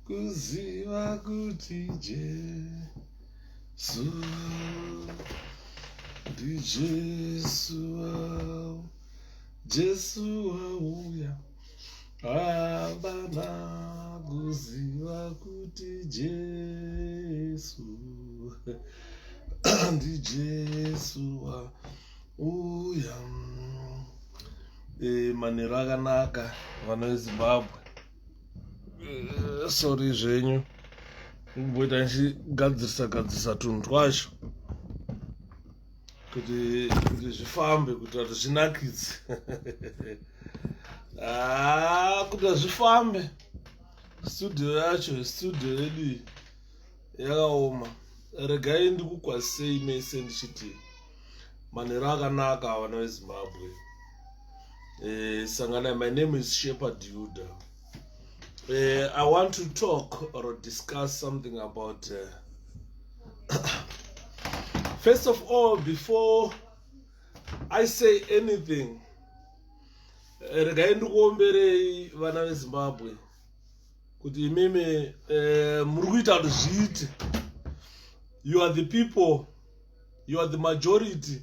kuziva kuti Jesu ndiJesu wauya, Jesu wauya, abana kuziva kuti Jesu ndiJesu wauya. Manero akanaka vana veZimbabwe. Sorry zvenyu kumboita ndichigadzirisa tunhu twacho kuti zvifambe, kuti zvinakidze kuti zvifambe. Studio yacho studio yedu yakaoma. Regai ndikukwazisei mese ndichiti manero akanaka vana veZimbabwe. Sangana, my name is 𝗭𝗵𝗶ℎ𝗺. I want to talk or discuss something about first of all, before I say anything, regai ndikuomberei vana veZimbabwe kuti imimi muri kuita kuti zviite. You are the people, you are the majority.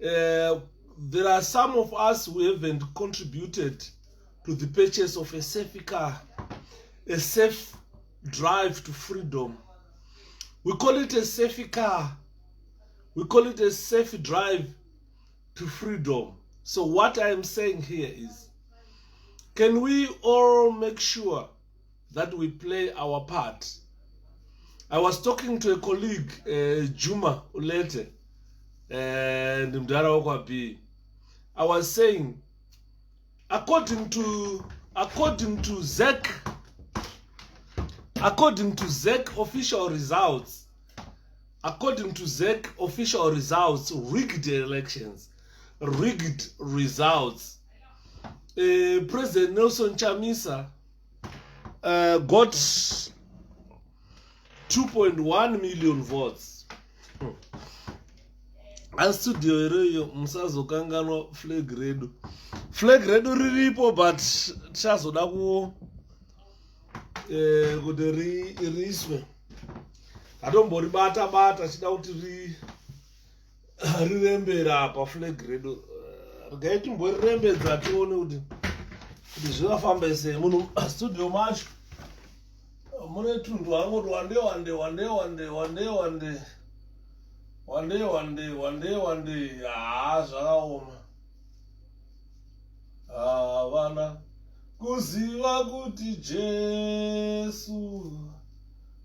There are some of us who haven't contributed to the purchase of a safe car, a safe drive to freedom. We call it a safe car. We call it a safe drive to freedom. So what I am saying here is, can we all make sure that we play our part? I was talking to a colleague, 𝗭𝗵𝗵𝗀𝗀, and 𝗦𝗳𝗵𝗶. I was saying, according to 𝗍𝒃 official results, rigged elections, rigged results, President Nelson Chamisa got 2.1 million votes. Studio ireyo musazokanganwa flag redu. Flag redu riripo, but tichazoda kuti riiswe. Atomboribata chida kuti rirembera apa flag redu. Regai timborirembedza tione kuti zvinofamba sei. Munhu studio macho mune tunhu angoti one day zvakaoma. Vana kuziva kuti Jesu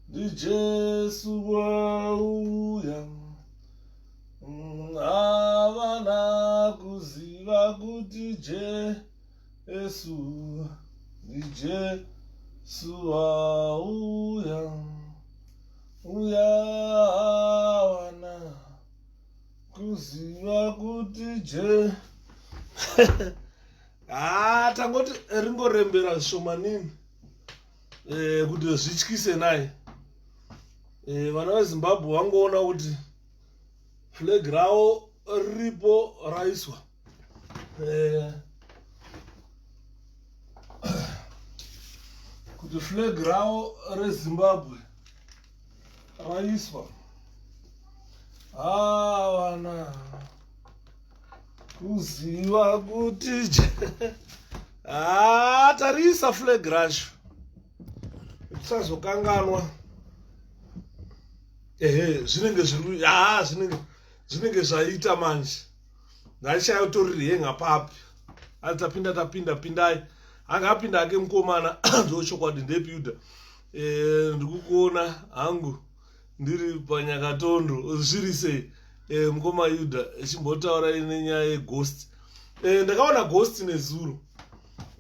ndiJesu wauya, vana kuziva kuti Jesu ndiJesu wauya, vana kuziva kuti tangoti ringorembera zvishomanini kuti zvityise naye. Vana veZimbabwe vangoona kuti flag ravo riripo raiswa. Kuti flag ravo reZimbabwe raiswa. Vana kuziva kuti tarisa flag racho tisazokanganwa. Zvinenge zvaita manje. Ngatichayotoriri henga papi. Tapinda pindai. Angapinda ake mukomana ndochokwadi ndepyuda. Ndikukuona hangu ndiri panyakatondo zviri sei. Mukoma Yuda chimbotaura nenyaya yeghost. Ndakaona ghost nezuro.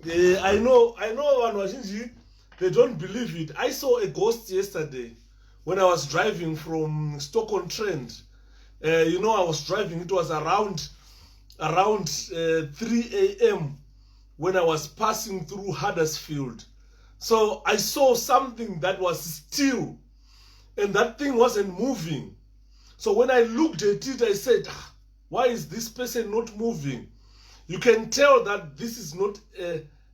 I know vanhu vazhinji, they don't believe it. I saw a ghost yesterday when I was driving from Stoke-on-Trent. I was driving, it was around 3 a.m. when I was passing through Huddersfield. So I saw something that was still, and that thing wasn't moving. So when I looked at it, I said, why is this person not moving? You can tell that this is not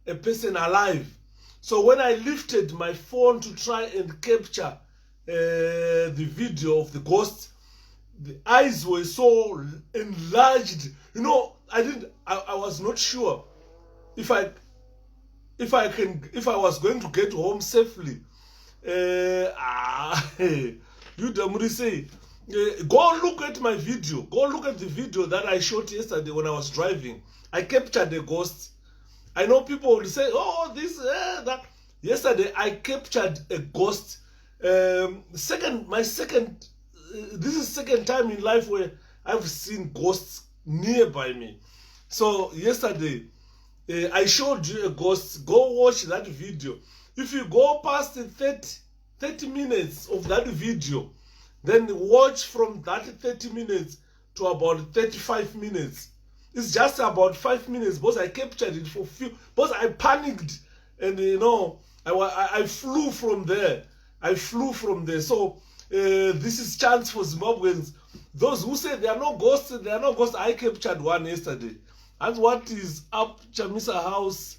a person alive. So when I lifted my phone to try and capture the video of the ghost, the eyes were so enlarged. You know, I was not sure if I was going to get home safely. 𝗣𝗿𝗺𝗀𝗀𝗀 go look at my video. Go look at the video that I shot yesterday when I was driving. I captured the ghost. I know people will say, oh, this, that. Yesterday, I captured a ghost. This is second time in life where I've seen ghosts nearby me. So yesterday, I showed you a ghost. Go watch that video. If you go past the 30 minutes of that video, then watch from that 30 minutes to about 35 minutes. It's just about 5 minutes, because I captured it for few, because I panicked, and you know, I flew from there. So this is chance for Zimbabweans. Those who say there are no ghosts, I captured one yesterday. And what is up, Chamisa House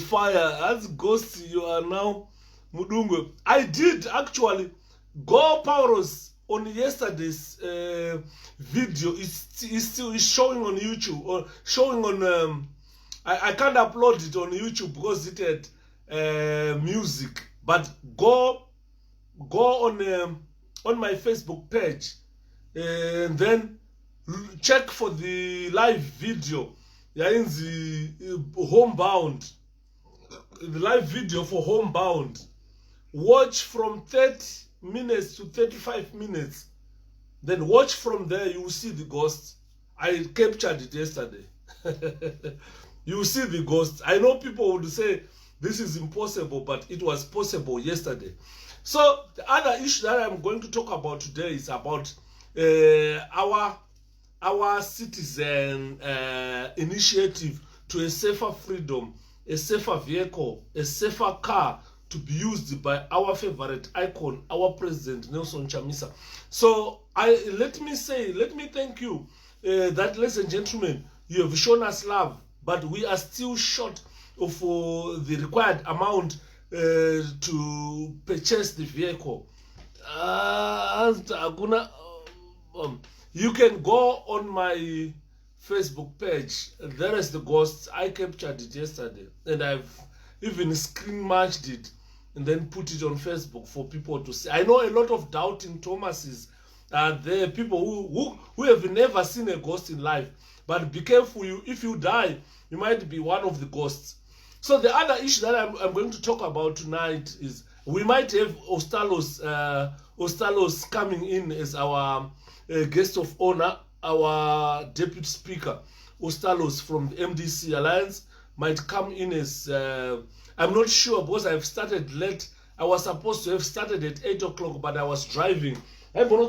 fire? As ghosts, you are now Mudungwe. I did actually 𝗭𝗵𝗺𝗀𝗺 on yesterday's video. Is showing on YouTube, or showing on I can't upload it on YouTube because it had music. But go on my Facebook page and then check for the live video. In the homebound, the live video for homebound. Watch from 30 minutes to 35 minutes. Then watch from there, you will see the ghost. I captured it yesterday. You will see the ghost. I know people would say this is impossible, but it was possible yesterday. So the other issue that I'm going to talk about today is about our citizen initiative to a safer freedom, a safer vehicle, a safer car to be used by our favorite icon, our president, Nelson Chamisa. So let me thank you that, ladies and gentlemen, you have shown us love, but we are still short of the required amount to purchase the vehicle. You can go on my Facebook page. There is the ghost. I captured it yesterday, and I've even screen matched it and then put it on Facebook for people to see. I know a lot of doubting Thomases are there, people who have never seen a ghost in life. But be careful, if you die, you might be one of the ghosts. So the other issue that I'm going to talk about tonight is we might have 𝗪𝗪𝗪 coming in as our guest of honor. Our deputy speaker, 𝗪𝗪𝗪 from the MDC Alliance, might come in as, I'm not sure because I've started late. I was supposed to have started at 8 o'clock, but I was driving. Kune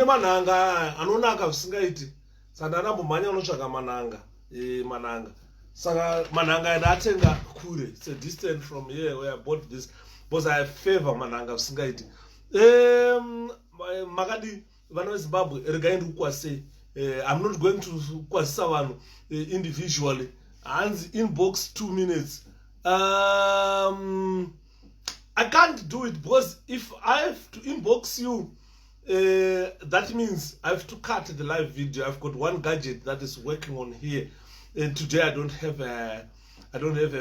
manhanga anonaka zvisingaiti. Saka ndambomhanya unotsvaga manhanga. Saka manhanga ndatenga kure. It's a distance from here where I bought this, because I favor manhanga zvisingaiti. Makadi vana veZimbabwe regai ndikukwase. I'm not going to kwasisa vanhu individually. Hands inbox 2 minutes. I can't do it because if I have to inbox you, that means I have to cut the live video. I've got one gadget that is working on here, and today I don't have a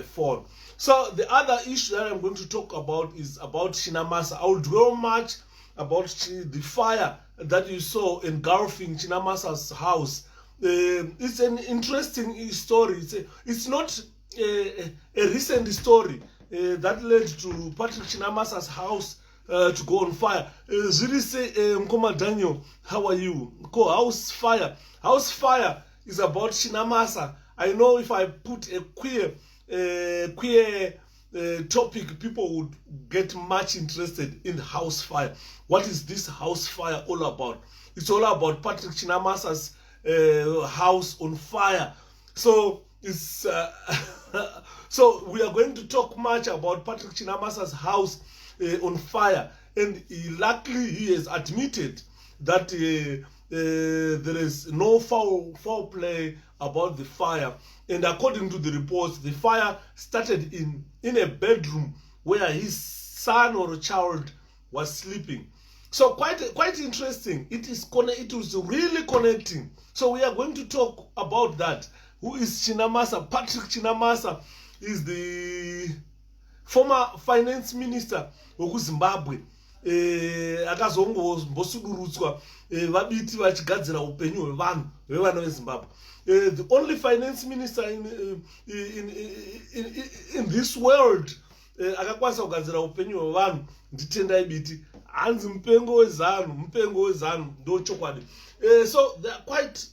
phone. So the other issue that I'm going to talk about is about Chinamasa. I will dwell much about the fire that you saw engulfing Chinamasa's house. It's an interesting story. It's not a recent story that led to Patrick Chinamasa's house to go on fire. Ziri say, Mkoma Daniel, how are you? House fire. House fire is about Chinamasa. I know if I put a queer topic, people would get much interested in house fire. What is this house fire all about? It's all about Patrick Chinamasa's house on fire. So it's so we are going to talk much about Patrick Chinamasa's house on fire, and luckily he has admitted that there is no foul play about the fire. And according to the reports, the fire started in a bedroom where his son or child was sleeping. So quite interesting. It was really connecting. So we are going to talk about that. Who is 𝗖𝗵𝗶? Patrick 𝗖𝗵𝗶 is the former finance minister of Zimbabwe. Akazongosudurutswa vabiti vachigadzira upenyu hwevanhu vevana veZimbabwe. The only finance minister in this world akakwanisa kugadzira upenyu hwevanhu nditendai biti. Hanzi 𝗵𝗵𝗶 ndo chokwadi. So there are quite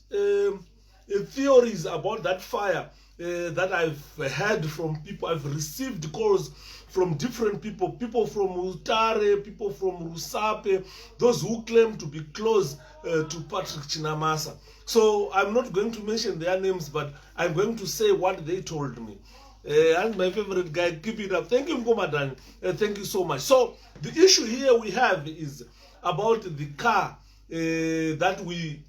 theories about that fire that I've heard from people. I've received calls from different people from 𝗬𝗏𝗃, people from 𝗬𝗏𝗃, those who claim to be close to Patrick 𝗖𝗵𝗶. So I'm not going to mention their names, but I'm going to say what they told me. And my favorite guy, keep it up. Thank you, 𝗵𝗶. Thank you so much. So the issue here we have is about the car that we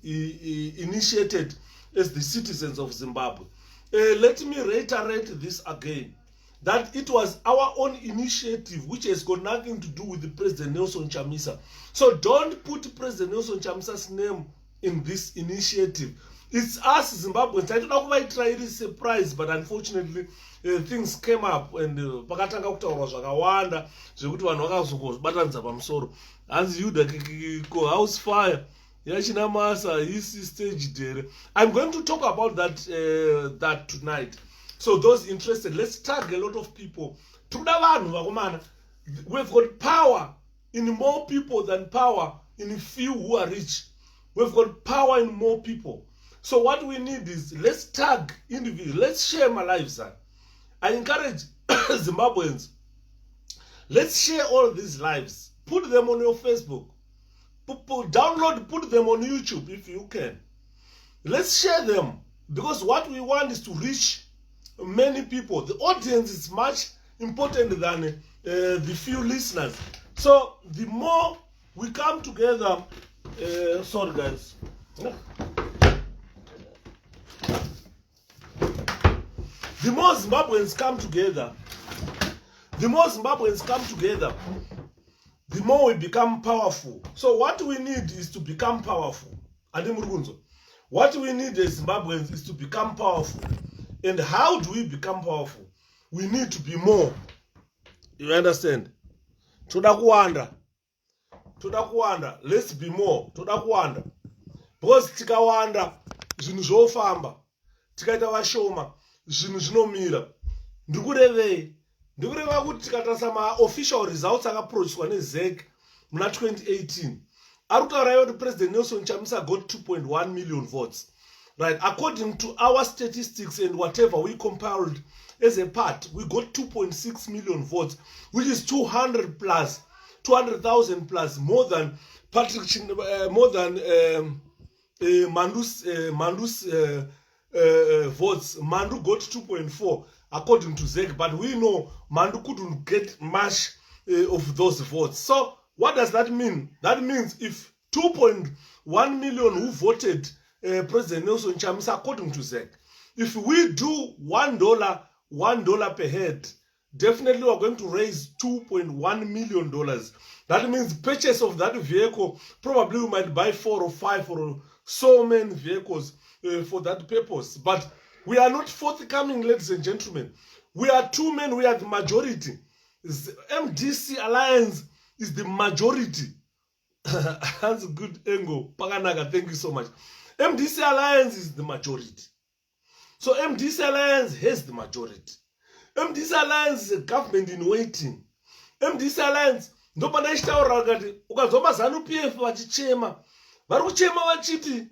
initiated as the citizens of Zimbabwe. Let me reiterate this again, that it was our own initiative, which has got nothing to do with the President Nelson Chamisa. So don't put President Nelson Chamisa's name in this initiative. It's us Zimbabweans. I don't know why I tried it surprise, but unfortunately things came up and pakatanga kutaurwa zvakawanda zvekuti vanhu vakazongobatanidza pamusoro. Hanzi Yuda house fire yaChiNamasa isi staged here. I'm going to talk about that tonight. So those interested, let's tag a lot of people. We've got power in more people than power in few who are rich. We've got power in more people. So what we need is, let's tag individuals. Let's share my lives. I encourage Zimbabweans. Let's share all these lives. Put them on your Facebook. Download, put them on YouTube if you can. Let's share them, because what we want is to reach many people. The audience is much important than the few listeners. So the more we come together, sorry guys. The more Zimbabweans come together, the more we become powerful. So what we need is to become powerful. What we need as Zimbabweans is to become powerful. And how do we become powerful? We need to be more. You understand? Toda kuwanda. Let's be more. Toda kuwanda. Because tikawanda, zvinhu zvofamba. Tikaita vashoma, zvinhu zvinomira. Ndikureva kuti tikatarisa ma-official results akaproduced neZEC muna 2018. Arikutaura kuti President Nelson Chamisa got 2.1 million votes. Right, according to our statistics and whatever we compiled as a part, we got 2.6 million votes, which is 200,000 plus, more than Patrick, more than Mandu's votes. Mandu got 2.4 according to ZEC, but we know Mandu couldn't get much of those votes. So what does that mean? That means if 2.1 million who voted President Nelson Chamisa, according to ZEC, if we do $1 per head, definitely we're going to raise $2.1 million. That means purchase of that vehicle, probably we might buy 4 or 5 or so many vehicles for that purpose. But we are not forthcoming, ladies and gentlemen. We are two men, we are the majority. The MDC Alliance is the majority. That's a good angle. Paganaga, thank you so much. MDC Alliance is the majority. So MDC Alliance has the majority. MDC Alliance is a government in waiting. MDC Alliance, ndopanda ichitaura wakati, ukazoma ZANU-PF vachichema. Vari kuchema vachiti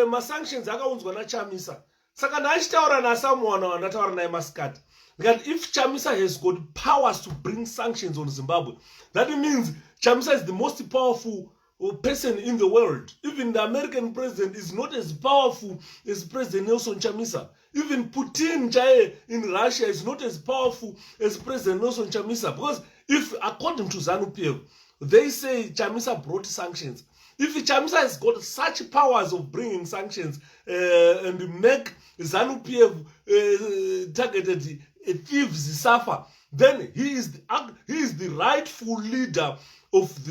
masanctions akaunzwa naChamisa. Saka ndachitaura naSamuel wandataura naye masikati. That if Chamisa has got powers to bring sanctions on Zimbabwe, that means Chamisa is the most powerful person in the world. Even the American president is not as powerful as President Nelson Chamisa. Even Putin in Russia is not as powerful as President Nelson Chamisa. Because if, according to ZANU-PF, they say Chamisa brought sanctions, If 𝗖𝗵𝗶 has got such powers of bringing sanctions and make ZANU-PF targeted thieves suffer, then he is the rightful leader of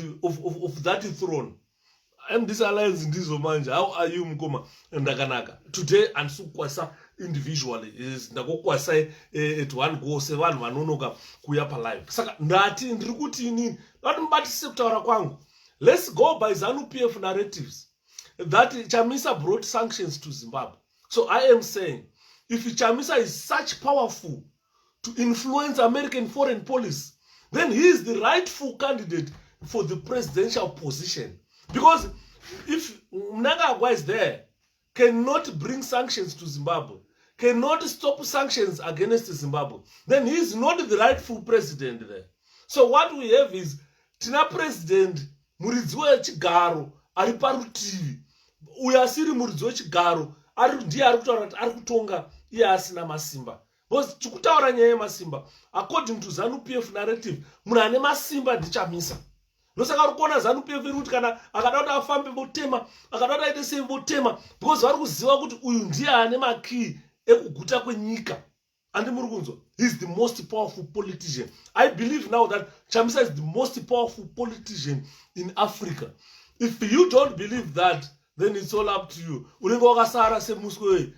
that throne. And this alliance in this manje, how are you Mkoma and Naganaka? Today and Sukwasa individually is Nagokwasa at one go seven manonoga kuyapa live. Saka ndati ndrikuti not mbati sektora kwangu. Let's go by ZANU-PF narratives that 𝗖𝗵𝗶 brought sanctions to Zimbabwe. So I am saying, if 𝗖𝗵𝗶 is such powerful to influence American foreign policy, then he is the rightful candidate for the presidential position. Because if Mnangagwa is there, cannot bring sanctions to Zimbabwe, cannot stop sanctions against Zimbabwe, then he is not the rightful president there. So what we have is Tina President muridzi wechigaro ari parutivi uyo asiri muridzi wechigaro ndiye ari kutaura kuti ari kutonga iye asina masimba. Because tikutaura nyaya yemasimba, according to ZANU-PF narrative, munhu ane masimba ndiChamisa. Nosaka uri kuona ZANU-PF iri kuti kana akada kuti afambe votema, akada kuti aite sei votema, because vari kuziva kuti uyu ndiye ane makii ekuguta kwenyika. And he is the most powerful politician. I believe now that 𝗖𝗵𝗶 is the most powerful politician in Africa. If you don't believe that, then it's all up to you. Unenge wakasara semuswe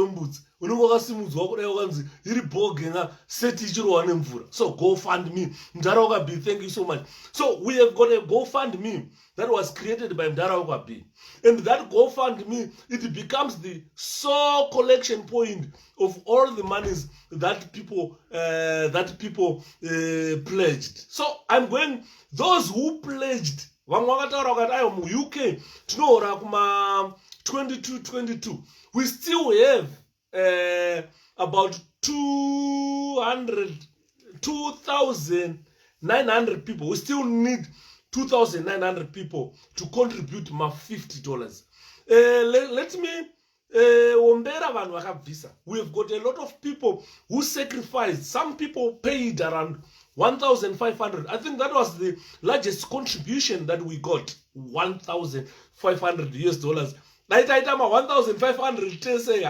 mbudzi. Unenge wakasimudzwa kudai wakanzi iri bhogenga seti ichirohwa nemvura. So GoFundMe. 𝗦𝗳𝗏𝗃, thank you so much. So we have got a GoFundMe that was created by 𝗦𝗳𝗏𝗃. And that GoFundMe, it becomes the sole collection point of all the monies that people pledged. So I'm going, those who pledged, UK, kuma 22, we still have about 2,900 people. We still need 2,900 people to contribute $50. Let me we have got a lot of people who sacrificed. Some people paid around 1,500. I think that was the largest contribution that we got, $1,500. Naitaitama 1,500 tese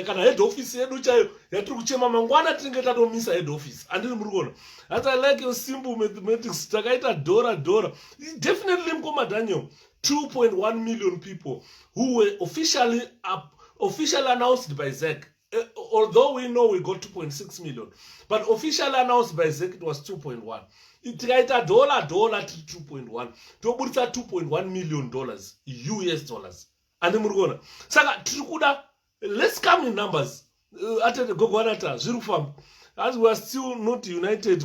kana head office yedu chayo yatiri kuchema mangwana tinenge tatomisa head office. Andini muri kuona. That's I like your simple mathematics. Takaita dora. Definitely Mkoma Daniel, 2.1 million people who were officially announced by ZEC. Although we know we got 2.6 million, but officially announced by ZEC it was 2.1. Tikaita dollar to 2.1. Tobudisa $2.1 million US dollars. And then saka trikuda, let's come in numbers. As we are still not united,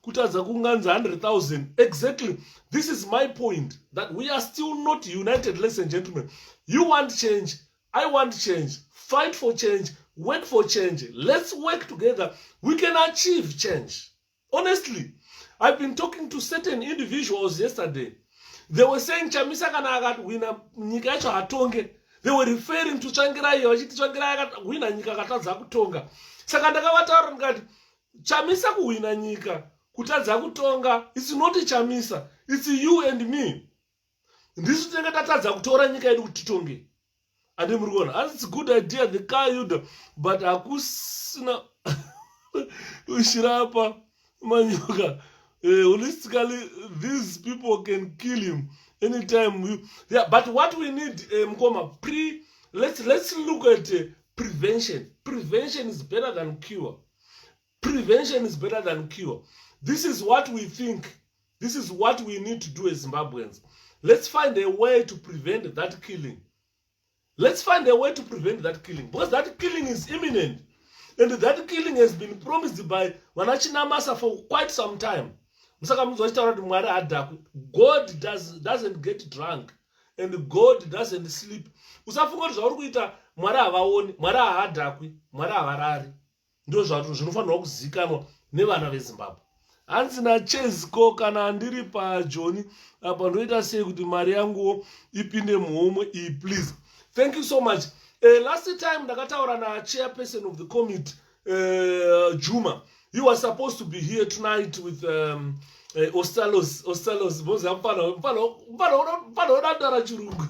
kutaza kunganza 100,000. Exactly. This is my point, that we are still not united, ladies and gentlemen. You want change, I want change. Fight for change, work for change. Let's work together. We can achieve change. Honestly, I've been talking to certain individuals yesterday. They were saying 𝗖𝗵𝗶 kana akawina nyika yacho hatonge. They were referring to Tsvangirai vachiti Tsvangirai akawina nyika akatadza kutonga. Saka ndakavataura ndikati 𝗖𝗵𝗶 kuwina nyika kutadza kutonga, it's not 𝗖𝗵𝗶, it's you and me. Ndisu tinenge tatadza kutora nyika yedu kuti titonge. And it's a good idea, the 𝗭𝗶𝗺𝗀, but akusina ushirapa manyoka. Holistically, these people can kill him anytime. But what we need, Mkoma, let's look at prevention. Prevention is better than cure. Prevention is better than cure. This is what we think. This is what we need to do as Zimbabweans. Let's find a way to prevent that killing. Let's find a way to prevent that killing, because that killing is imminent. And that killing has been promised by Wanachinamasa for quite some time. God doesn't get drunk, and God doesn't sleep. Usafunga kuti zvauri kuita Mwari havaoni, Mwari haadhakwi, Mwari havarari. Ndo zvinofanirwa kuzikanwa nevana veZimbabwe. Hanzina cheziko kana handiri paJoni apa ndoita sei kuti mari yangu ipinde muhomwe iyi, please. Thank you so much. Last time ndakataura na chairperson of the committee, Juma. He was supposed to be here tonight with Ostalos, bozi mpano unandara chirungu.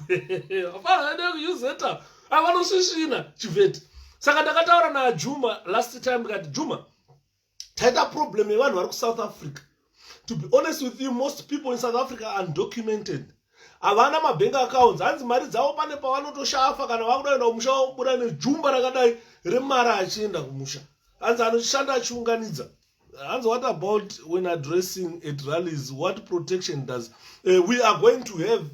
Apana ende kuyuzeta. Avanosvishina chiveti. Saka ndakataura naJuma last time ndikati Juma, taita problem yevanhu vari kuSouth Africa. To be honest with you, most people in South Africa are undocumented. Havana mabank accounts. Hanzi mari dzavo pane pavanotoshafa kana vakudaenda kumusha vobuda nejumba rakadai remari achienda kumusha. Hanzi anoshanda achiunganidza. Hanzi, what about when addressing at rallies? What protection does? We are going to have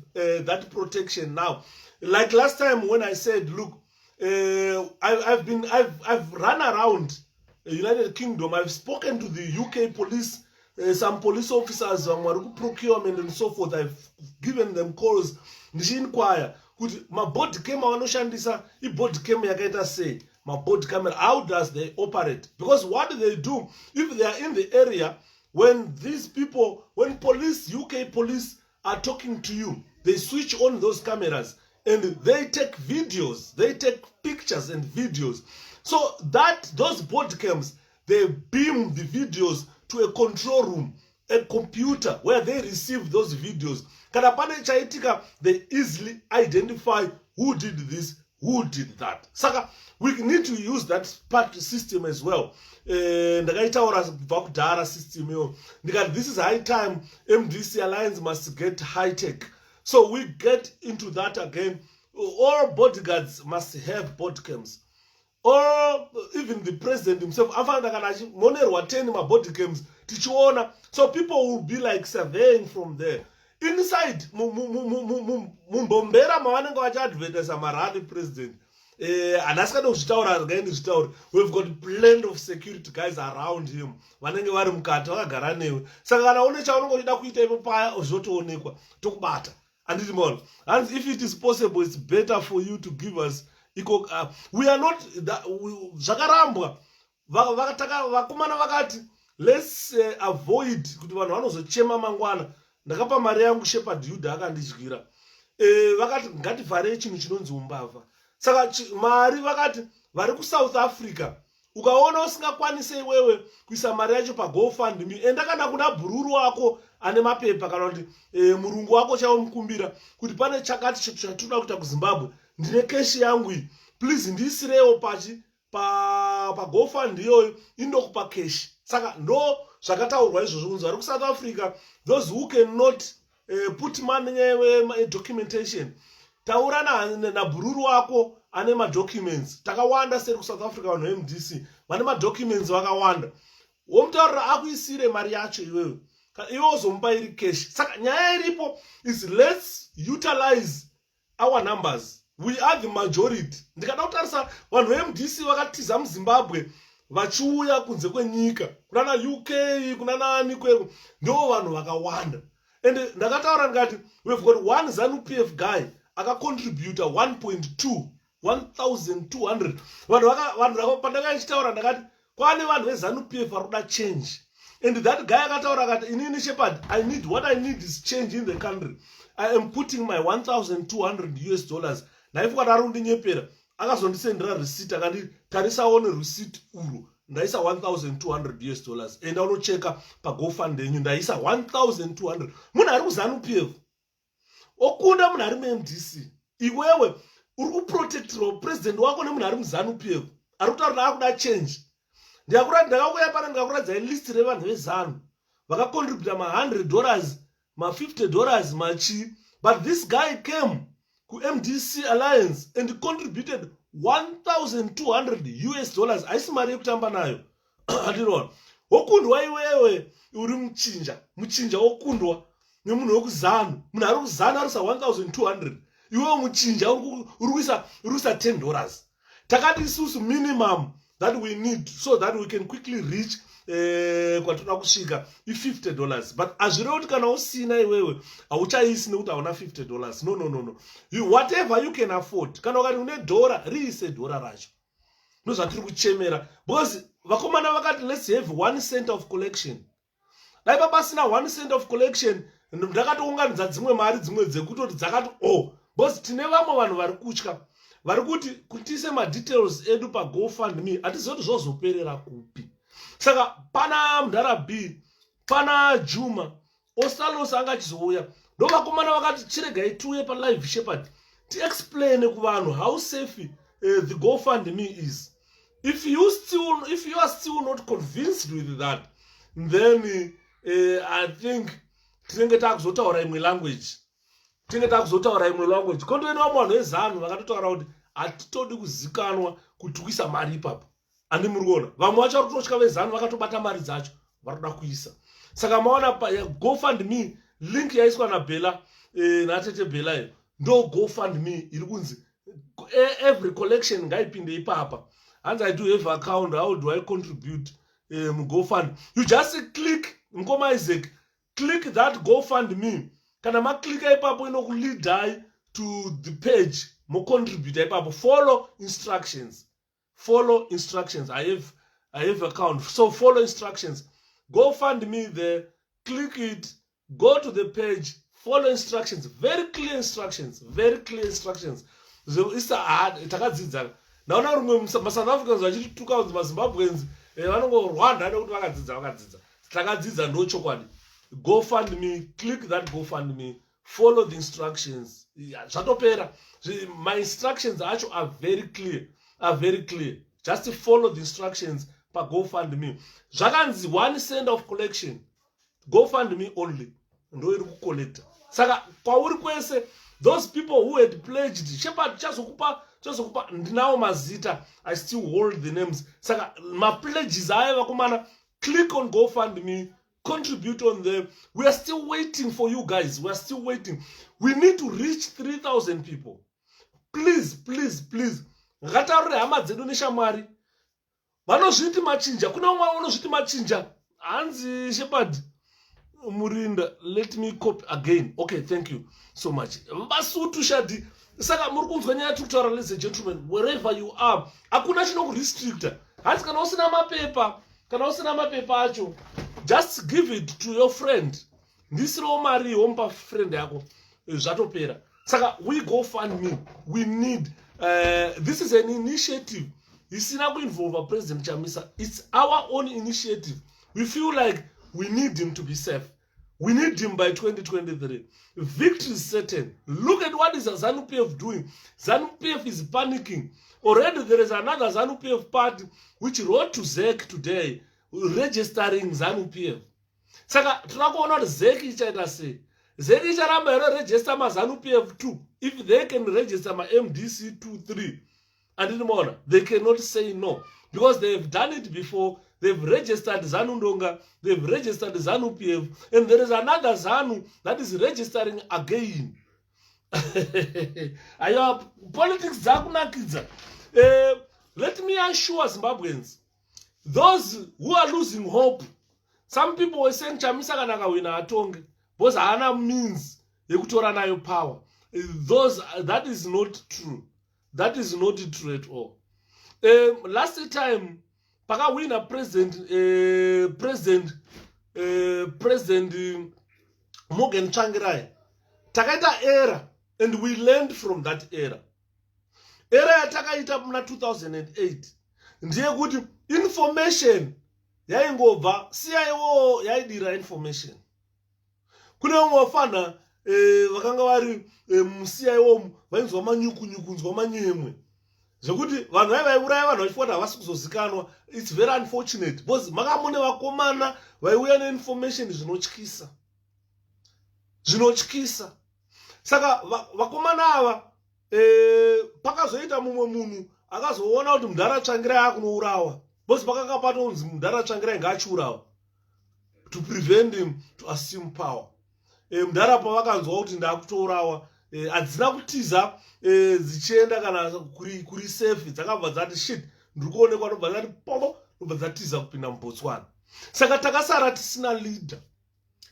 that protection now. Like last time when I said, look, I've run around the United Kingdom. I've spoken to the UK police, some police officers, procurement and so forth. I've given them calls. Inquire. My body came out, body came yakaita say, my body camera, how does they operate? Because what do they do if they are in the area when these people, when police, UK police are talking to you, they switch on those cameras and they take videos, they take pictures and videos. So that those body cams, they beam the videos to a control room, a computer where they receive those videos. They easily identify who did this, who did that. Saka, we need to use that part system as well. System. This is high time. MDC Alliance must get high tech. So we get into that again. All bodyguards must have body cams. Or even the president himself. So people will be like surveying from there. Inside, Mumbombera mawanenga vachiadvertisa marali president. And that's kind of we've got plenty of security guys around him. Vanenge vari mukati vakagara newe. Saka kana une chaunongoda kuita ipo paya zvotoonekwa tokubata. Anditi mona. And if it is possible, it's better for you to give us equal. We are not zvakarambwa. Vakomana vakati, let's avoid kuti vanhu vanozochema mangwana. Ndakapa mari yangu 𝗭𝗵𝗵𝗀𝗀 akandidyira. Vakati ngativhare chinhu chinonzi umbavha. Saka mari vakati vari kuSouth Africa, ukaona usingakwanise iwewe kuisa mari yacho paGoFundMe, enda kana kuna bhururu wako ane mapepa kana kuti murungu wako chaukumbira kuti pane chakati chatoda kuita kuZimbabwe, ndine keshi yangu iyi, please ndiisirewo paGoFundMe iyoyo indokupa keshi. Saka ndo zvakataurwa izvozvo kunzi vari kuSouth Africa, those who cannot put money documentation, taura nabhururu wako ane madocuments. Takawanda seri kuSouth Africa vanhu veMDC vane madocuments vakawanda. Womutaurira akuisire mari yacho iwewe, iwe uzomupa iri cash. Saka nyaya iripo is let's utilize our numbers. We are the majority. Ndikada kutarisa vanhu veMDC vakatiza muZimbabwe vachiuya kunze kwenyika, kuna UK, kuna nani kweko, ndo vanhu vakawanda. And ndakataura ndikati we've got one ZANU-PF guy akacontributa 1,200. Vanhu pandakachitaura ndakati kwane vanhu veZANU-PF vari kuda change. And that guy akataura akati inini 𝗭𝗵𝗵𝗀𝗀, what I need is change in the country. I am putting my $1,200. Naifu kana arundinyepera akazondisendera receipt akati tarisaone receipt uro ndaisa $1,200 and unocheka paGoFundMe yenyu ndaisa 1,200. Munhu ari kuZANU-PF okunda munhu ari muMDC, iwewe uri kuprotectira president wako nemunhu ari muZANU-PF ari kutaura akuda change. Ndakakuya pana ndikakuradza list revanhu veZANU vakacontributa $100, $50 machi, but this guy came to MDC Alliance and contributed $1,200. Aisi mari yekutamba nayo. Atirona wokundwa iwewe uri muchinja wokundwa nemunhu wekuZANU. Munhu ari kuZANU arisa 1,200, iwewe muchinja uri kuisa $10. Takati isusu minimum that we need so that we can quickly reach kwatoda kusvika $50. But azvirevo kuti kana usina iwewe hauchaisi nekuti hauna $50. No. Whatever you can afford. Kana ukati une $1, riise $1 racho. Ndozvatiri kuchemera. Because vakomana vakati let's have 1 cent of collection. Dai papasina 1 cent of collection, ndakatounganidza dzimwe mari dzimwe dzekutoti dzakati because tine vamwe vanhu vari kutya. Vari kuti kutiise madetails edu paGoFundMe hatizoti zvozoperera kupi. Saka pana 𝗭𝗵𝗵𝗀𝗀, pana Juma, osalos anga chizouya ndo vakomana vakati chiregai tiuye palive shepherd tiexplain kuvanhu how safe the GoFundMe is. If you are still not convinced with that, then I think tinenge takuzotaura imwe language. Kondoenda vanhu vezanu vakatotaura kuti hatitodi kuzikanwa kutuisa mari ipapo. Ani murikuona vamwe vacho vari kutosvika vezanu vakatobata mari dzacho varikuda kuisa. Saka maona GoFundMe link yaiswa naBhela natete Bhela iyo ndo GoFundMe iri kunzi every collection ngaipinde ipapa. And I do have an account. How do I contribute GoFund? You just click 𝗵𝗶𝗶𝗺𝗀, click that GoFundMe. Kana ma click ipapo lead to the page. Mo contribute ipapo. Follow instructions. Follow instructions. I have account. So follow instructions. GoFundMe there. Click it. Go to the page. Follow instructions. Very clear instructions. Very clear instructions. So it's a hard. Takadzidza. Naona rumwe maSouth Africans vachituka kuti maZimbabweans vanongorwanda nekuti vakadzidza takadzidza ndo chokwadi. GoFundMe, click that GoFundMe, follow the instructions. Zvatopera. My instructions acho are very clear. Just follow the instructions pa GoFundMe. Zvakanzi 1 cent of collection, GoFundMe only ndo iri kucollecta. Saka kwauri kwese those people who had pledged shepherd chazokupa ndinawo mazita, I still hold the names. Saka ma pledges aya vakomana, click on GoFundMe, contribute on them. We are still waiting for you guys. We are still waiting. We need to reach 3,000 people. Please ngataurire hama dzedu neshamwari vanozviti machinja. Kuna umwe unozviti machinja hanzi shepherd Murinda, let me copy again. Okay, thank you so much. Basutu shadi. Saka muri kunzwa nyaya tikutaura, ladies and gentlemen, wherever you are, hakuna chinokurestricta. Hanzi kana usina mapepa acho, just give it to your friend. Ndisirewo mari wompa friend yako, zvatopera. Saka we GoFundMe, we need this is an initiative. Isina kuinvolve President Chamisa. It's our own initiative. We feel like we need him to be safe. We need him by 2023. Victory is certain. Look at what is ZANU-PF doing. ZANU-PF is panicking. Already there is another ZANU-PF party which wrote to ZEC today registering ZANU-PF. Saka tunakuona kuti ZEC ichaita sei. ZEC icharamba iro register ma ZANU-PF 2 if they can register ma MDC 2-3. And in they cannot say no because they have done it before. They've registered ZANU Ndonga, they've registered ZANU-PF, and there is another ZANU that is registering again. Ayo politics zakunakidza. Let me assure Zimbabweans, those who are losing hope, some people were saying Chamisa kana kawina atonge, because hana means yekutora nayo power. That is not true. That is not true at all. Last time, pakawina president Morgan Tsvangirai, takaita era, and we learned from that era. Era yatakaita muna 2008 ndiye kuti information yaingobva CIO yaidira information. Kune vamwe vafana vakanga vari muCIO vainzwa manyukunzwa manyemwe zvekuti vanhu vaiuraya vanhu vachifota havasi kuzozikanwa. It's very unfortunate because makamune vakomana vaiuya neinformation zvinotyisa. Saka vakomana ava pakazoita mumwe munhu akazoona kuti Mudhara Tsvangirai akunourawa because pakanga patonzi Mudhara Tsvangirai ngaachiurawa to prevent him to assume power. Mudhara pavakanzwa kuti ndakutourawa hadzina kutiza dzichienda kana kuri safe, dzakabva dzati shit ndiri kuonekwa, ndobva dzati popo, ndobva dzatiza kupinda muBotswana. Saka takasara tisina leader.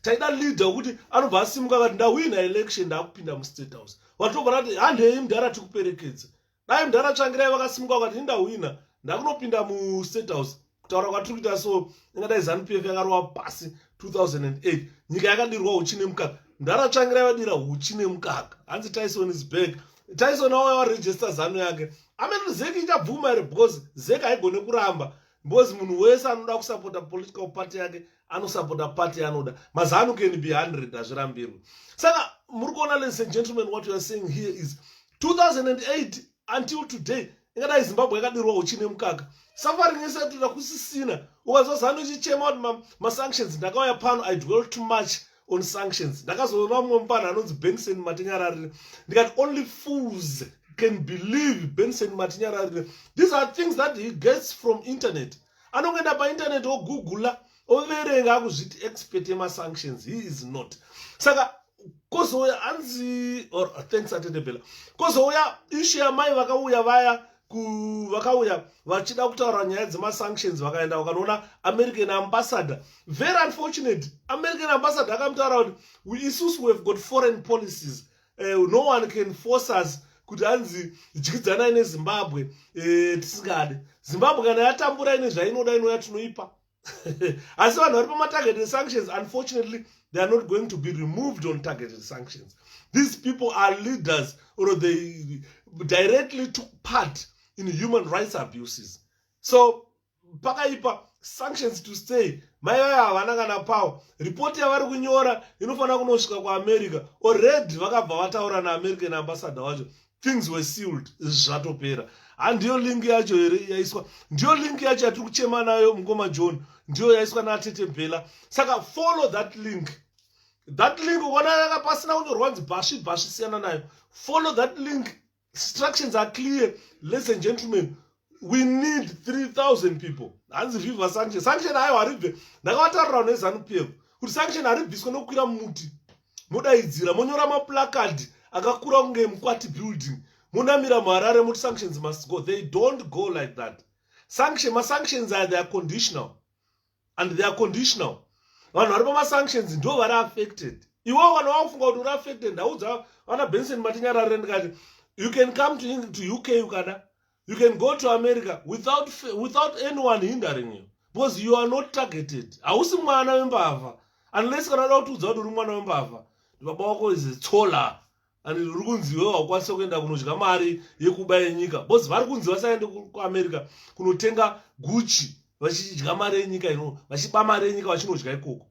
Taida leader wekuti anobva asimuka akati ndawina election ndakupinda muState House. Watobva ati handei Mudhara tikuperekedze. Dai Mudhara Tsvangirai vakasimuka vakati ndawina ndakunopinda muState House. Kutaura kwatiri kuita so ingadai ZANU-PF yakarowa pasi 2008. Nyika yakadirwa uchi nemukaka. Mudhara Tsvangirai vadira uchi nemukaka. Hanzi Tyson is back. Tyson awa register ZANU yake. Amene ZEC ichabvuma here because ZEC haigone kuramba. because munhu wese anoda kusapota political party yake anosapota party anoda mazano can be 100 azvirambirwe. Saka muri kuona, ladies and gentlemen, what we are saying here is 2008 until today ingadai Zimbabwe yakadirwa uchi nemukaka. Suffering yese toda kusisina. Ukazwa zano chichema kuti ma-sanctions ndakauya pano, I dwell too much on sanctions. Ndakazoona mumwe mupana anonzi Benson Matinyararire ndikati only fools can believe Benson Matinyararire. These are things that he gets from internet. Anongenda pa internet ogoogle overenga akuzviti expert yema-sanctions. He is not. Saka kozouya anzi or thanks atendebela kozouya issue yamai vakauya vaya vakauya vachida kutaura nyaya dzema-sanctions vakaenda vakanoona American ambassador. Very unfortunate. American ambassador akamutaura kuti isusu we have got foreign policies, no one can force us kuti anzi dyidzanai neZimbabwe tisingade. Zimbabwe kana yatambura ine zvainoda inouya tinoipa. Asi vanhu vari pama-targeted sanctions, unfortunately, they are not going to be removed on targeted sanctions. These people are leaders, or they directly took part in human rights abuses. So, pakaipa sanctions to stay. Maiva havana kana power. Report yavari kunyora inofana kunosvika kuAmerica. Already vakabva vataura naAmerican ambassador wacho. Things were sealed. Zvatopera. And ndiyo link yacho yaiswa. Ndiyo link yacho yatiri kuchema nayo Mngoma John. Ndiyo yaiswa naTete Mbela. Saka follow that link. That link ukona yakapasina kunyorwa nzi 𝗵𝗵𝗵𝗀𝗃 siyana nayo. Follow that link. Instructions are clear. Ladies and gentlemen, we need 3,000 people. Hanzi viva sanction. Sanction hayo haribve. Ndakavataurira neZANU-PF kuti sanction haribviswe nokukwira muti. Modaidzira monyora maplakadi akakura kunge Mkwati building. Munamira muHarare muti sanctions must go. They don't go like that. Ma-sanctions they are conditional. And they are conditional. Vanhu vari pama-sanctions ndo vari affected. Iwo vanhu vakufunga kuti uri affected. Ndaudza vana Benson Matinyararire ndikati, you can come to UK ukada. You can go to America without anyone hindering you. Because you are not targeted. Hausi mwana wembavha. Unless kana da kuti udza kuti uri mwana wembavha. Baba wako is 𝗀𝗀. And uri kunziwa wakwanisa kuenda kunodya mari yekubaya nyika. Because vari kunzi vasaende kuAmerica kunotenga Gucci vachidya mari yenyika ino, vachiba mari yenyika vachinodya ikoko.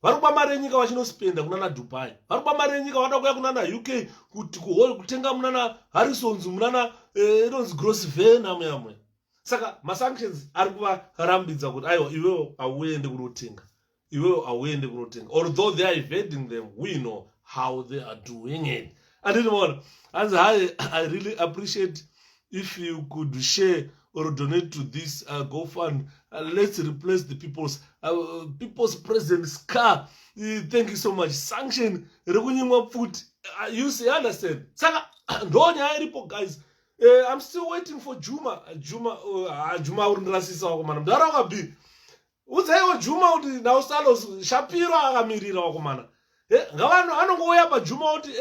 Vari kuba mari yenyika vachinospenda kunana Dubai. Vari kuba mari yenyika vanoda kuya kunana UK kuti kutenga munana Harrisons, munana inonzi 𝗭𝗂𝗍𝗂 namwe. Saka ma-sanctions ari kuvarambidza kuti aiwa iwewo hauende kunotenga. Iwewo hauende kunotenga. Although they are evading them, we know how they are doing it. And anymore, as I really appreciate if you could share or donate to this GoFund. Let's replace the people's president's car. Thank you so much. Sanction. You see, understand? Saka, guys. I'm still waiting for Juma. Juma urundrasisa wakomana. Mdara wakabi. Uzaiwa Juma uti na ustalos Shapiro akamirira wakomana. Ngavano anongoya pa Juma uti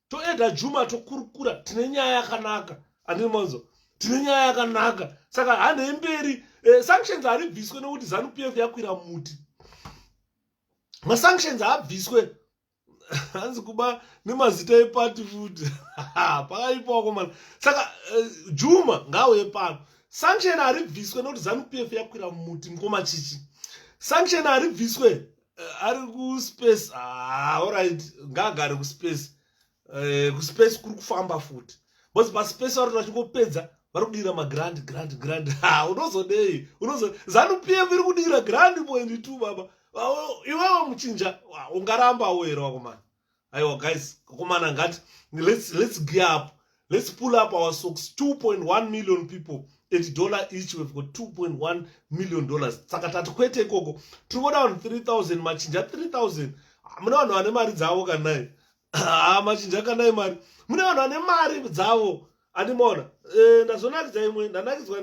to eda Juma to kurukura tine nyaya yakanaka. Andini mwanzo. Tine nyaya yakanaka. Saka hane mberi sanctions haribviswe nokuti ZANU-PF yakwira muti. Ma sanctions habviswe hanzi kuba nemazita eparty futi. Pakaipa wakomana. Saka Juma ngauye pano. Sanction haribviswe nokuti ZANU-PF yakwira muti Mngoma chichi. Sanction haribviswe ari kuspace. Alright, ngagare kuspace. Kuspace kuri kufamba futi. Bosi paspace vari vachingopedza vari kudira grand. Unozodei? ZANU-PF iri kudira grand point 2 baba. Iwewe muchinja ungaramba wera wakomana. Aiwa guys, wakomana ngati let's gear up. Let's pull up our socks. 2.1 million people. $80 each, we've got $2.1 million. Saka tatikwete ikoko. Tuvoda on 3,000 machinja 3,000. Muna vanhu vane mari dzavo kanai. Machinja kanai mari. Muna vanhu vane mari dzavo. Andimona. Ndazonakidza imwe, ndanakidzwa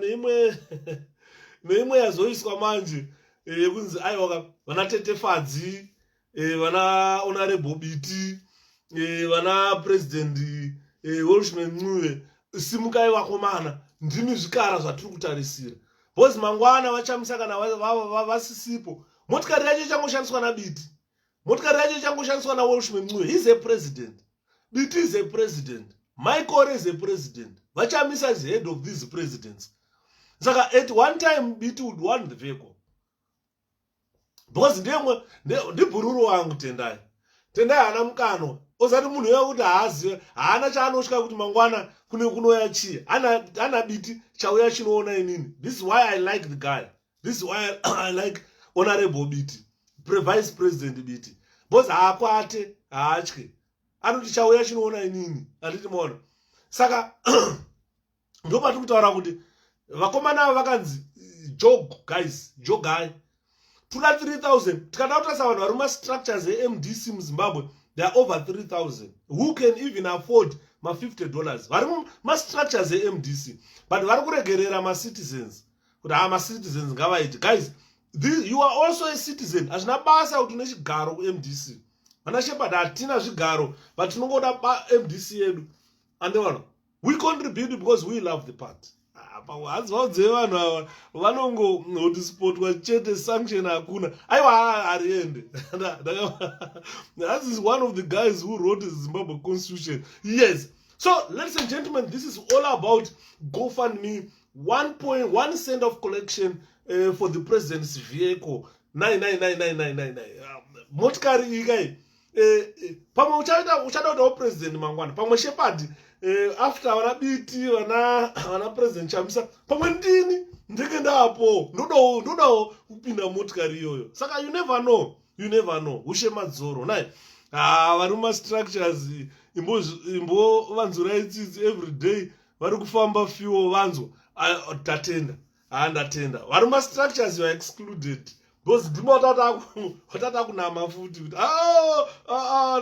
neimwe yazoiswa manje. Yekunzi aiwa vana Tete Fadzi, vana Honorable Biti, vana President 𝗭𝗵𝗶𝗀𝗀 simukai wakomana. Ndimi zvikara zvatiri kutarisira. Bozi mangwana vachamisa kana vasisipo. Motikari yacho ichangoshandiswa naBiti. Motikari yacho ichangoshandiswa na𝗭𝗵𝗶𝗀𝗀 is a president. Biti is a president. Michael is a president. Vachamisa as head of these presidents. Saka at one time BT would want the vehicle. Because the bururu wangu Tendai hana mkano. Ozati munhu yekuti haazive haana chaanosvika kuti mangwana kunouya chii hana biti chauya chinoona inini. This is why I like the guy. This is why I like Honorable BT, Vice President BT. Because haakwate haatye anoti chauya chinoona inini handiti maona. Saka ndopati kutaura kuti vakomana vakanzi jogai tuna 3000 tikada kutarisa vanhu vari mumastructures eMDC muZimbabwe. There are over 3,000 who can even afford ma $50. Vari mumastructures eMDC, but vari kuregerera ma-citizens kuti ma-citizens ngavaiti. Guys, you are also a citizen. Hazvina basa kuti une chigaro kuMDC. Vana Shepherd hatina zvigaro, but tinongoda MDC yedu. And we contribute because we love the party. Hanzi vaudze vanhu ava vanongo hotspotwa chete, sanction hakuna. Aiwa hariende. That is one of the guys who wrote the Zimbabwe Constitution. Yes. So, ladies and gentlemen, this is all about GoFundMe. 1.1 cent of collection for the president's vehicle. 9999999. Motikari ikai. Pamwe uchada kuti president mangwana. Pamwe Shepherd. After vana BT vana president Chamisa pamwe ndini ndenge ndapo ndodawo kupinda motikari iyoyo. Saka you never know ushe madzoro nai vari mumastructures imbo vanzura itsitsi every day vari kufamba fiwo vanzwa tatenda ndatenda. Vari mumastructures you are excluded because ndimo watata kunama futi kuti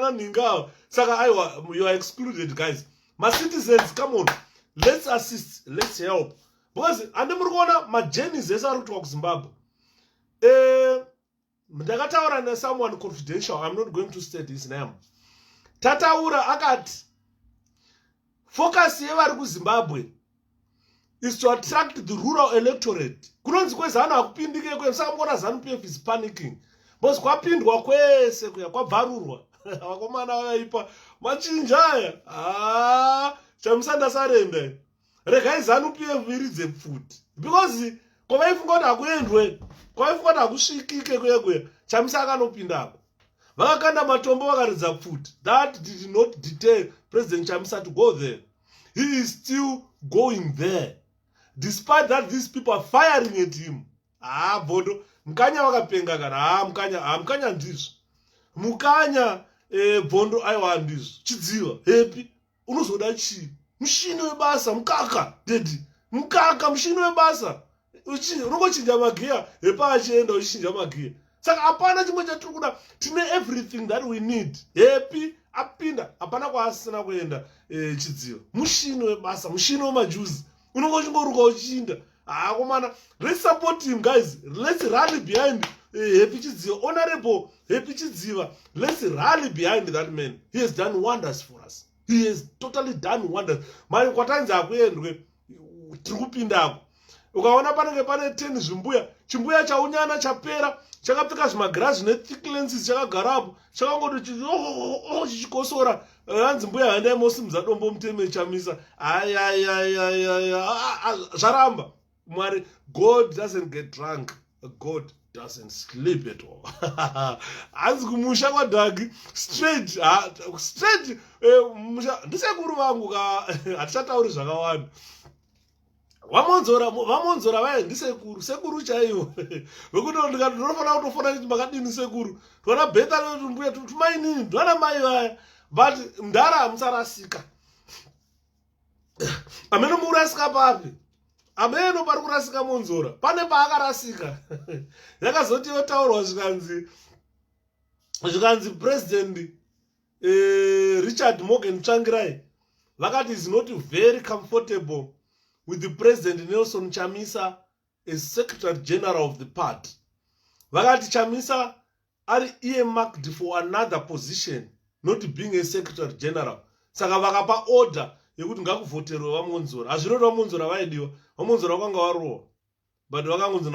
naningawo. Saka aiwa you are excluded. Guys, my citizens, come on, let's assist, let's help. Because ande muri kuona majourneys ese ari kuitwa kuZimbabwe. Ndakataura na someone confidential, I'm not going to state his name. Tataura akati focus yevari kuZimbabwe is to attract the rural electorate. Kunonzi kwezanu hakupindike kwe, saka muona ZANU-PF is panicking. Because kwapindwa kwese kuya kwabvarurwa. Vakomana vaipa machinjaya Chamisa ndasarenda regai ZANU-PF iridze pfuti because kwavaifunga kuti hakuendwe, kwavaifunga kuti hakusvikike kuya Chamisa akanopindako vakakanda matombo vakaridza pfuti. That did not deter President Chamisa to go there. He is still going there despite that these people are firing at him. Bhondo mukanya vakapenga kana mukanya ndizvo mukanya Bhondo aiwa ndizvo chidziva hepi unozoda chii mushini webasa mukaka dedi mukaka mushini webasa unongochinja magiya hepa achienda uchichinja magiya. Saka hapana chimwe chatiri kuda, tine everything that we need. Hepi apinda hapana kwaasina kuenda chidziva mushini webasa mushini wemajuzi unongochingorukwa uchinda. Komana, let's support him, guys. Let's rally behind Happy Chidziva, Honorable Happy Chidziva. Let's rally behind that man. He has done wonders for us. He has totally done wonders. Mari kwatanza akuendwe trikupindako. Ukaona pane 10 zvimbuya, chimbuya chaunyana chapera, chakapfeka zvimagirazi thick lenses chakagarapo, chakangoti chichikosora. Hanzi mbuya handai mosimudza dombo muteme Chamisa. Zvaramba. Mwari, God doesn't get drunk. God doesn't sleep at all. Hanzi kumusha kwadhagi straight ndisekuru vangu hatichatauri zvakawanda. Vamonzora vaye ndisekuru chaiwo. Vekuti ndinofanira kutofona kuti makadini sekuru. Tona beta letu mbuya tumainini ndwana mai vaya. But mdara hamusarasika. Ameno murasika papi? Ameno pari kurasika Monzora. Pane paakarasika. Yakazoti yotaurwa zvikanzi President Richard Morgan Tsvangirai vakati is not very comfortable with the President Nelson Chamisa as Secretary General of the party. Vakati Chamisa are earmarked for another position, not being a Secretary General. Saka vakapa order yekuti ngakuvhoterwe vaMonzora. Hazvinoti vaMonzora vaidiwa. VaMonzora vakanga varohwa. But vakangonzi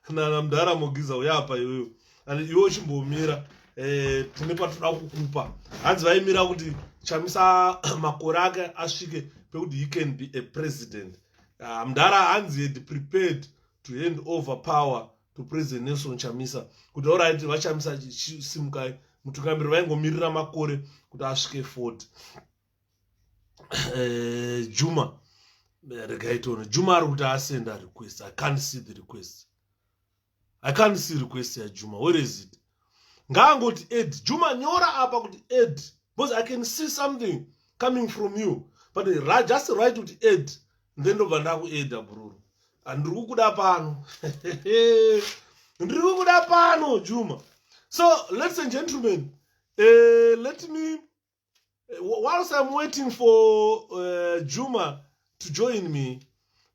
na Mdara Mogiza uyapa iwewe. And iwe chimbomira tine patoda kukupa. Hanzi vaimira kuti Chamisa makore ake asvike pekuti he can be a president. Mdara Hanzi had prepared to hand over power to President Nelson Chamisa. Kuti alright, vachamisa simukai mutungamiri vaingomirira makore kuti asvike 40. Juma regaitono Juma ari kuti asend a request. I can't see the request. I can't see request ya Juma. Where is it? Ngangoti Ed Juma nyora apa kuti Ed, because I can see something coming from you, but just write with Ed then ndobva ndakueda bururu. Andiri kukuda pano. Ndiri kukuda pano Juma. So ladies and gentlemen, let me whilst I'm waiting for Juma to join me,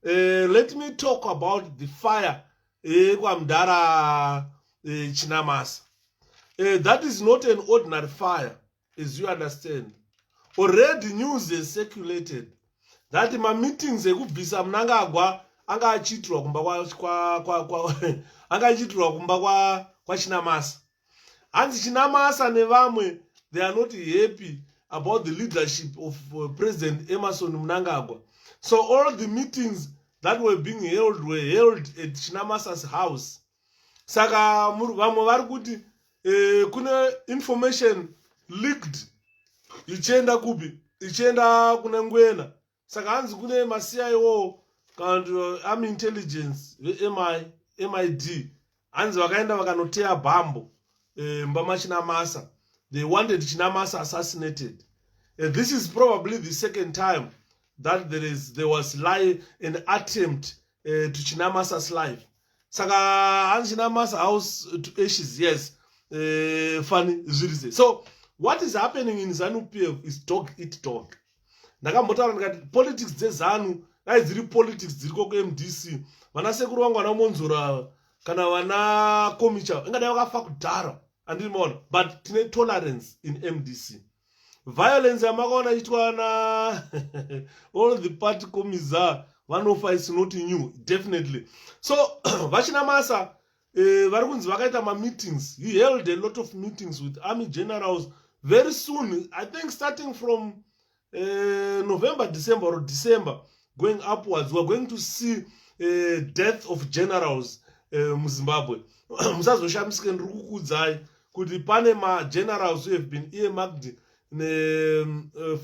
let me talk about the fire kwamdara Chinamasa. That is not an ordinary fire, as you understand. Already news is circulated that my meetings ekubvisa Mnangagwa anga achitirwa kumba kwa Chinamasa. And Chinamasa nevamwe, they are not happy about the leadership of President Emmerson Mnangagwa. So all the meetings that were being held were held at Chinamasa's house. Saka vamwe vari kuti kuna information leaked ichienda kupi, ichienda kuna Ngwena. Saka hanzi kune ma-CIO kana army intelligence MID hanzi vakaenda vakanoteya bhambo mbama Chinamasa. They wanted Chinamasa assassinated. This is probably the second time that there was an attempt to Chinamasa's life. Saka hanzi Chinamasa house to ashes, yes. Funny. So what is happening in ZANU-PF is dog eat dog. Ndakambotaura ndikati politics dzeZANU dai dziri politics dziriko kuMDC. Vana sekuru vangu vana Monzura kana vana Komicha ingadai vakafa kudhara andinoona, but tine tolerance in MDC. Violence yamakaona ichitwa na all the party komiza vanofa is not new, definitely. So vaChinamasa vari kunzi vakaita ma-meetings. He held a lot of meetings with army generals very soon. I think starting from November, December, or December, going upwards. We're going to see death of generals muZimbabwe. Musazoshamisike ndiri kukuudzai kuti pane ma-generals who have been earmarked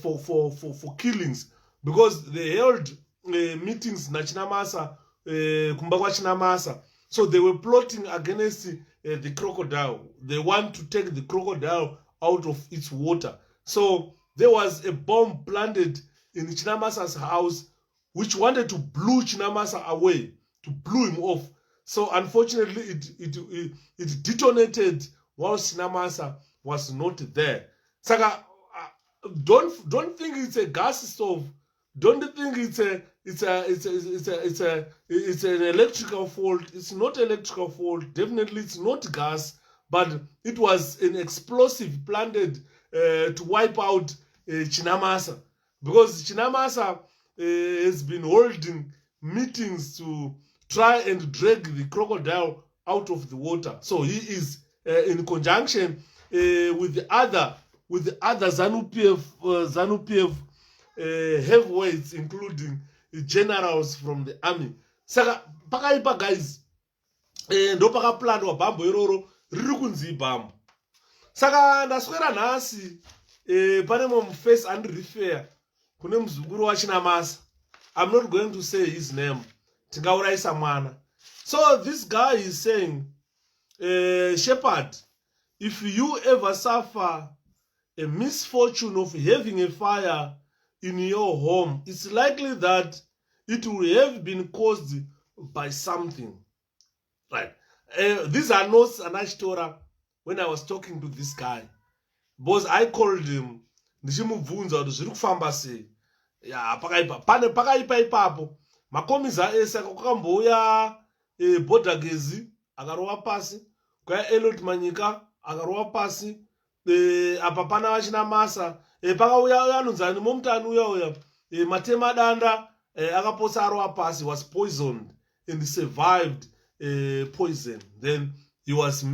for killings because they held meetings na Chinamasa kumba kwa Chinamasa. So they were plotting against the crocodile. They want to take the crocodile out of its water. So there was a bomb planted in Chinamasa's house which wanted to blow Chinamasa away, to blow him off. So unfortunately it detonated while Chinamasa was not there. Saka, don't think it's a gas stove. Don't think it's an electrical fault. It's not electrical fault. Definitely it's not gas, but it was an explosive planted to wipe out Chinamasa, because Chinamasa has been holding meetings to try and drag the crocodile out of the water. So he is in conjunction with the other ZANU-PF heavyweights, including generals from the army. Saka pakaipa guys, ndo pakaplanwa bhambo iroro riri kunzi bhambo. Saka ndaswera nhasi pane mumface andirifair kune muzukuru waChinamasa. I'm not going to say his name. Tingauraisa mwana. So this guy is saying, Shepherd, if you ever suffer a misfortune of having a fire in your home, it's likely that it will have been caused by something. Right. These are notes and Ashtora when I was talking to this guy. Because I called him, ndichimubvunza kuti zviri kufamba sei. Ya pakaipa. Pane pakaipa ipapo. Makomiza ese kwakambouya 𝗭𝗶𝗺𝗀𝗃 akarova pasi. Kwaya Elliot Manyika akarova pasi. Apa pana vaChinamasa. Pakauya anonzani momutani uya Matema Danda akaposa arova pasi, was poisoned and survived poison. Then he was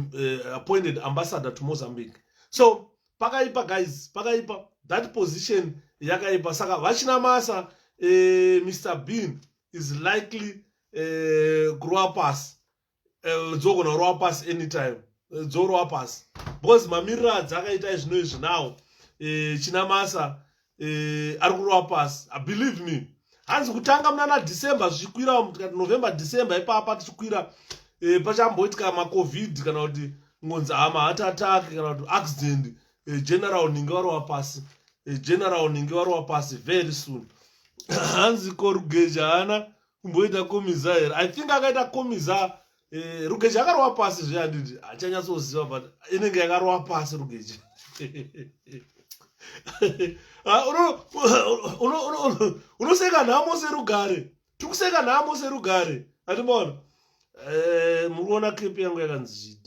appointed ambassador to Mozambique. So pakaipa guys, pakaipa. That position yakaipa. Saka vaChinamasa Mr. Bean is likely kurova pasi dzogonarova pasi anytime dzorova pasi because mamiriro adzakaita zvino izvi now Chinamasa ari kurova pasi. Believe me, hanzi kutanga muna December zvichikwira November December ipapa tichikwira pachamboitika macovid kana kuti ngonzi heart attack kana kuti accident general ninge warova pasi general ninge warova pasi very soon. Hanzi ko Rugeja haana kumboita komiza here. I think akaita komiza Rugeja akarova pasi zveanditi achanyatsoziva but inenge yakarova pasi Rugeja. Unoseka nhamo serugare, tikuseka nhamo serugare. Atibona muruona clip yangu yakanzi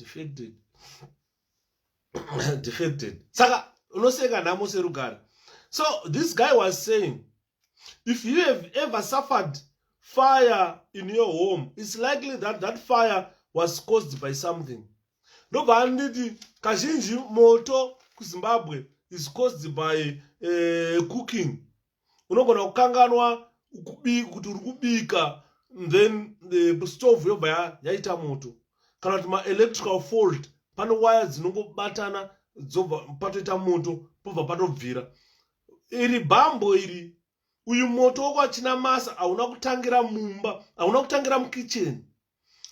defected. Saka unoseka nhamo serugare. So this guy was saying, if you have ever suffered fire in your home, it's likely that that fire was caused by something. No banditi kazhinji moto kuZimbabwe is caused by cooking. Unogona kukanganwa kuti uri kubika, then the stove yobva yaita moto. Kana kuti ma electrical fault, pane wire dzinongobatana dzobva patoita moto pobva patobvira. Iri bambo iri, uyu moto wako Chinamasa hauna kutangira mumba, hauna kutangira mukitchen.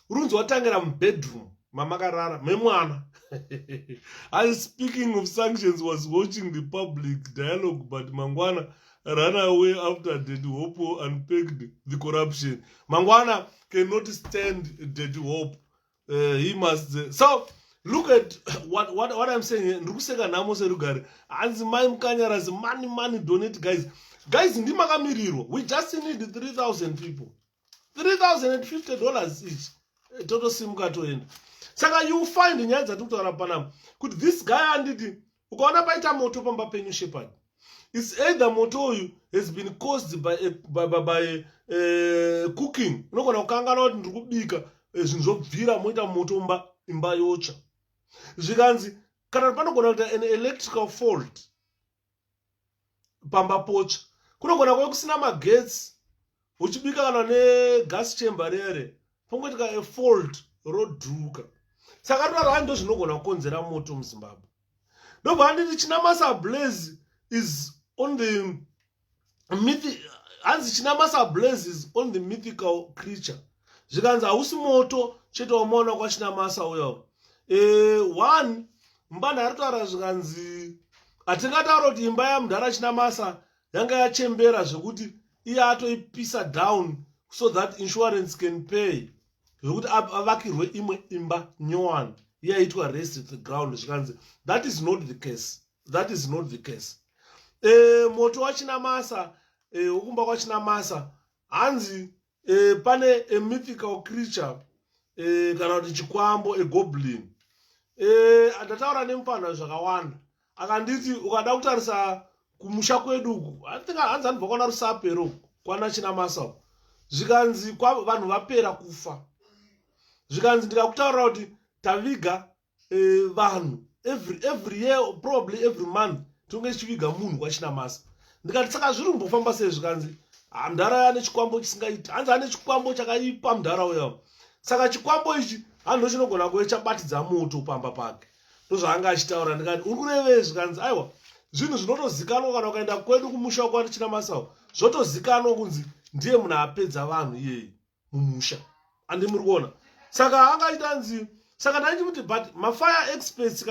Urunzi watangira mubedroom mamakarara memwana. I, speaking of sanctions, was watching the public dialogue, but Mangwana ran away after 𝗣𝗿𝗺𝗀𝗀 unpacked the corruption. Mangwana cannot stand 𝗣𝗿𝗺𝗀𝗀. He must. So look at what I'm saying. Ndukuseka nhamo serugare. Anzi mai mukanyarazi money donate guys. Guys, ndimakamiriro. We just need 3,000 people. $3,050 each. Total simuka toenda. Saka you find nyaya dzatokutaura panapa kuti this guy anditi ukaona paita moto pamba penyu shepherd, it's either moto uyu has been caused by cooking. Unogona kukangana kuti ndiri kubika zvinhu zvobvira moita moto imba yotsva. Zvikanzi kana panogona kuita an electrical fault pamba potsva, kunogona kuve kusina magetsi uchibika kana negas chamber rere pongoitika a fault rodhuka. Saka raro ndo zvinogona kukonzera moto muZimbabwe. Ndobva handiti 𝗖𝗵𝗶ℎ is on the 𝗖𝗵𝗶ℎ is on the mythical creature. Zvikanzi hausi moto chete wamaona kwaChinamasa uyo. One mbanda yaritaura zvikanzi hatingataura kuti imba yamudhara Chinamasa yanga yachembera zvekuti iye atoipisa down so that insurance can pay. Zvokuti avakirwe imwe imba nyowani yaitwa rest at the ground. Zvikanzi that is not the case. That is not the case. Moto waChinamasa wokumba kwaChinamasa hanzi pane a mythical creature kana kuti chikwambo, a goblin. Ndataura nemufana zvakawanda. Akanditi ukada kutarisa kumusha kwedu uku, hanzi anobva kwana Rusapero kwana Chinamasa. Zvikanzi vanhu vapera kufa. Zvikanzi ndikakutaura kuti taviga vanhu every year, probably every month tonge tichiviga munhu kwaChinamasa. Ndikati saka zviri kumbofamba sei? Zvikanzi mudhara ane chikwambo chisingaiti, hanzi ane chikwambo chakaipa mudhara uya. Saka chikwambo ichi hanzi chinogona kuve chabatidza moto pamba pake. Ndozvaanga achitaura. Ndikati uri kurevei? Zvikanzi aiwa zvinhu zvinotozikanwa kana ukaenda kwedu kumusha kwaChinamasa zvotozikanwa kunzi ndiye munhu apedza vanhu iyeye mumusha. Andi muri kuona. Saka angaita nzi, saka ndaiti kuti but mafire experts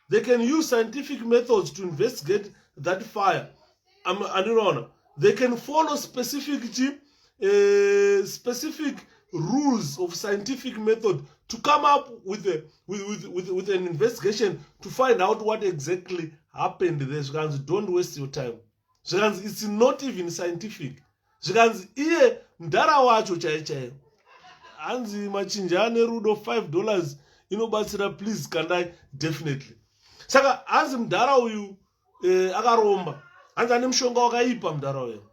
they can use scientific methods to investigate that fire. Andinoona they can follow specific rules of scientific method to come up with an investigation to find out what exactly happened there. Zvikanzi don't waste your time. Zvikanzi it's not even scientific. Zvikanzi iye mudhara wacho chaiye hanzi machinja ane rudo $5 inobatsira please kandai definitely. Saka hanzi mudhara uyu akaromba, hanzi ane mushonga wakaipa mudhara uyu.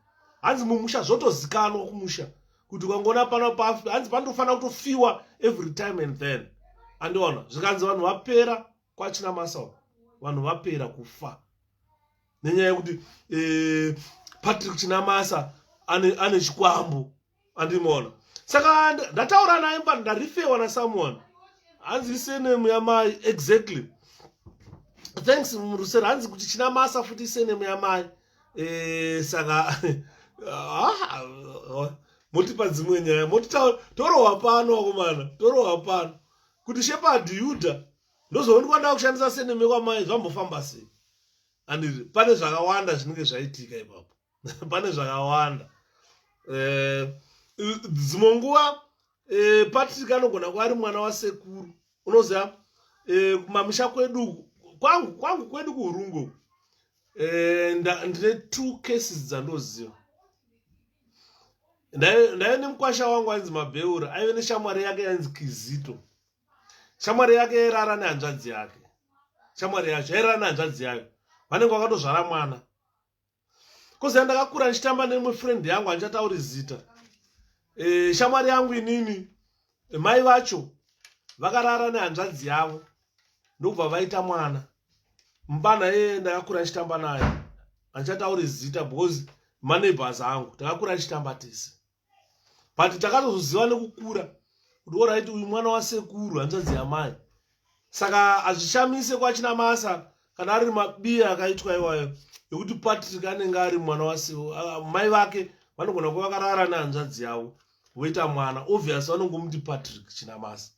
Hanzi mumusha zvotozikanwa kumusha kuti ukangona pano pafi hanzi pandofanira kutofiwa every time and then. Andiona zvikanzi vanhu vapera kwaChinamasa, vanhu vapera kufa nenyaya yekuti Patrick Chinamasa ane chikwambo andimona. Saka ndataura naye mba ndarifewa na someone. Hanzi senemu yamai exactly. Thanks Murusera, hanzi kuti Chinamasa futi senemu yamai. Saka motipa dzimwe nyaya, torowa pano wakomana, torowa pano. Kuti Shepherd Yuda ndozoona kwanda kushandisa senemu yakwamai zvambofamba sei. And pane zvakawanda zvinenge zvaitika ipapo. Pane zvakawanda. Dzimwe nguva Patrick anogona kuva ari mwana wasekuru. Unoziva kumamisha kwedu kwangu kwedu kuRungo. Ndine 2 cases dzandoziva. Ndaive nemukwasha wangu ainzi Mabheura, aive neshamwari yake ainzi Kizito. Shamwari yake yairara nehanzvadzi yake. Shamwari yacho yairara nehanzvadzi yayo. Vanenge vakatozvara mwana. Kozi ndakakura ndichitamba nemwe friend yangu handichataurai zita. Shamwari yangu inini mai vacho vakarara nehanzvadzi yavo ndobva vaita mwana. Mubana yeye ndakakura ndichitamba naye handichataurai zita because maneighbors angu takakura ndichitamba tese. But takatozoziva nekukura kuti alright uyu mwana wasekuru hanzvadzi yamai. Saka hazvishamise kwaChinamasa kana ari mabiya akaitwa iwayo yekuti Patrick anenge ari mwana mai vake vanogona kuva vakarara nehanzvadzi yavo voita mwana. Obvious vanongomuti Patrick Chinamasa.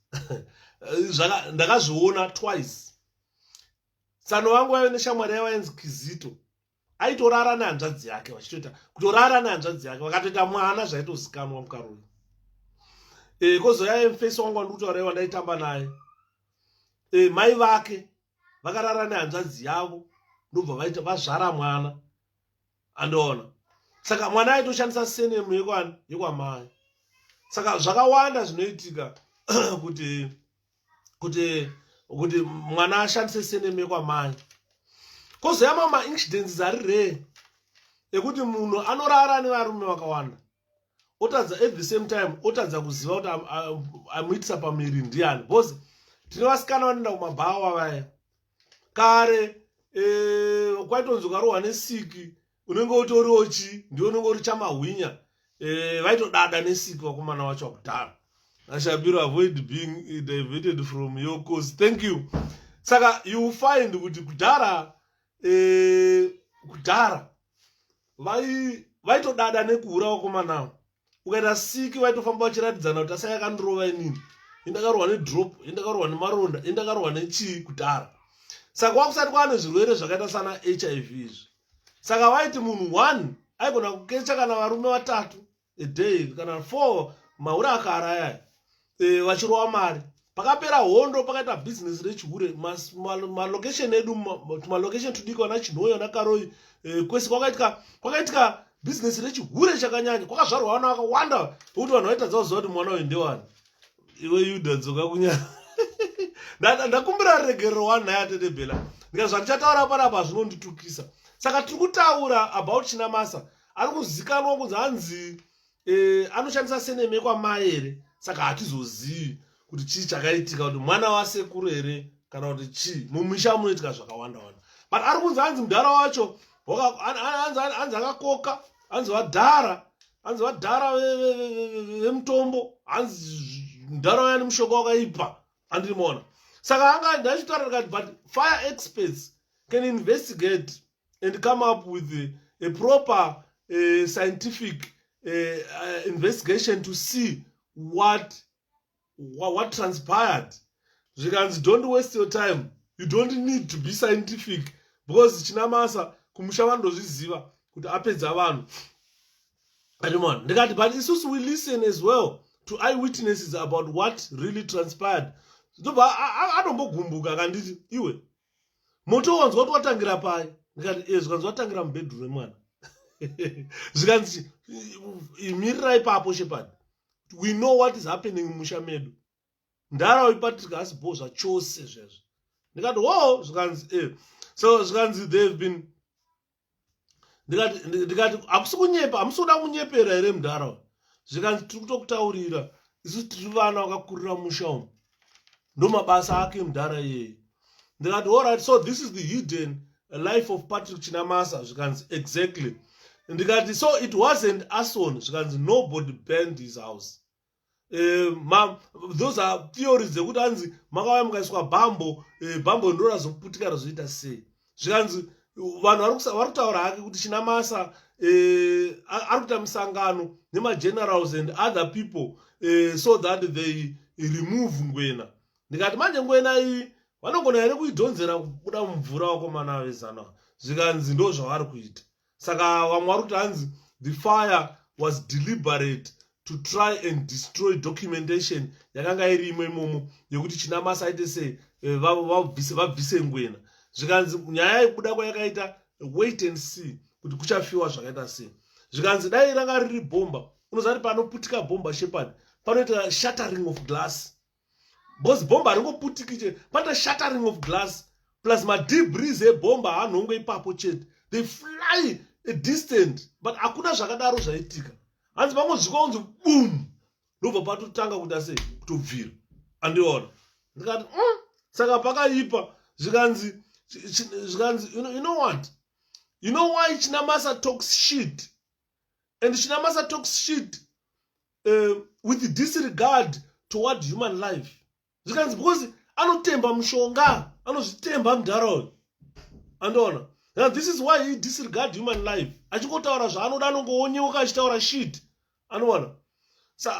Ndakazviona twice. Tsano wangu vaive neshamwari yavo ainzi Kizito aitorara nehanzvadzi yake vachitoita kutorara nehanzvadzi yake vakatoita mwana zvaitozikanwa mukaroyi. Kozouya mufesi wangu wandikutauraiwa ndaitamba naye. Mai vake vakarara nehanzvadzi yavo ndobva vaita vazvara mwana. Andoona. Saka mwana aitoshandisa senemu yekwamai. Saka zvakawanda zvinoitika kuti mwana ashandise senemu yekwamai. Kozouya mamwe incidents ari rare ekuti munhu anorara nevarume vakawanda. Otadza at the same time otadza kuziva kuti amuitisa pamiri ndiani. Because tine vasikana vanoenda kumabhawa vaya. Kare kwaitonzi ukarohwa nesiki unenge utoriwo ndiwe unenge uri chamahwinya. Vaitodada nesiki vakomana vacho vakudhara. Ashabiro, avoid being diverted from your cause. Thank you. Saka you find kuti kudhara vaitodada nekuhura vakomana. Ukaita siki vaitofamba vachiratidzana kuti asai akandorova inini. Indakarohwa nedrop, indakarohwa nemaronda, indakarohwa nechii kudhara. Saka wakusati kwane zvirwere zvakaita sana HIV izvi. Saka vaiti munhu 1 aigona kukecha kana varume 3 a day kana 4 maura akara aya vachirova mari. Pakapera hondo pakaita business rechihure malocation edu malocation tudiko na Chinhoyo na Karoyi kwese kwakaitika business rechihure chakanyanya. Kwakazvarwa vana vakawanda kuti vanhu vaitadza kuziva kuti mwana uyu ndewani. Iwe Yuda dzoka kunyanya. Ndakumbira regerero 1 naye Atete Bhela. Ndikazva ndichataura panapa zvinonditukisa. Saka tiri kutaura about Chinamasa. Ari kuzikanwa kunzi hanzi anoshandisa senemu yekwamai here. Saka hatizozivi kuti chii chakaitika kuti mwana wasekuru here kana kuti chii. Mumisha munoitika zvakawanda wanda. But ari kunzi hanzi mudhara wacho hanzi akakoka, hanzi vadhara vemutombo, hanzi mudhara waya nemushonga wakaipa. Andimona. Saka anga ndachitaura kuti but fire experts can investigate and come up with a proper scientific investigation to see what transpired. Zvikanzi don't waste your time. You don't need to be scientific because Chinamasa kumusha vandozviziva kuti apedza vanhu. Andimona. Ndikati but isusu we listen as well to eyewitnesses about what really transpired. Ndobva anombogumbuka akanditi iwe moto wanzwa kuti watangira pai. Ndikati zvikanzi watangira mubhedhu remwana. Zvikanzi imirira ipapo Shepherd. We know what is happening mumusha medu. Ndara Patrick hasibo zvachose zvezvo. Ndikati zvikanzi so zvikanzi they've been ndikati hakusi kunyepa, hamusoda kunyepera here mundara. Zvikanzi tiri kutokutaurira isusu tiri vana vakakurira musha umu. Ndo mabasa ake mundara iyeye. Ndikati alright, so this is the hidden life of Patrick Chinamasa. Zvikanzi exactly. ndikati so it wasn't arson zvikanzi nobody burned his house. Those are theories dzekuti anzi makauya mukaiswa bhambo bhambo ndo razoputika razoita sei. Zvikanzi vanhu vari kutaura hake kuti Chinamasa ari kuita musangano nemagenerals and other people so that they remove Ngwena. Ndikati manje Ngwena iyi vanogona here kuidhonzera kubuda mumvura wakomana vezana. Zvikanzi ndo zvavari kuita. Saka vamwe vari kuti hanzi the fire was deliberate to try and destroy documentation yakanga iri imomo yekuti Chinamasa aite sei vabvise Ngwena. Zvikanzi nyaya yekuda kwayakaita wait and see kuti kuchafiwa zvakaita sei. Zvikanzi dai ranga riri bhomba unozati panoputika bhomba shepherd panoita shattering of glass. Because bhomba ringoputiki panoita shattering of glass plus madebris ebhomba hanhongwe ipapo chete. They fly a distant but hakuna zvakadaro zvaitika. Hanzi pangosvika kunzi boom ndobva patotanga kuita sei kutobvira. Andiona ndikati saka pakaipa. Zvikanzi you know what? You know why Chinamasa talks shit? And Chinamasa talks shit with disregard toward human life. Because anotemba mushonga, anozvitemba mudharaunda. Andoona. Now this is why he disregard human life. Achikotaura zvaanoda anongoonyoka achitaura shit. Anoona. So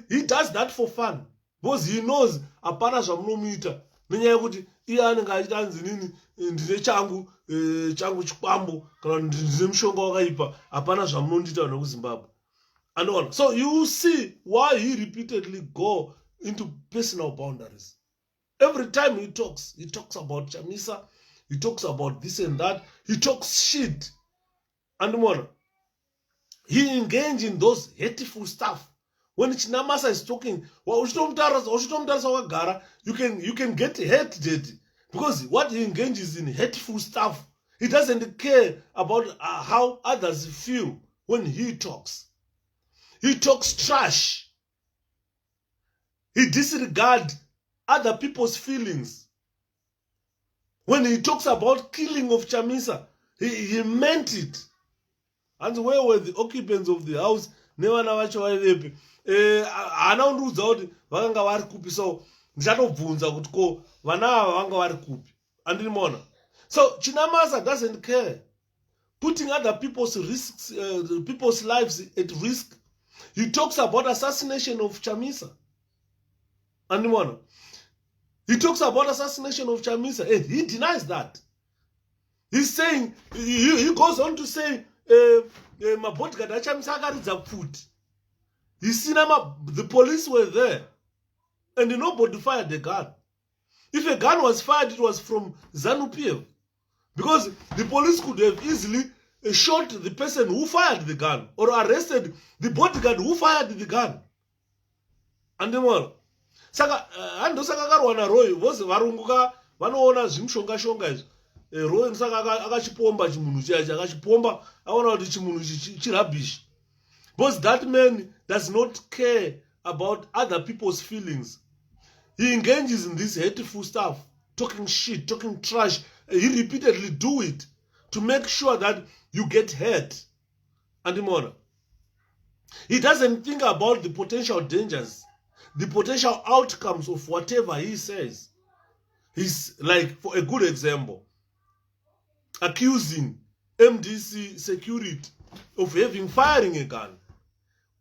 he does that for fun. Because he knows apana zvamunomuita. Nenyaya yekuti iye anenge achiti anzi nini ndine changu chikwambo kana ndine mushonga wakaipa hapana zvamunondiita vanhu vekuZimbabwe. Anoona. So you see why he repeatedly go into personal boundaries. Every time he talks about Chamisa, he talks about this and that, he talks shit. And he engages in those hateful stuff. When Chinamasa is talking, you can get hated because what he engages in hateful stuff. He doesn't care about how others feel when he talks. He talks trash. He disregards other people's feelings. When he talks about killing of Chamisa, he meant it. And where were the occupants of the house? Nevana vacho vaivepi. Hana undiudza kuti vakanga vari kupi, so ndichatobvunza kuti ko vana ava vanga vari kupi. Andinoona. So Chinamasa doesn't care. Putting other people's lives at risk. He talks about assassination of Chamisa. Andinoona. He talks about assassination of Chamisa and he denies that. He's saying, he goes on to say, my bodyguard Chamisa akaridza pfuti. You see, the police were there and nobody fired the gun. If a gun was fired, it was from ZANU-PF. Because the police could have easily shot the person who fired the gun or arrested the bodyguard who fired the gun. And then what? Saka ando saka karwana Roy vozi varunguka vanoona zvimushonga shonga izvo. Roy saka akachipomba chimunhu chacho akachipomba aona kuti chimunhu chirabbish. Because that man does not care about other people's feelings. He engages in this hateful stuff, talking shit, talking trash. He repeatedly do it to make sure that you get hurt. And more. He doesn't think about the potential dangers, the potential outcomes of whatever he says. He's like, for a good example, accusing MDC security of firing a gun,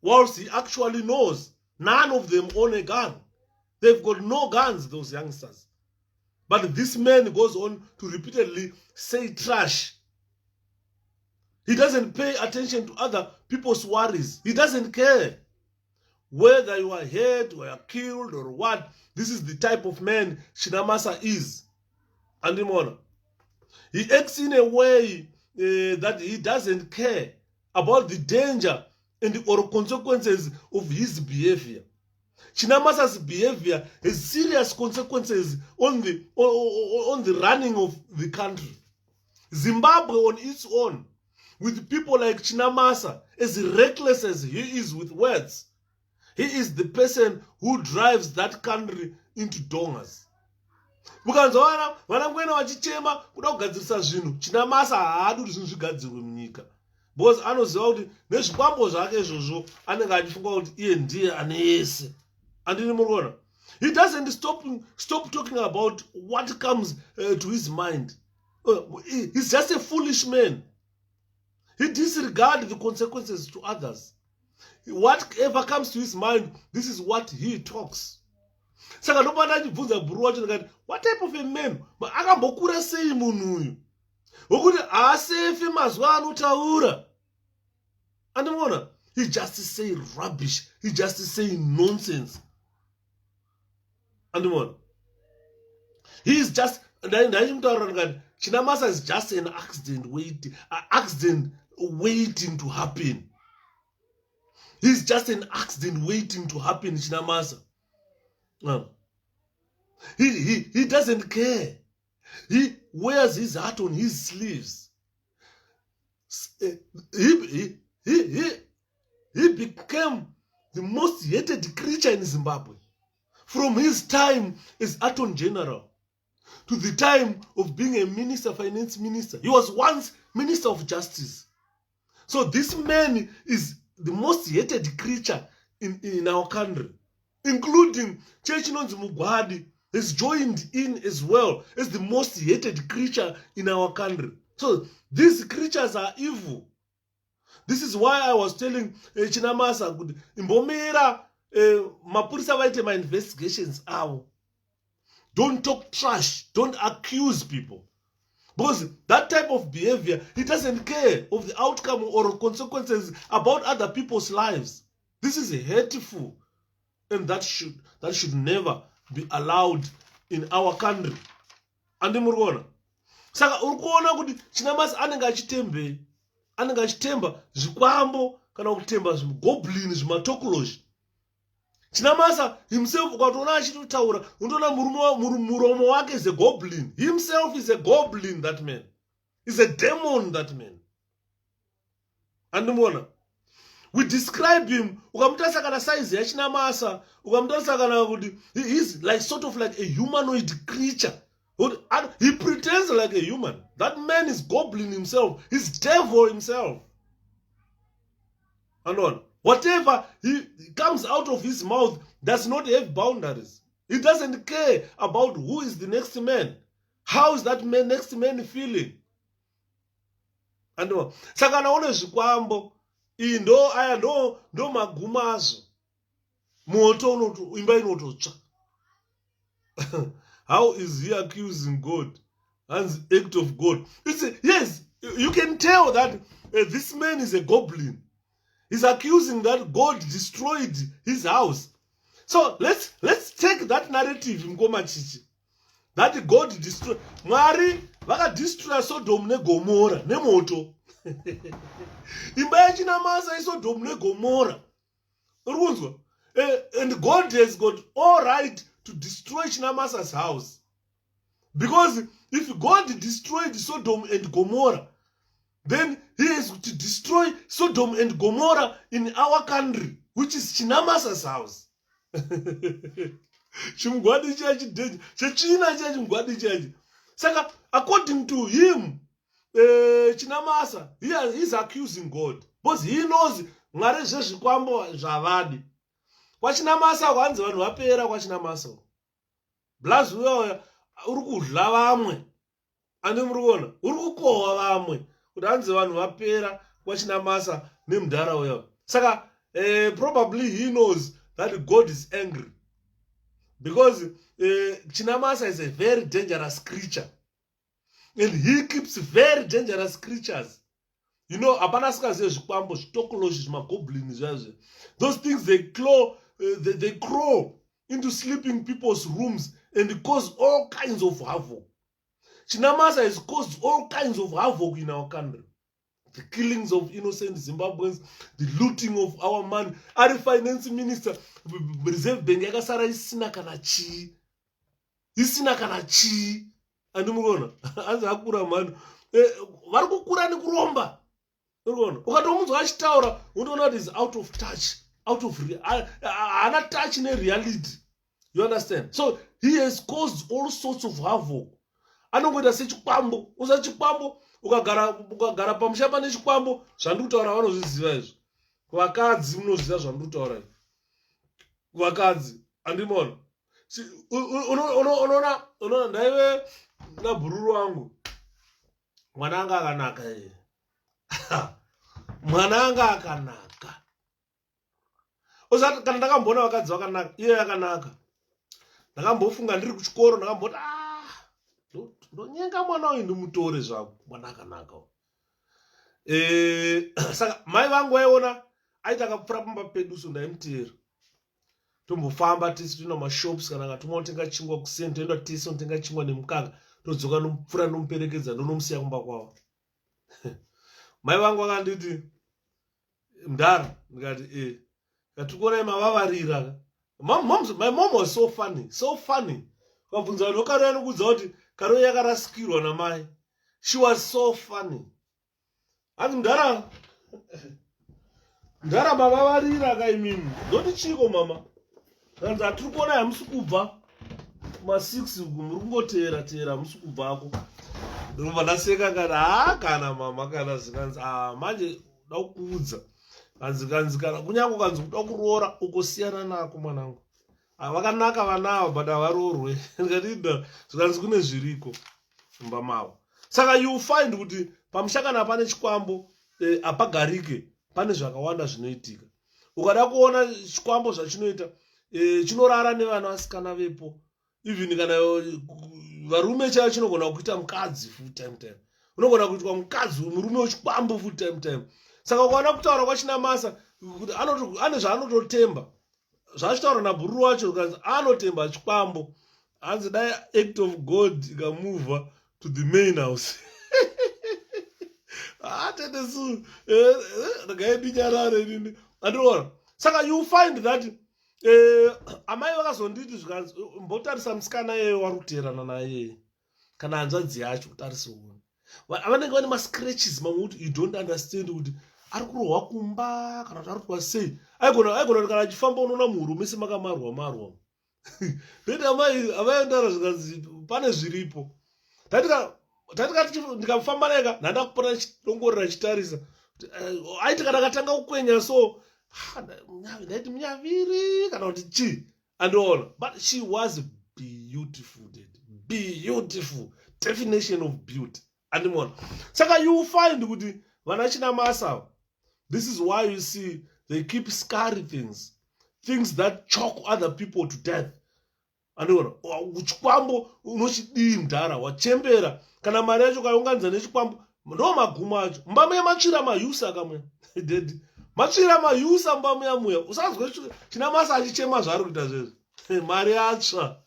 whilst he actually knows none of them own a gun. They've got no guns, those youngsters. But this man goes on to repeatedly say trash. He doesn't pay attention to other people's worries. He doesn't care whether you are hurt or you are killed or what. This is the type of man Chinamasa is. And he acts in a way that he doesn't care about the danger and or consequences of his behavior. Chinamasa's behavior has serious consequences on the running of the country. Zimbabwe on its own, with people like Chinamasa, as reckless as he is with words, he is the person who drives that country into dongas. Mukanzwana vana kwena vachichema kuda kugadzirisa zvinhu, Chinamasa haadi kuti zvinhu zvigadzirwe munyika. because anoziva kuti nezvikwambo zvake izvozvo anenge achifunga kuti iye ndiye ane yese. Andini murikuona? He doesn't stop talking about what comes to his mind. He's just a foolish man. He disregards the consequences to others. Whatever comes to his mind, this is what he talks. Saka nopanda achibvunza bhuru wacho ndikati, what type of a man? Akambokura sei munhu uyu? Wokuti haasefi mazuva anotaura. Andimona? He just say rubbish. He just say nonsense. Andimona? He is just, ndachimutaura ndikati, Chinamasa is just an accident waiting to happen. He's just an accident waiting to happen, Chinamasa. He doesn't care. He wears his heart on his sleeves. He became the most hated creature in Zimbabwe. From his time as Attorney General to the time of being a minister, finance minister. He was once Minister of Justice. So this man is the most hated creature in our country, including 𝗖𝗵𝗶_𝗀 has joined in as well as the most hated creature in our country. So these creatures are evil. This is why I was telling Chinamasa, imbomera mapurisa vaite my investigations avo. Don't talk trash. Don't accuse people. Because that type of behavior, he doesn't care of the outcome or consequences about other people's lives. This is hateful. And that should never be allowed in our country. Andi murikuona? Saka urikuona kuti Chinamasa anenge achitemba zvikwambo kana kutemba zvigoblin zvimatokoloshi. Chinamasa himself ukatoona achitotaura unoona muromo wake is a goblin. Himself is a goblin, that man. Is a demon, that man. Andimona? We describe him, ukamutasa kana size ya Chinamasa, ukamutasa kana kuti he is like sort of like a humanoid creature. He pretends like a human. That man is goblin himself. He's devil himself. And on. Whatever he comes out of his mouth does not have boundaries. He doesn't care about who is the next man. How is that next man feeling? And on. Saka naone zvikwambo. Iyi ndo magumazo. Moto imba inototsva. How is he accusing God? And the act of God. Yes, you can tell that this man is a goblin. He's accusing that God destroyed his house. So let's take that narrative 𝗵𝗶_𝗀𝘀, that God destroyed. Mwari vaka destroy Sodom neGomora nemoto. Imba ya Chinamasa iSodom neGomora. And God has got all right to destroy Chinamasa's house. Because if God destroyed Sodom and Gomorrah, then he has to destroy Sodom and Gomorrah in our country, which is Chinamasa's house. Saka, according to him, Chinamasa, he's accusing God. Because he knows Mwari zvezvikwambo zvavadi. Kwa Chinamasa kwanzi vanhu vapera kwa Chinamasa. Blazi uyo uri kudla vamwe. Andi murikuona? Uri kukohwa vamwe. Kuti hanzi vanhu vapera kwa Chinamasa nemudhara uyo. Saka probably he knows that God is angry. Because Chinamasa is a very dangerous creature. And he keeps very dangerous creatures. You know, apana sikaziye zvikwambo zvitokoloshi zvimagoblin zvazvo. Those things they crawl into sleeping people's rooms and cause all kinds of havoc. Chinamasa has caused all kinds of havoc in our country. The killings of innocent Zimbabweans, the looting of our money. Ari finance minister, Reserve Bank yakasara isina kana chi. Isina kana chi. Andimugona. Anza akura manu. Vari kukura nekuromba. Ukatomunzwa achitaura unoona kuti is out of touch, hana touch nereality. You understand? So he has caused all sorts of havoc. anongoita sechikwambo. Uza chikwambo ukagara pamusha pane chikwambo, zvandikutaura vanozviziva izvo. Vakadzi munozviziva zvandikutaura izvo. Vakadzi andimona. Unoona ndaive nabhururu wangu. Mwana anga akanaka iye. Mwana anga akanaka. Usati kana ndakamboona vakadzi vakanaka, iye akanaka. Ndakambofunga ndiri kuchikoro, ndakamboti ndonyenga mwana uyu ndimutore zvako, mwana akanaka. Saka mai vangu vaiona aiti akapfura pamba pedu, so ndaimutera. Tombofamba tisi tino mashops kana ngatotenga chingwa kuseni, toenda tisi totenga chingwa nemukaka, todzoka nomupfura nomuperekedza ndonomusiya kumba kwavo. Mai vangu vakanditi Mdara, ndikati katikuona mavavarira. My mom was so funny, so funny. Kabvunza vanhu Karo anokudza kuti Karo yakarasikirwa namai. She was so funny. Ati Mdara mavavarira kaimimi. Ndoti chiko mama. Kanzi atiri kuona yamusi kubva kuma6 muri kungotera musi kubvako. Ndobva ndaseka ngati kana mama kana zikanzi manje ndakuudza. Kanzi kana kunyange kanzi kuda kuroora ukosiyana nako mwanangu. Vakanaka vanava but havarorwe. Ndikati zvikanzi kune zviriko mumba mavo. Saka you find kuti pamushakana pane chikwambo apagarike pane zvakawanda zvinoitika. Ukada kuona chikwambo zvachinoita chinorara nevana vasikana vepo. Even kana varume chaivo chinogona kuita mukadzi full time. Unogona kuitwa mukadzi murume wechikwambo full time. Saka ukaona kutaura kwachinamasa kuti ane zvaanototemba. Zvachitaura nabhururu wacho kuti anotemba chikwambo. Hanzi dai act of God ikamuvha to the main house. Atendesu ndakaidinyarare nini. Andiona. Saka you find that amai vakazonditi zvikanzi mbotarisa musikana yeye waruterana naye kana hanzvadzi yacho kutarisa uone. Vanenge vane mascratches mamwe kuti you don't understand kuti ari kurohwa kumba kana kuti ari kurohwa sei. Aigona kuti kana achifamba unoona murume semakamarwa. Ndeti amai avaendara zvikanzi pane zviripo. Tatikati ndikamufamba naye ndandakupota chidongorera chitarisa. Aiti kana akatanga kukwenya so ndaiti munyaviri kana kuti chi andiona. But she was beautiful. Beautiful. Definition of beauty. Andimona. Saka you find kuti vana chinamasa. This is why you see they keep scary things. Things that choke other people to death. Andimona. Chikwambo unochidii Mdara wachembera. Kana mari yacho kaunganidza nechikwambo ndo magumo acho. Mbama yamachira mayusa kamwe. Dedi. Machira mayusa mbama yamuya. Usazwe chinamasa achichema zvari kuita zvezvo. Mari yatsva.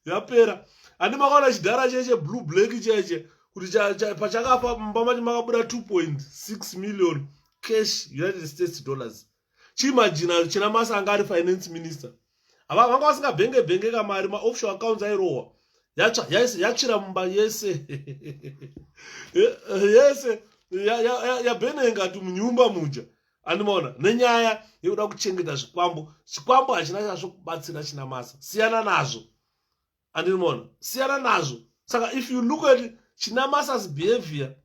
Yapera. Andimakaona chidhara cheche blue black cheche. Kuti pachakafa mbama chimakabuda 2.6 million cash United States dollars. Chimagina chinamasa anga ari finance minister. Vanga vasingabhenge kamari ma offshore accounts airohwa. Yachira mumba yese. Yese yabenenga tu munyumba muja. Andimona nenyaya yekuda kuchengeta zvikwambo. Chikwambo hachina chazokubatsira chinamasa. Siyana nazvo. Andimona siyana nazvo. Saka if you look at chinamasa's behavior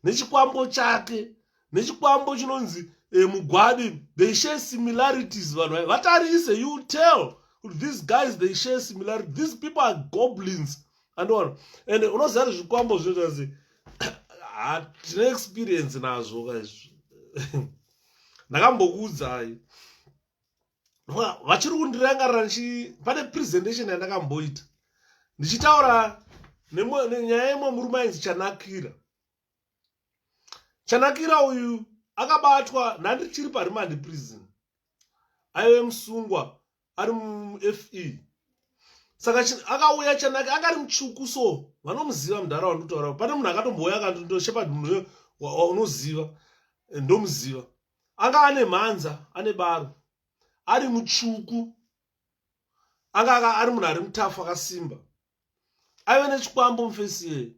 nechikwambo chake nechikwambo chinonzi mugwadi, they share similarities. Vatarise, you tell these guys they share similarities. These people are goblins. And unoziva zvikwambo zvinotazi tine experience nazvo guys. Ndakambokuudzai vachiri kundirangarira pane presentation yandakamboita ndichitaura nenyaya yemwe murume ainzi Chanakira uyu akabatwa nandichiri parimandi prison. Aive musungwa ari muFE. Saka akauya Chanakira akari mutsvuku so vanomuziva Mdara wandotaura. Pane munhu akatomboya akandoshepherd munhu unoziva ndomuziva. Anga ane mhanza ane baro ari mutsvuku. Anga ari munhu ari mutafu akasimba. Aive nechikwambo mufesi yeye.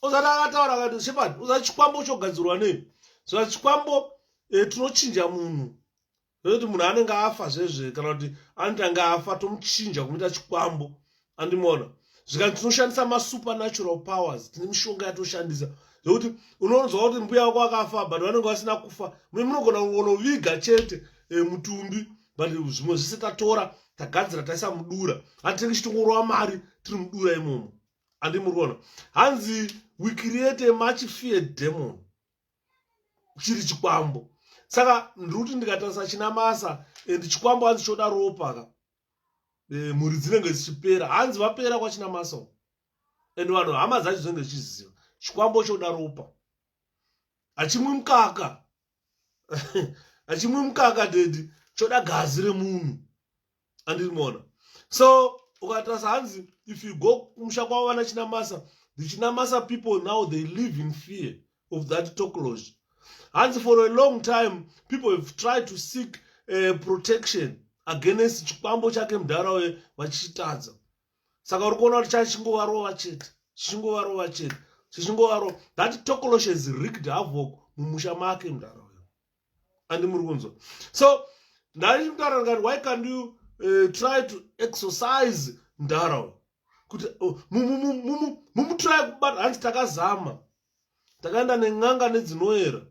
Uzati akataura akati shepherd uzati chikwambo chogadzirwa nei? Saka chikwambo tinochinja munhu. Kuti munhu anenge afa zvezve kana kuti anotanga afa tomuchinja kumuita chikwambo. Andimona. zvikanzi tinoshandisa masupernatural powers, tine mishonga yatoshandisa zvokuti unonzwa kuti mbuya wako akafa but vanenge vasina kufa, munogona kunoviga chete mutumbi but zvimwe zvese tatora tagadzira taisa mudura, hatitenge chitongorova mari tiri mudura imomo. Handi murikuona, hanzi we create a much feared demon, chiri chikwambo. Saka ndikuti ndikatarisa chinamasa and chikwambo hanzi choda ropa ka mhuri dzinenge dzichipera, hanzi vapera kwachinamasa and vanhu hama dzacho dzinenge dzichiziva chikwambo choda ropa, hachimwi mukaka hachimwi mukaka dedi, choda gazi remunhu. Andirimuona. So ukatarisa hanzi if you go kumusha kwavo vana chinamasa, the chinamasa people now they live in fear of that 𝗭𝗏𝗺. And for a long time, people have tried to seek protection against chikwambo chake mudhara vachitadza. Saka uri kuona kuti chachingovarova chete, chichingovarova chete, chichingovarova. That 𝗭𝗏𝗺 has wreaked havoc mumusha make mudhara uyu. And muri kunzwa. So ndachimutaura ngati why can't you try to exorcise mudhara uyu? Kuti mumutry kubata, hanzi takazama. Takaenda nen'anga nedzinoera.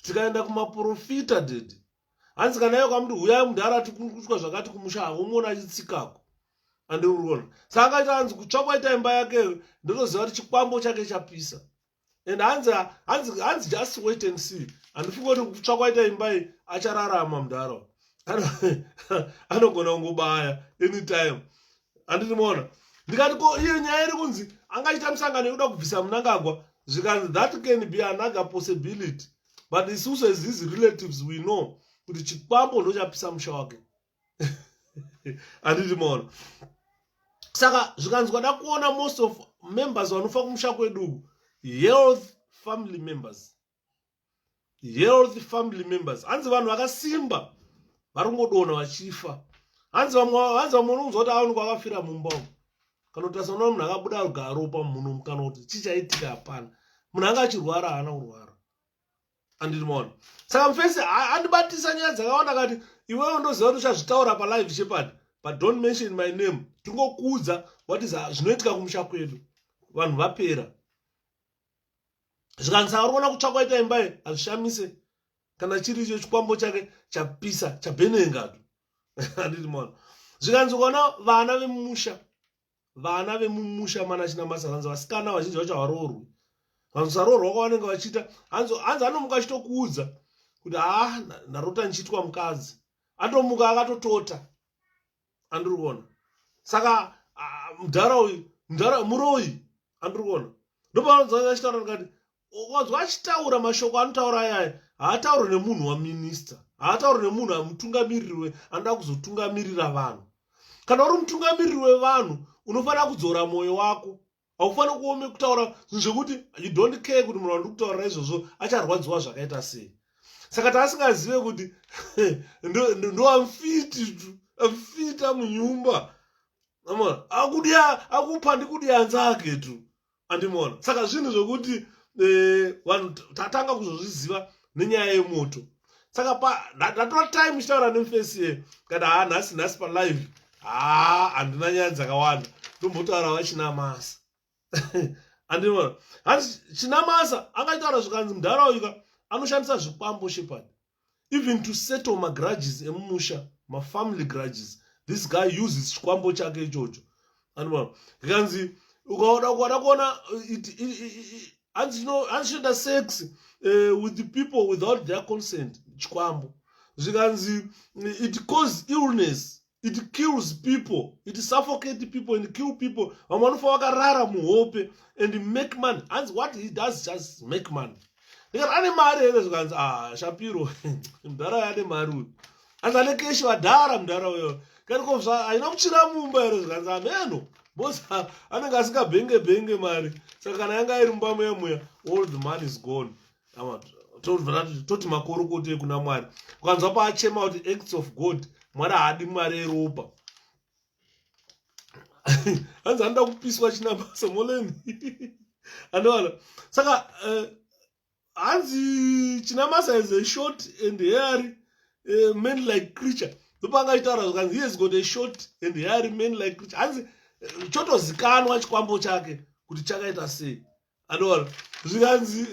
Tikaenda kumaprofita dedi. Hanzi kana iye kwamuti huyai mudhara tikutwa zvakati kumusha umuona achitsikako. Andiriona. Saka akaita hanzi kutsva kwaita imba yake ndotoziva kuti chikwambo chake chapisa. And hanzi just wait and see. Handifunga kuti kutsva kwaita imba iyi achararama mudhara. Anogona kungobaya anytime. Andiriona. Ndikati ko iye nyaya iri kunzi angaita musangano yekuda kubvisa Mnangagwa, zvikanzi that can be another possibility. But isusu as his relatives we know kuti chikwambo ndochapisa musha wake. Andiriona. Saka zvikanzi kwada kuona most of members vanofa kumusha kwedu health family members. Health family members. Hanzi vanhu vakasimba vari kungodonha vachifa. Hanzi vamwe unonzwa kuti aoni kwakafira mumba umu. Kana kuti asana munhu akabuda rugara ropa munhu kana kuti chichaitika hapana. Munhu anga achirwara haana kurwara. Andiriona. Saka mufesi andibatisa nyaya dzakawanda kati iwewe ndoziva kuti uchazvitaura palive shepherd but don't mention my name. Tingokuudza what is zvinoitika kumusha kwedu. Vanhu vapera. Zvikanzi saka urikuona kutsva kwaita imba iyi hazvishamise kana chiri icho chikwambo chake chapisa chabhenengatu. Andiriona. Zvikanzi ukaona vana vemumusha, vana vemumusha mana chinamasa vanzi vasikana vazhinji vacho havarorwi. Vanhu sarorwa kwavanenge vachiita hanzi anomuka achitokuudza kuti ndarota ndichitwa mukadzi, atomuka akatotota. Andiriona. Saka mudhara uyu muroyi. Andiriona. Ndopavanonzwa achitaura kuti wanzwa achitaura mashoko anotaura ayaya haatauri nemunhu waminista, haatauri nemunhu amutungamiriri anoda kuzotungamirira vanhu. Kana uri mutungamiriri wevanhu unofanira kudzora mwoyo wako. Haufaniri kuome kutaura zvinhu zvekuti you don't care kuti munhu wandiri kutaurira izvozvo acharwadziwa zvakaita sei. Saka taasingazive kuti ndo amfita munyumba. Akupa ndikudi anzake tu. Andimona. Saka zvinhu zvokuti vanhu tatanga kuzozviziva nenyaya yemoto. Saka ndatora time chitaura nemufesi ye kana nhasi palive handina nyaya dzakawanda ndombotaura vachinamasa. Andimona. Hanzi chinamasa angaitaura zvikanzi mudhara uyu anoshandisa zvikwambo shepherd even to settle magrudges emumusha, mafamily grudges. This guy uses chikwambo chake ichocho. Andimona. Zvikanzi ukada kuona hanzi sex with the people without their consent. Chikwambo. Zvikanzi it causes illness. It kills people. It suffocates people and kill people. Vamanofa vakarara muhope and make money. And what he does just make money. Because ane mari here zvikanzi Shapiro mudhara ane mari uyu. Hanzi ane keshi vadhara mudhara uyo. Karikovza haina kuchira mumba here zvikanzi ameno. Bosi anenge asingabhenge mari. Saka kana yanga iri mumba muya all the money is gone. Toti makorokote kuna Mwari. Ukanzwa paachema kuti acts of God. Mwari haadi mari yeropa. Hanzi anoda kupiswa chinamasa moleni. Andona. Saka hanzi chinamasa is a short and hairy man-like creature. Ndopanga itaura zvikanzi he has got a short and hairy man-like creature. Hanzi chotozikanwa chikwambo chake kuti chakaita sei. Andora zvikanzi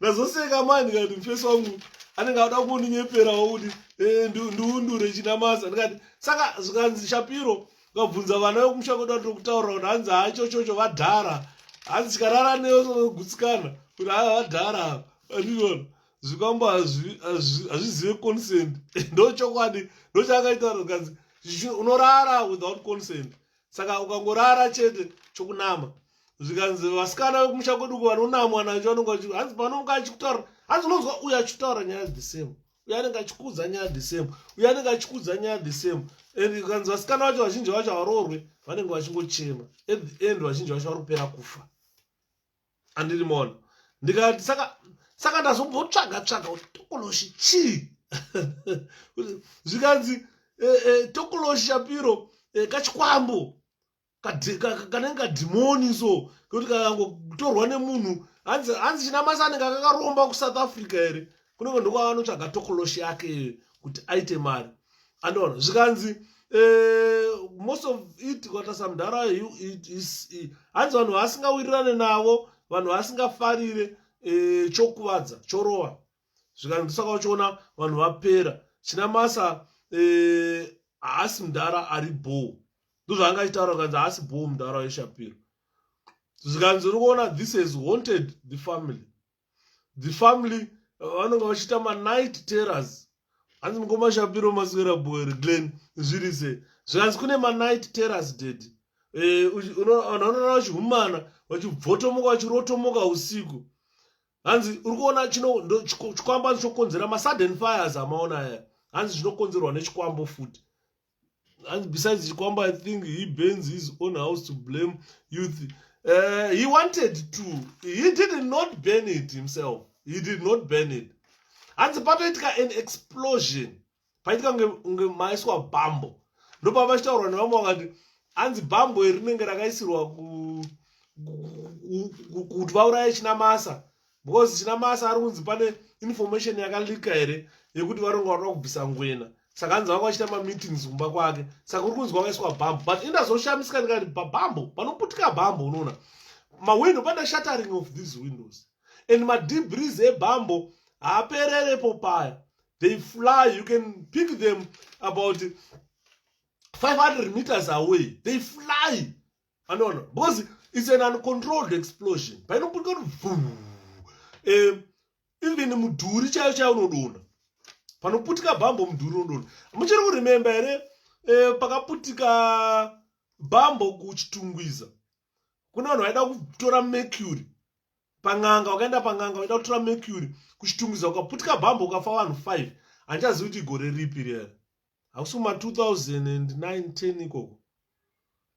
nazoseka mani ngati mfesi wangu anenge ada kundinyeperawo kuti ndiundure chinamasa. Ndikati saka zvikanzi Shapiro ukabvunza vana vekumusha kwedu kutaura kuti hanzi hachochocho vadhara, hanzi chikarara neyo gutsikana kuti vadhara. Andinoona zvikwambo hazvizive consent. Ndo chokwadi ndo chakaitaura zvikanzi unorara without consent. Saka ukangorara chete chokunama zvikanzi vasikana vekumusha kwedu vanonamwa nacho vanonga hanzi panonga achikutaura hanzi unonzwa uyu achitaura nyaya the same, uyu anenge achikudza nyaya the same, uyu anenge achikudza nyaya the same. And kanzi vasikana vacho vazhinji vacho varorwe vanenge vachingochema, at the end vazhinji vacho vari kupera kufa. Andiri mona ndikati saka ndazombotsvaga kuti Tokoloshi chii. Zvikanzi Tokoloshi Shapiro kachikwambo kanenge kadhimoni so kuti kakangotorwa nemunhu hanzi chinamasa anenge akakaromba kuSouth Africa here kunenge ndokwavanotsvaga Tokoloshi yake kuti aite mari. Andoona zvikanzi most of it kwatasamudhara hanzi vanhu vasingawirirane navo, vanhu vasingafarire chokuvadza chorova. Zvikanzi saka uchiona vanhu vapera chinamasa haasi mudhara ari bho. Ndozvaanga achitaura kanzi haasi bho mudhara weShapiro. Zvikanzi uri kuona this has haunted the family. The family vanonga vachiita ma-night terrors. Hanzi mukoma Shapiro maswera bwere Glen zviri sei. Zvikanzi kune ma-night terrors dead. Unoona vachihumana vachibvotomoka vachirotomoka usiku. Hanzi uri kuona chikwambo chinokonzera ma-sudden fires amaona aya. Hanzi zvinokonzerwa nechikwambo futi. And besides chikwambo, I think he burns his own house to blame youth. He wanted to. He did not burn it himself. He did not burn it. And the patoitika an explosion. Paitika unge maiswa bambo. Ndopa vachitaura nevamwe vakati hanzi bambo iri rinenge rakaisirwa kuti vauraye chinamasa. Because chinamasa ari kunzi pane information yakalika here yekuti varonga varoda kubvisa ngwena. Saka hanzi vanga vachita ma-meetings kumba kwake. Saka uri kunzi kwakaiswa bambo. But indazoshamisika ndikati bambo panoputika bambo unoona. Mawindow pane shattering of these windows. And ma-debris ebambo haapererepo paya. They fly. You can pick them about 500 meters away. They fly. Unoona. Because it's an uncontrolled explosion. Painoputika even mudhuri chaiyo chaiyo unodoona. Panoputika bambo mudhuri unodoona. Muchiri kurememba here pakaputika bambo kuchitungwiza. Kuna vanhu vaida kutora mercury. Panganga wakaenda panganga vaida kutora mercury kuchitungwiza ukaputika bambo ukafa vanhu 5. Handichazivi kuti gore ripi riya. Hakusuma 2009-10 ikoko.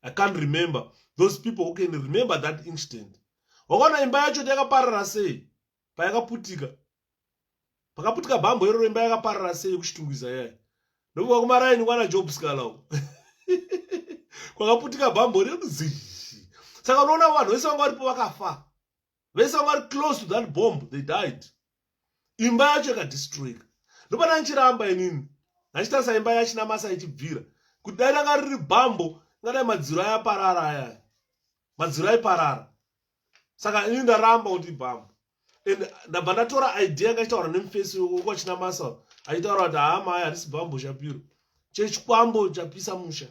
I can't remember. Those people who can remember that incident. Wakaona imba yacho yakaparara sei payakaputika. Pakaputika bambo iro imba yakaparara sei kuchitungwiza yaya. Ndokuva kumaraini kwana 𝗍𝗵𝗀𝗀𝗀. Kwakaputika bambo rero zizi. Saka unoona vanhu vese vanga varipo vakafa. Vese vanga vari close to that bomb, they died. Imba yacho ikadestroyika. Ndopana ndichiramba inini. Ndachitarisa imba yachinamasa ichibvira. Kuti dai ranga riri bambo, ngadai madziro ayaparara aya. Madziro aiparara. Saka ini ndaramba kuti bambo. And ndabva ndatora idea yanga ichitaura nemufesi wachinamasa. Aitaura kuti hama aya harisi bambo Shapiro. Chechikwambo chapisa musha.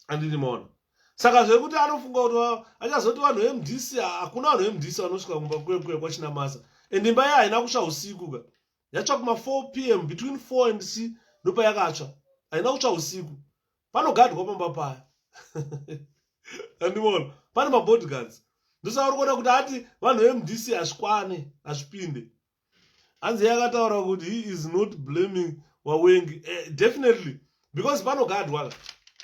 Andini maona. Saka zvekuti anofunga kuti achazoti vanhu veMDC hakuna vanhu veMDC vanosvika kumba kwekwe kwachinamasa. And imba iya haina kutsva usiku ka. Yatsva kuma 4 p.m. between 4 and 6 ndopa yakatsva. Haina kutsva usiku. Panogadwa pamba paya. Andimona. Pane mabodyguards. Ndosaka uri kuona kuti ati vanhu veMDC hazvikwane, hazvipinde. Hanzi yakataura kuti he is not blaming Wawengi. Definitely. Because panogadwa.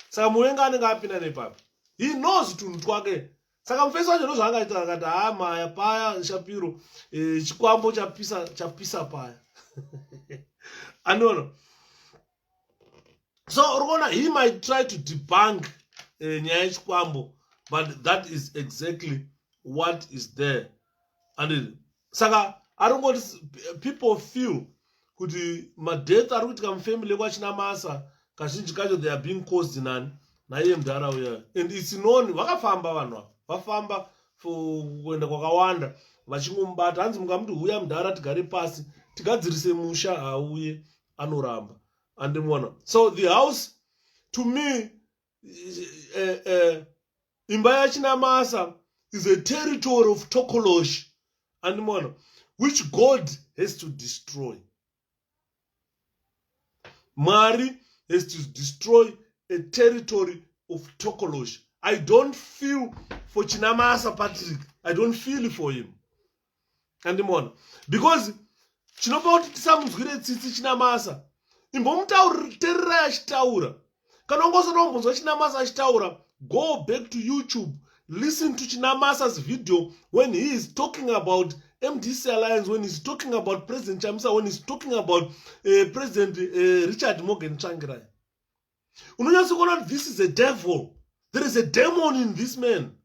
Saka Muwengi anenge apinda nepapi. He knows tunhu twake. Saka mufesi wacho ndozvaanga aita akati maya paya Shapiro chikwambo chapisa paya. Anoona. So urikuona he might try to debunk nyaya yechikwambo, but that is exactly what is there. And saka aringoti people feel kuti madeath ari kuitika mufamily kwachinamasa kazhinji kacho they are being caused nani naiye mudhara uya. And it's known, vakafamba vanhu ava, vafamba kuenda kwakawanda vachingomubata, hanzi mungamuti uya mudhara tigare pasi tigadzirise musha, hauye anoramba. Andimona. So the house, to me, imba yaChinamasa is a territory of 𝗭𝗶𝗺𝗀𝗀, andimona, which God has to destroy. Mwari has to destroy a territory of 𝗭𝗶𝗺𝗀. I don't feel for Chinamasa Patrick. I don't feel for him. Andimona. Because chinobva kuti tisamunzwire tsitsi Chinamasa. Imbomutaurira achitaura. Kana ungosona umbonzwa Chinamasa achitaura, go back to YouTube. Listen to Chinamasa's video when he is talking about MDC Alliance, when he's talking about President Chamisa, when he's talking about President Richard Morgan Tsvangirai. This is a devil. There is a demon in this man.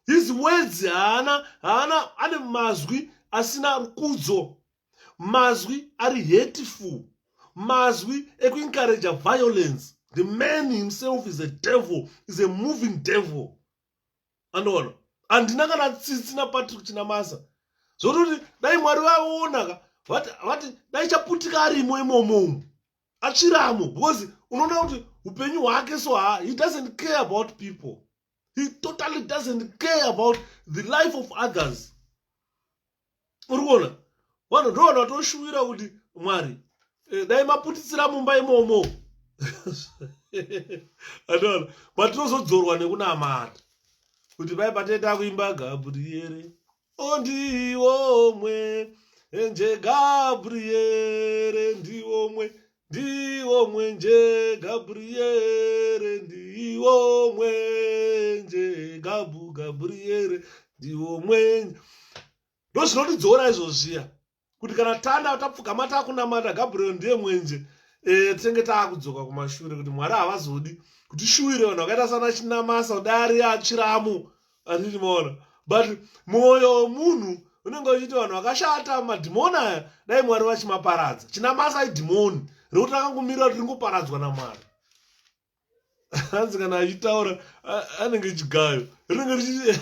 His words ane mazwi asina rukudzo. Mazwi ari hateful. Mazwi encourage violence. The man himself is a devil, is a moving devil. Andona. Andina kana tsitsina Patrick Chinamasa. Zoruti dai Mwari vaona vati dai chaputika arimo imomo. Achiramo, because unoona kuti upenyu hwake so he doesn't care about people. He totally doesn't care about the life of others. Urikuona? Vanhu ndo vanotoshuwira kuti Mwari dai maputitsira mumba imomo. Andona, matinozodzorwa nekunamata. Kuti pai pateta kuimba Gabriere. Ndiwomwe nje Gabriere, ndiwomwe nje Gabriere, ndiwomwe nje Gabriere, ndiwomwe. Ndozvinotidzora izvozviya kuti kana tana tapfugama takunamata Gabriel ndiye mwenje, tinenge taakudzoka kumashure kuti Mwari havazodi kuti shuwire vanhu vakaita sana Chinamasa kudai achiramo. Andinoona. But mwoyo womunhu unenge uchiti vanhu vakashata madhimoni aya dai Mwari vachimaparadza. Chinamasa idhimoni rekuti akangomirira kuti ringoparadzwa naMwari. Hanzi kana achitaura anenge chigayo rinenge richi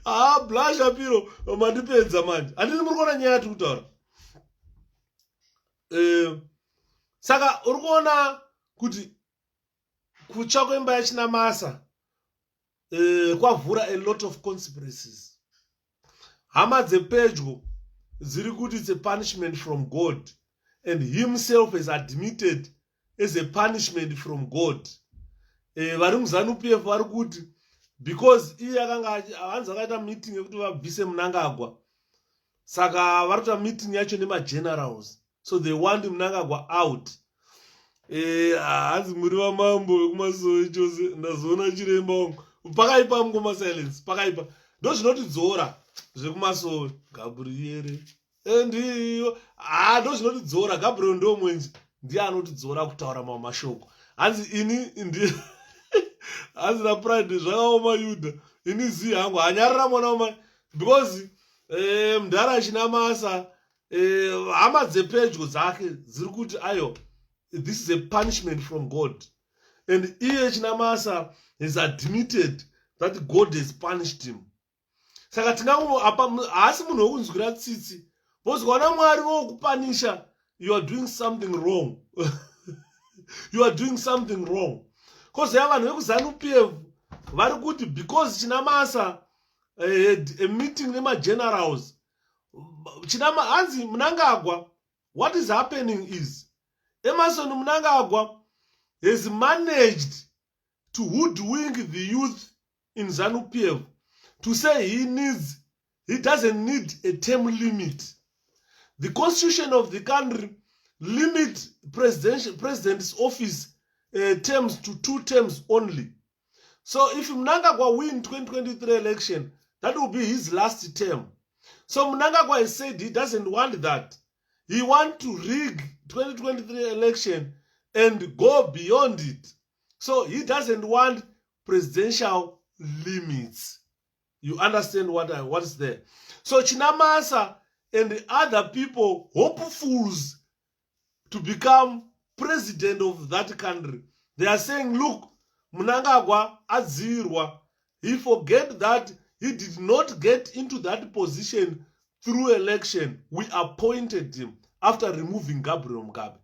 𝗭𝗵𝗵 mandipedza manje. Handini muri kuona nyaya yatiri kutaura. Saka uri kuona kuti kutsva kwemba yaChinamasa kwavhura a lot of conspiracies. Hama dzepedyo dziri kuti it's a punishment from God, and himself has admitted as a punishment from God. Vari muZANU-PF vari kuti because iye hanzi akaita meeting yekuti vabvise Mnangagwa, saka vari kuita meeting yacho nemagenerals, so they want Mnangagwa out. Hanzi muri vamambo vekumasowe chose ndazoona chiremba wangu pakaipa mungoma silence pakaipa ndo zvinotidzora zvekumasowe Gabriere ndiyo ndo zvinotidzora. Gabriel ndo mwenje ndiye anotidzora kutaura mamwe mashoko. Hanzi ini hanzi na pride zvakaoma Yuda, ini zi hangu hanyarira mwana wamai because mudhara Chinamasa hama dzepedyo dzake dziri kuti ayo this is a punishment from God, and iye Chinamasa has admitted that God has punished him. Saka tingango haasi munhu wekunzwira tsitsi because kana Mwari vokupanisha, you are doing something wrong. You are doing something wrong. Because vanhu vekuZANU-PF vari kuti because Chinamasa had a meeting nemagenerals, hanzi Mnangagwa, what is happening is Emmerson Mnangagwa has managed to hoodwink the youth in ZANU-PF to say he doesn't need a term limit. The constitution of the country limits president's office terms to 2 terms only. So if Mnangagwa win 2023 election, that will be his last term. So Mnangagwa has said he doesn't want that. He wants to rig 2023 election and go beyond it. So he doesn't want presidential limits. You understand what is there? So Chinamasa and the other people, hopefuls to become president of that country, They are saying, look, Mnangagwa adzirwa. He forget that he did not get into that position through election. We appointed him after removing Gabriel Mugabe.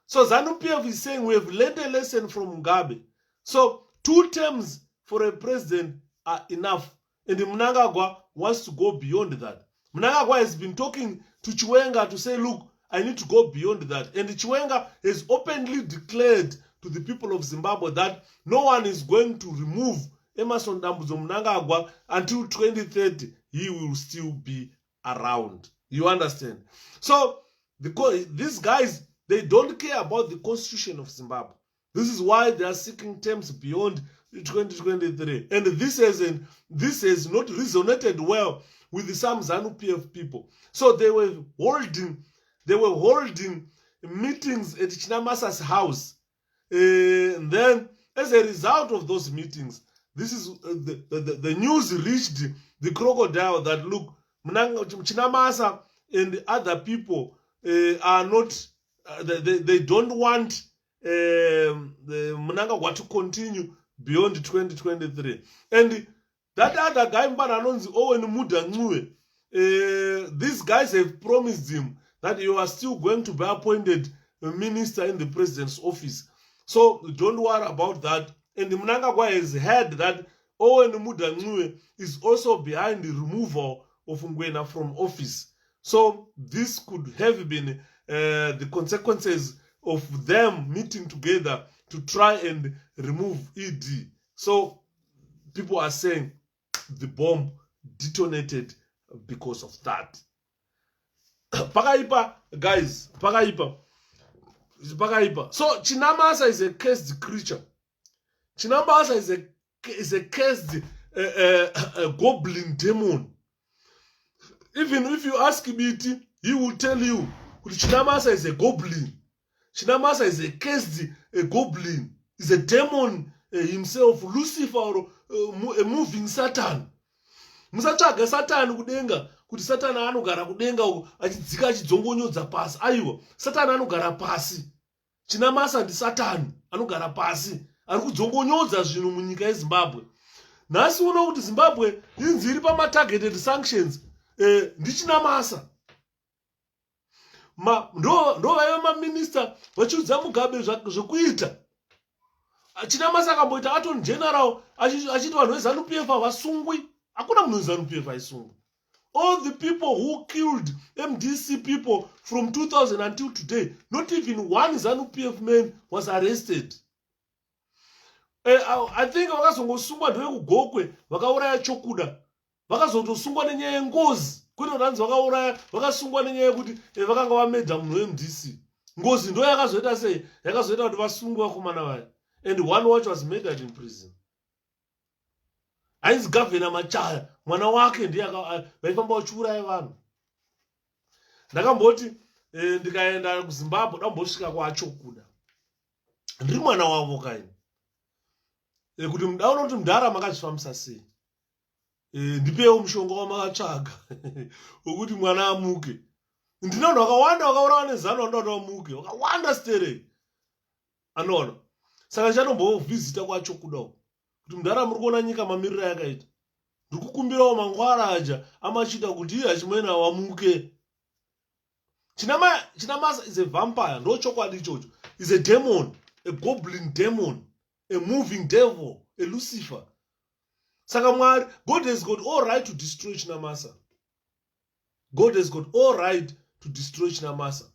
So ZANU-PF is saying we have learned a lesson from Mugabe. So 2 terms for a president are enough. And Mnangagwa wants to go beyond that. Mnangagwa has been talking to Chiwenga to say, look, I need to go beyond that. And Chiwenga has openly declared to the people of Zimbabwe that no one is going to remove Emmerson Dambudzo Mnangagwa until 2030. He will still be around. You understand? So these guys, they don't care about the constitution of Zimbabwe. This is why they are seeking terms beyond 2023. And this has not resonated well with some ZANU-PF people. So they were holding meetings at Chinamasa's house. And then, as a result of those meetings, this is the news reached the crocodile that, look, Chinamasa and the other people are not, they don't want the Mnangagwa to continue beyond 2023. And that other guy, 𝗭𝗵𝗶, these guys have promised him that you are still going to be appointed a minister in the president's office. So don't worry about that. And Mnangagwa has heard that 𝗭𝗵𝗶 is also behind the removal of Ngwena from office. So this could have been the consequences of them meeting together to try and remove ED. So people are saying the bomb detonated because of that. Pakaipa, guys, Pakaipa. So Chinamasa is a cursed creature. Chinamasa is a cursed goblin demon. Even if you ask BT, he will tell you Chinamasa is a goblin. Chinamasa is a cursed goblin. He's a demon himself, Lucifer, a moving Satan. Musatsvaga Satan kudenga kuti Satan anogara kudenga achidzika achidzongonyodza pasi. Aiwa, Satan anogara pasi. Chinamasa ndi Satan anogara pasi. Ari kudzongonyodza zvinhu munyika yeZimbabwe. Nhasi uno kuti Zimbabwe inzi iri pama-targeted sanctions ndi Chinamasa. Ndo vaiva maminista vachiudza Mugabe zvekuita. Chinamasa akamboita attorney general achiti vanhu veZANU-PF havasungwi. Hakuna munhu weZANU-PF aisungwa. All the people who killed MDC people from 2000 until today, not even one ZANU-PF man was arrested. I think vakazongosungwa ndevekugokwe vakauraya Chokuda. Vakazotosungwa nenyaya yengozi. Kuti vanzi vakasungwa nenyaya yekuti vakanga vamedha munhu weMDC. Ngozi ndo yakazoita sei? Yakazoita kuti vasungwe vakomana vaya. And one watch was murdered in prison. Ainzi Gavhena Machaya, mwana wake ndiye vaifamba vachiuraya vanhu. Ndakamboti ndikaenda kuZimbabwe ndambosvika kwaChokuda. Ndiri mwana wavo kaini. Kuti mudaona kuti mudhara makazvifambisa sei. Ndipewo mushonga wamakatsvaga wekuti mwana amuke. Ndine vanhu vakawanda vakaurawa neZANU vanoda kuti vamuke. Vakawanda sterei. Anoona. Saka ndichatombovhizita kwaChokuda uko. Kuti mudhara muri kuona nyika mamiriro yakaita. Ndiri kukumbirawo mangwaraja amachita kuti iye achimwena wamuke. Chinamasa is a vampire. No chokwadi ichocho. Is a demon. A goblin demon. A moving devil. A Lucifer. Saka Mwari, God has got all right to destroy Chinamasa. God has got all right to destroy Chinamasa.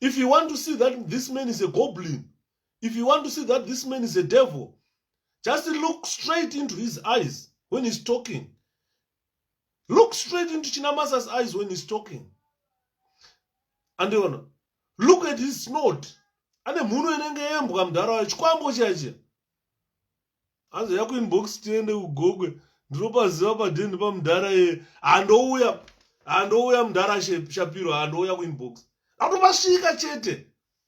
If you want to see that this man is a goblin, if you want to see that this man is a devil, just look straight into his eyes when he's talking. Look straight into Chinamasa's eyes when he's talking. And look at his snort. And the moon and the mdara chikwambo chache. Anze yako inbox tiende ugogwe. Ndropa ziva padeni pa mdara ye. Andouya mdara Shapiro andouya ku inbox. Atopasvika chete.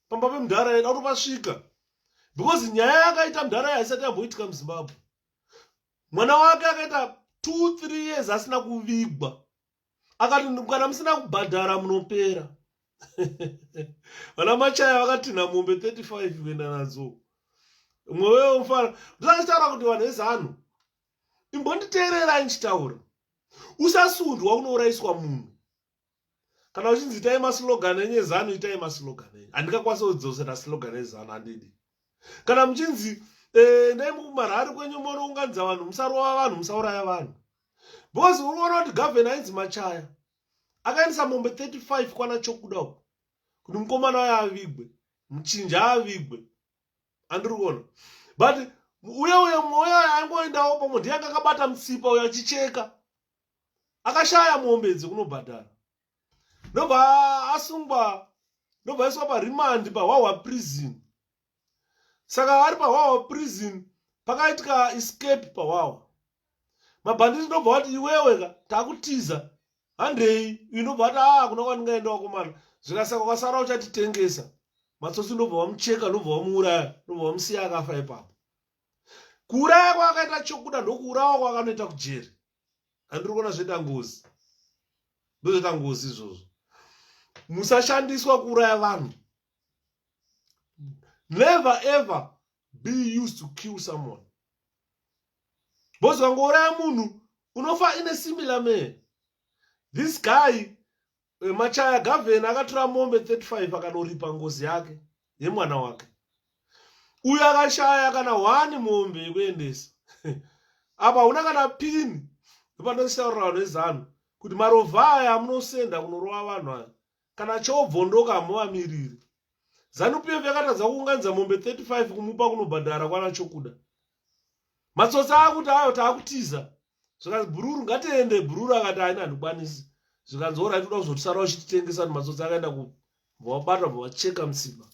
Pamba pe mdara ye atopasvika. Because nyaya yakaita mdara yaisati yamboitika muZimbabwe. Mwana wake akaita 2-3 years asina kuvigwa. Akati kana musina kubhadhara munopera. Vana Machaya vakatinha mombe 35 kuenda nadzo. mwoyo mfana ndachitaura kuti vanhu vezano imbonditeererai nchitaura usasundwa unouraiswa munhu kana uchinzi itai maslogani enyezano itai maslogani enyu handingakwanisa kudzosera slogani ezano handidi kana muchinzi ndai mumarari kwenyu munounganidza vanhu musarova vanhu musauraya vanhu because unoona kuti gavheni ainzi Machaya akaendesa mombe 35 kwana chokuda uko kuti mukomana wayo avigwe muchinja avigwe andiri kuona but uye mwoyo aingoendawo pamwe ndiye akabata mutsipa uyo achicheka akashaya mombe idzi kunobhadhara ndobva asungwa ndobva aiswa parimandi paHwahwa prison saka ari paHwahwa prison pakaitika escape paHwahwa mabhanditi ndobva kuti iwewe takutiza handei inobva kuti kuna kwandingaenda wakomana zvikasaka kwasara uchatitengesa matsotsi ndobva wamucheka ndobva wamuuraya ndobva wamusiya akafa ipapo kuuraya kwakaita chokuda ndokuurawa kwakanoita kujeri handiri kuona zvoita ngozi ndozvoita ngozi izvozvo musashandiswa kuuraya vanhu never ever be used to kill someone because ukangouraya munhu unofa in a similar man. This guy Machaya gavheni akatora mombe 35 akadoripa ngozi yake yemwana wake uyo akashaya kana 1 mombe yekuendesa apa una kana pini ndopandositaurira vanhu vezano kuti marovha aya munosenda kunorova vanhu aya kana chobvondoka hamuvamiriri. ZANU-PF yakatadza kuunganidza mombe 35 kumupa kunobhadhara kwana chokuda matsotsi akuti ayo taakutiza zvikanzi bhururu ngatiende bhururu akati haina handikwanisi zvikanzi ora toda kuzotisara uchititengesa matsotsi akaenda kubvawabata bvawacheka mutsiba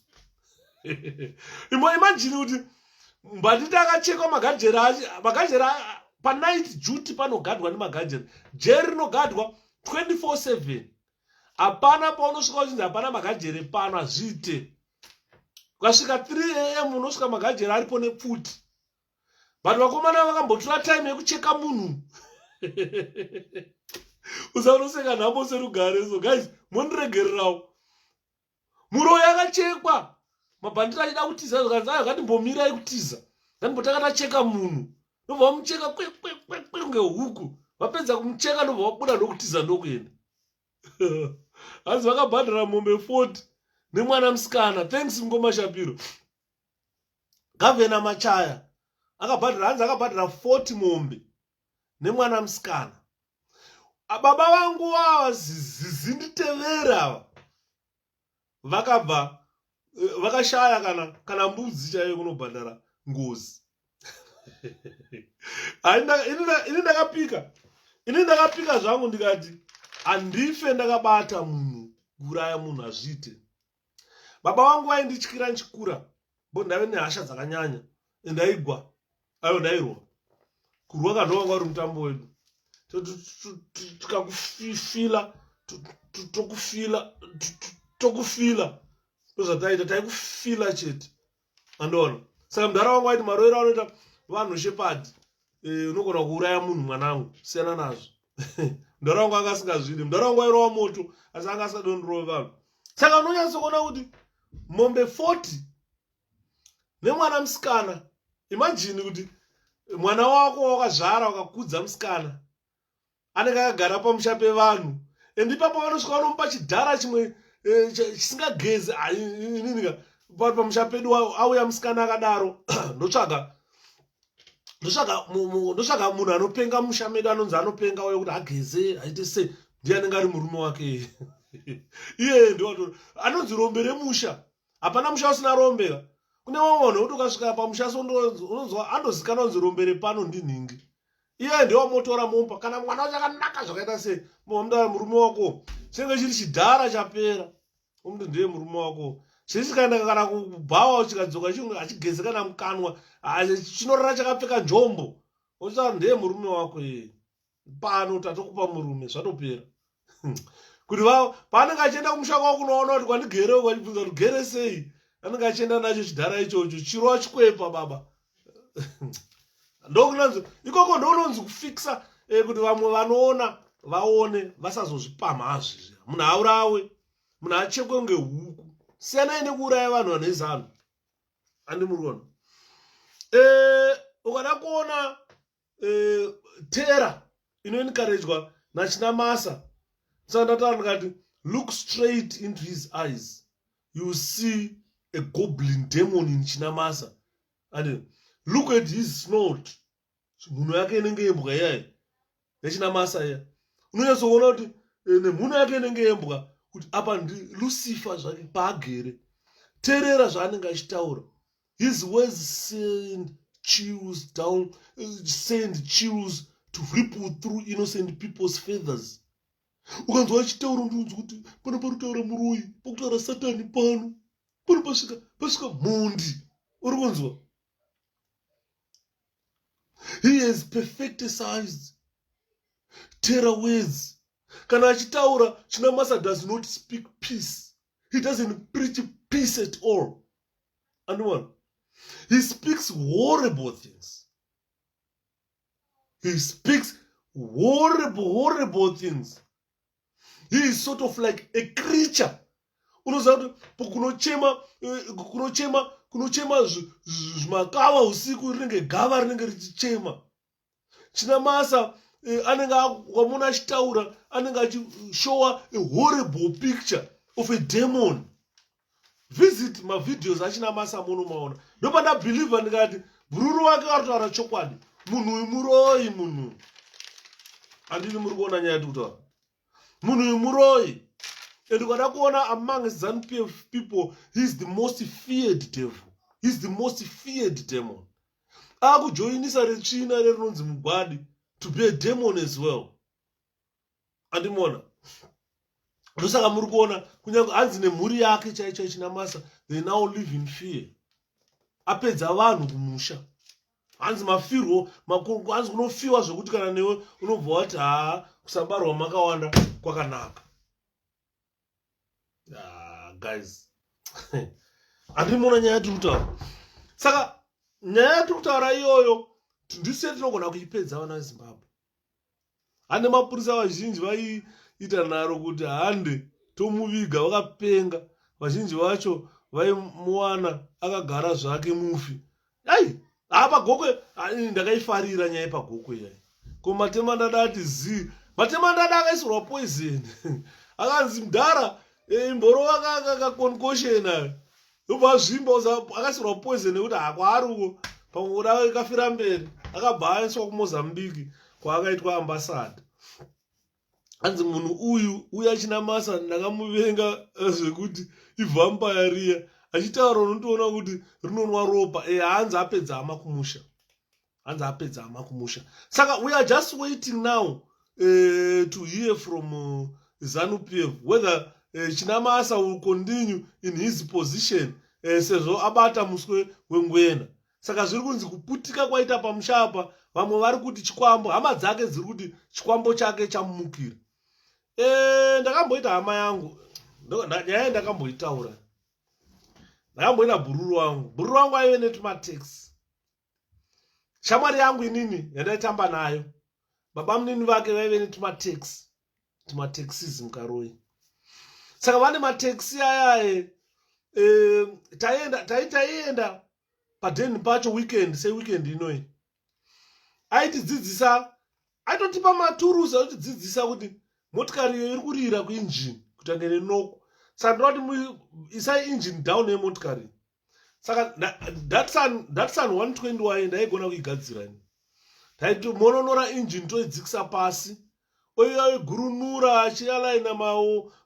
imagine kuti mbanditi akachekwa magajera panight duty panogadwa nemagajera jeri rinogadwa 24/7 hapana paunosvika uchinzi hapana magajere pano hazviite ukasvika 3 AM unosvika magajera aripo nepfuti but vakomana vakambotora time yekucheka munhu usanoseka nhambo serugare so guys mondiregererawo muro yakachekwa mabhanditi achida kutiza zvikanzi ayo ngatimbomirai kutiza ngatimbotanga tacheka munhu ndobva vamucheka kwekwe ngehuku vapedza kumucheka ndobva vabuda ndokutiza ndokuenda hanzi vakabhadhara mombe 40 nemwana musikana. Thanks Ngoma Shapiro. Gavhena Machaya akabhadhara hanzi akabhadhara 40 mombe nemwana musikana. Baba vangu ava zinditevera vakabva vakashaya kana mbudzi chaiyo kunobhadhara ngozi. ini ndakapika zvangu ndikati handife ndakabata munhu kuuraya munhu hazviite. Baba vangu vaindityira nchikura bo ndave nehasha dzakanyanya ndaigwa ayo ndairwa kurwa kandovanga uri mutambo wedu tikakufila tokufila ndozvataita taikufila chete andoona. Saka mudhara wangu aiti maroero anoita vanhu shepadi unogona kuuraya munhu mwanangu siyana nazvo mudhara wangu anga asingazvidi mudhara wangu airova moto asi anga asadondirova vanhu. Saka unonyatsokuona kuti mombe 40 nemwana musikana. Imagine kuti mwana wako wakazvara wakakudza musikana anenge akagara pamusha pevanhu and ipapo vanosvika vanomupa chidhara chimwe chisingagezi ininika pamusha pedu auya musikana akadaro ndotsvaga munhu anopenga musha medu anonzi anopenga uye kuti ageze aite sei ndiye anenge ari murume wake iye ndio anonzi rombe remusha. Hapana musha usina rombe. Kune vamwe vanhu kuti ukasvika pamusha unonzwa andozikanwa kunzi rombe repano ndinhingi. Iye ndio wamotora mopa kana mwana wacho akanaka zvakaita sei mumda murume wako chinenge chiri chidhara chapera umntu ndiye murume wako chikaenda kana kubhawa chikadzoka chinhu achigezeka namukanwa chinorara chakapfeka njombo uchauri ndiye murume wako iye pano tatokupa murume zvatopera kuti paanenge achienda kumusha kwako kunoona kuti kwandigerewo kwachibvunza kuti gere sei anenge achienda nacho chidhara ichocho chirova chikwepa baba ndokunonzi ikoko ndononzi kufikisa kuti vamwe vanoona vaone vasazozvipama hazvizvi munhu aurawe munhu achekwe ngehuku siyanai nekuuraya vanhu vane zano handi muriona. ukada kuona terror inoencouragwa naChinamasa. Saka ndataura ndikati, look straight into his eyes, you will see a goblin demon in Chinamasa. And look at his snout. Mhuno yake inenge yembwa iyayi neChinamasa iya. Unonyatsoona kuti nemhuno yake inenge yembwa kuti apa ndi Lucifer zvake paagere. Terera zvaanenge achitaura. His words send chills down, send chills to ripple through innocent people's feathers. Ukanzwa achitaura ndunzi kuti pano parutaura muroyi, pakutaura Satani pano pasvika mhondi. Uri kunzwa? He has perfecticized terror words. Kana achitaura, Chinamasa does not speak peace. He doesn't preach peace at all. And one, he speaks horrible things. He speaks horrible things. He is sort of like a creature. Unoziva kuti kunochema zvimakava usiku rinenge gava rinenge richichema. Chinamasa anenge wamuna achitaura anenge achishowa a horrible picture of a demon. Visit my videos aChinamasa munomaona. Ndopanda believer ndikati bururu wake arutaura chokwadi. Munhu muroyi munhu. Andini muri kuona nyaya yekutaura. Munhu muroyi. And ukada kuona among ZANU-PF people, he's the most feared devil. He's the most feared demon. Akujoinisa retsvina rerinonzi mugwadi to be a demon as well. Andimona. Ndosaka muri kuona kunyange hanzi nemhuri yake chaicho Chinamasa, they now live in fear. Apedza vanhu kumusha. Hanzi mafirwo makuru, hanzi kunofiwa zvekuti kana newe unobva wati kusabarwa makawanda kwakanaka. Guys. Andimona nyaya yatiri kutaura. Saka nyaya yatiri kutaura iyoyo ndise tinogona kuipedza vana veZimbabwe. Hande mapurisa vazhinji vaiita naro kuti hande tomuviga vakapenga. Vazhinji vacho vaimuwana akagara zvake mufi. Apa gokwe ndakaifarira nyaya pagokwe yayi. Ko Matemandada ati Matemandada akaisirwa poison. Akanzi mudhara mboro akakonkoshena. Ubva zvimba akasirwa poison nekuti hakwaruko panguda ikafira mberi. Akabva aiswa kuMozambique kwaakaitwa ambassador. Hanzi munhu uyu aChinamasa ndakamuvenga zvekuti ivhampire riya. Achitaura unotoona kuti rinonwa ropa. Hanzi apedza hama kumusha. Hanzi apedza hama kumusha. Saka we are just waiting now to hear from ZANU-PF whether Chinamasa will continue in his position sezvo abata muswe wengwena. Saka zviri kunzi kuputika kwaita pamushapa, vamwe vari kuti chikwambo, hama dzake dziri kuti chikwambo chake chamumukira. Ndakamboita hama yangu, nyaya ndakamboitaura. Ndakamboita bururu wangu aive netumateksi. Shamwari yangu inini yandaitamba nayo, baba munini vake vaive netumateksi, tumateksism karoi. Saka vane mateksi ayaye taienda padheni pacho weekend, sei weekend inoi. Aitidzidzisa, aitotipa maturuzi aitotidzidzisa kuti motikari iyo iri kurira kuinjini kutange nenoko. Saka ndinoti isai engine down yemotikari. Saka Datsun 120 waye ndaigona kuigadzira ini. Taiti mononora engine toidzikisa pasi. Oyo gurunura achialaina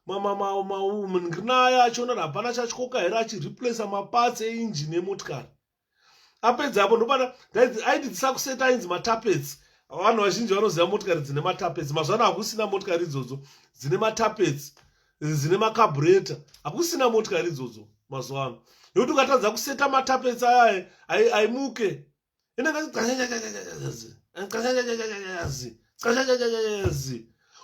mangirinaya achiona hapana chachikoka here achireplace maparts engine yemotikari. Apedza hapo ndopana aidzidzisa kuseta inzi matapets. Vanhu vazhinji vanoziva motikari dzine matapets. Mazuvano hakusina motikari idzodzo dzine matapets, dzine macarburetor. Hakusina motikari idzodzo mazuvano. Nokuti ukatadza kuseta matapets aya aimuke.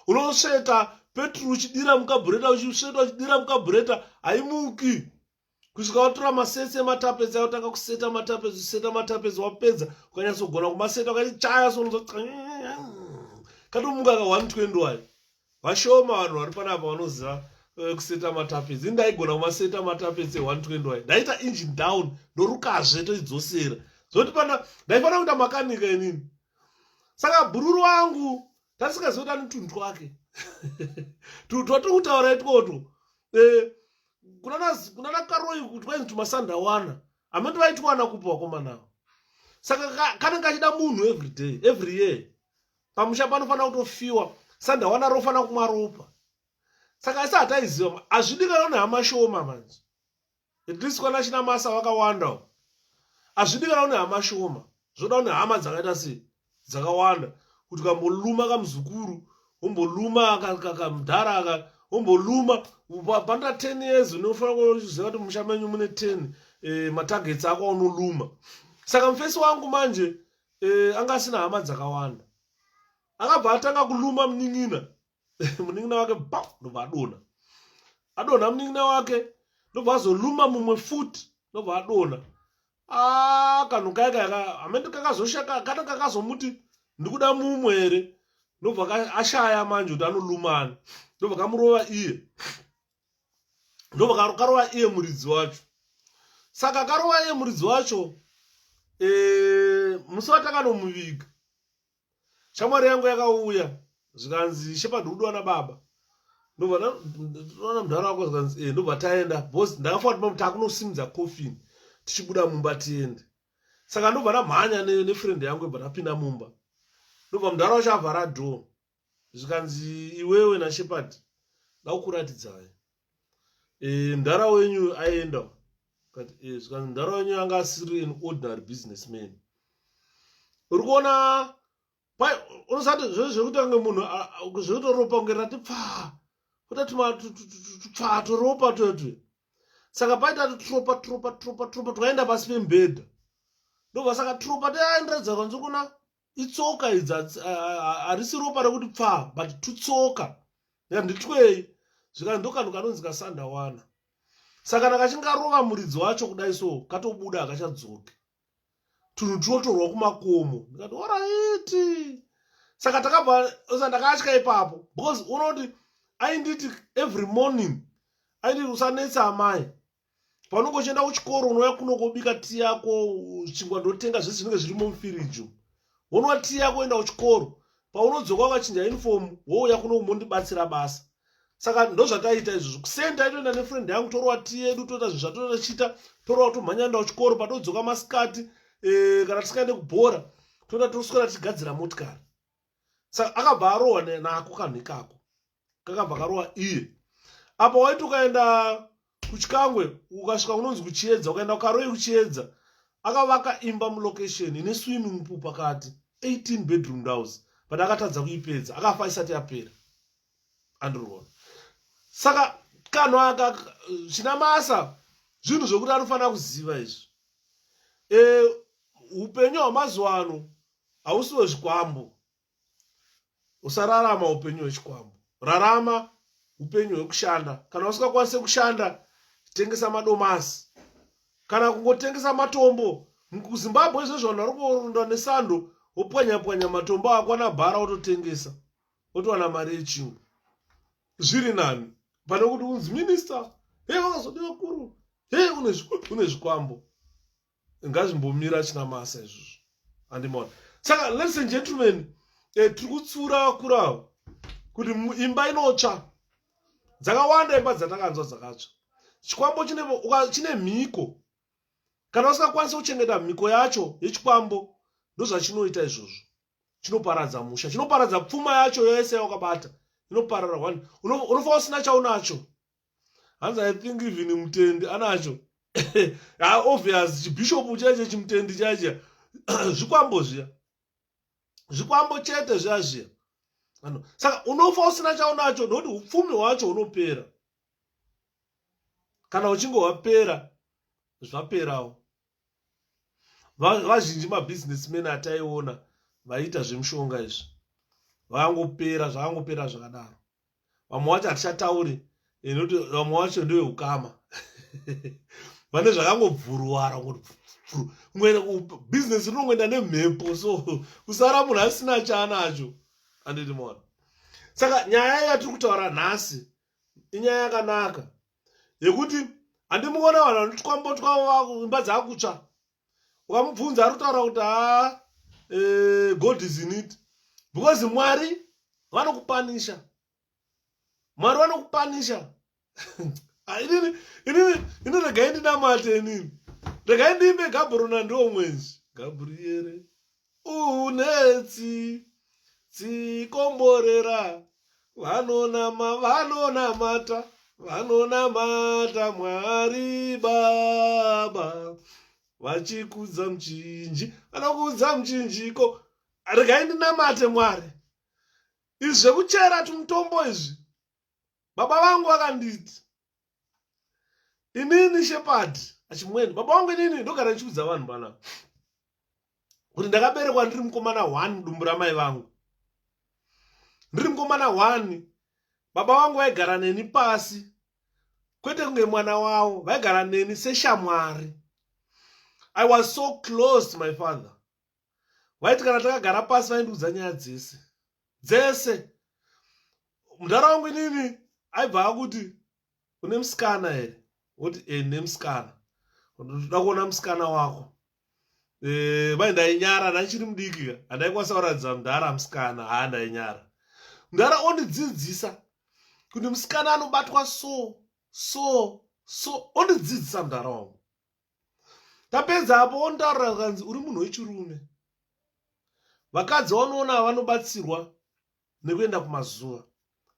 Unosveta petrol uchidira mucarburetor, uchidira mucarburetor haimuki. Kusvika watora masetse ematapets ayotanga kuseta matapets wapedza ukanyatsogona kumaseta ukatichaya sonzo katomuka ka 120 wayo. Vashoma vanhu vari panapa vanoziva kuseta matapets. Ini ndaigona kumaseta matapets e 120 wayo. Ndaita engine down ndorukazve toidzosera zoti pana ndaifana kuita makanika inini. Saka bhururu wangu tasikazota netuntu twake. Tuntu turi kutaura itwoto. Kuna karoi kuti kwai tumasandawana. Amene vaitwana kupa wakomanawo. Saka kana ngachida munhu every year. Pamusha panofana kutofiwa. Sandawana rofana kumwa ropa. Saka asi hataiziva azvidikana nehama shoma manje. At least kana china masa wakawanda. Azvidikana nehama shoma. Zvoda nehama dzakaita sei dzakawanda. Kuti kamboluma kamuzukuru, umboluma kamudhara, umboluma panda 10 years unofana kuziva kuti musha menyu mune 10 matargets ako unoluma. Saka mufesi wangu manje anga asina hama dzakawanda. Akabva atanga kuluma munin'ina. Munin'ina wake ndobva adona. Adona munin'ina wake ndobva azoluma mumwe futi ndobva adona. Kanhu kaika amene kakazoshaka kana kakazomuti ndikuda mumwe here ndobva ashaya manje kuti anolumana. Ndobva kamurova iye. Ndobva karova iye muridzi wacho. Saka karova iye muridzi wacho musi watakanomuviga. Shamwari yangu yakauya zvikanzi Shepherd udwa nababa. Ndobva mudhara wako zvikanzi ndobva taenda boss ndakafa kuti pamuti akunosimudza coffin tichibuda mumba tiende. Saka ndobva namhanya nefriend yangu ibva tapinda mumba. Ndobva mudhara wacho avhara door. Zvikanzi iwewe naShepherd ndakukuratidzai. Mudhara wenyu aenda. Zvikanzi mudhara wenyu anga asiri an ordinary businessman. Uri kuona unosati zvekutange munhu zvekutoropa kunge pfa kuti toropa twetwe. Saka paita tropa twaenda pasi pembedha. Ndobva saka tropa taenderedza kwanzi kuna itsoka idzi harisi ropa rekuti pfa but tutsoka nditwei. Zvikanzi ndokanhu kanonzi kasandawana. Saka nakachingarova muridzi wacho kudai so katobuda akachadzoke. Tunhu tunotorwa kumakomo. Ndikati oraiti. Saka takabva ndakatya ipapo because unoti ainditi every morning ainditi usanetsa amai. Panongochienda kuchikoro unouya kuno kobika tii yako chingwa ndotenga zvese zvinenge zviri mufiriji. Unwa tii yako enda kuchikoro. Paunodzoka wakachinja uniform wouya kuno kumondibatsira basa. Saka ndozvataita izvozvo. Kuseni taitoenda nefriend yangu torwa tii yedu toita zvatochita torwa tomhanya enda kuchikoro patodzoka masikati kana tisikaende kubhora toda toswera tichigadzira motikari. Saka akabva arohwa nako kanhu ikako. Kakabva karohwa iye. Apa waiti ukaenda kuchikangwe ukasvika kunonzi kuchiedza ukaenda kukaroi kuchiedza akavaka imba mulocation ine swimming pool pakati 18 bedroom house but akatadza kuipedza akafa isati yapera. Andorona. Saka kanhu aka china masa zvinhu zvokuti anofanira kuziva izvi. Upenyu hwamazuva ano hausiwo zvikwambo. Usararama upenyu hwechikwambo. Rarama upenyu hwekushanda. Kana usingakwanisi kushanda tengesa madomasi. Kana kungotengesa matombo. MuZimbabwe izvozvo vanhu vari kurunda nesando wopwanya matombo ako anabhara ototengesa. Otowana mari yechingwa. Zviri nani. Pane kuti unzi minister. Wakazodiwa kuru. Une zvikwambo. Ngazvimbomira china masa izvozvo. Andimona. Saka ladies and gentlemen, tiri kutsura vakuru kuti imba inotsva. Dzakawanda imba dzatakanzwa dzakatsva. Chikwambo chine mhiko. Kana usingakwanisa kuchengeta mhiko yacho yechikwambo ndozvachinoita izvozvo. Chinoparadza musha. Chinoparadza pfuma yacho yose yawakabata. Inoparara one. Unofa usina chaunacho. Hanzi I think even mutendi anacho. Obvious chibishopu chacho chimutendi chacho. Zvikwambo zviya. Zvikwambo chete zviya. Saka unofa usina chaunacho nokuti upfumi hwacho unopera. Kana uchinge wapera zvaperawo. Vazhinji mabusinessmen ataiona vaita zvemushonga izvi. Zvakangopera zvakadaro. Vamwe vacho hatichatauri nokuti vamwe vacho ndevehukama. Vane zvakangobvuruwara kuti business rinongoenda nemhepo so kusara munhu asina chaanacho. Anditi mona. Saka nyaya yatiri kutaura nhasi inyaya yakanaka yekuti handimuona vanhu vanochikwambo imba dzakutsva. ukamubvunza ari kutaura kuti God is in it, because Mwari vanokupanisha. Mwari vanokupanisha. Ini regai ndinamate inini. Regai ndimbe Gabhurona ndiwo mwenzi. Gabriere unetsi tsikomborera vanonamata Mwari Baba vachikudza muchinji, vanokudza muchinjiko. Regai ndinamate Mwari. Izvi zvekuchera tumutombo izvi baba vangu vakanditi. Inini shepherd achimweni, baba vangu inini ndogara ndichiudza vanhu bana kuti ndakaberekwa ndiri mukomana 1 mudumbu ramai vangu. Ndiri mukomana 1, baba vangu vaigara neni pasi, kwete kunge mwana wavo, vaigara neni seshamwari. I was so close to my father. Vaiti kana takagara pasi vaindiudza nyaya dzese. Mudhara wangu inini aibva akuti une musikana here? Kuti ne musikana. Ndoda kuona musikana wako. Ndainyara ndachiri mudiki, handaikwanisa kuratidza mudhara musikana, ndainyara. Mudhara ondidzidzisa kuti musikana anobatwa so ondidzidzisa mudhara wangu. Tapedza apo ontaurira kanzi uri munhu wechirume. Vakadzi vanoona vanobatsirwa nekuenda kumazuva,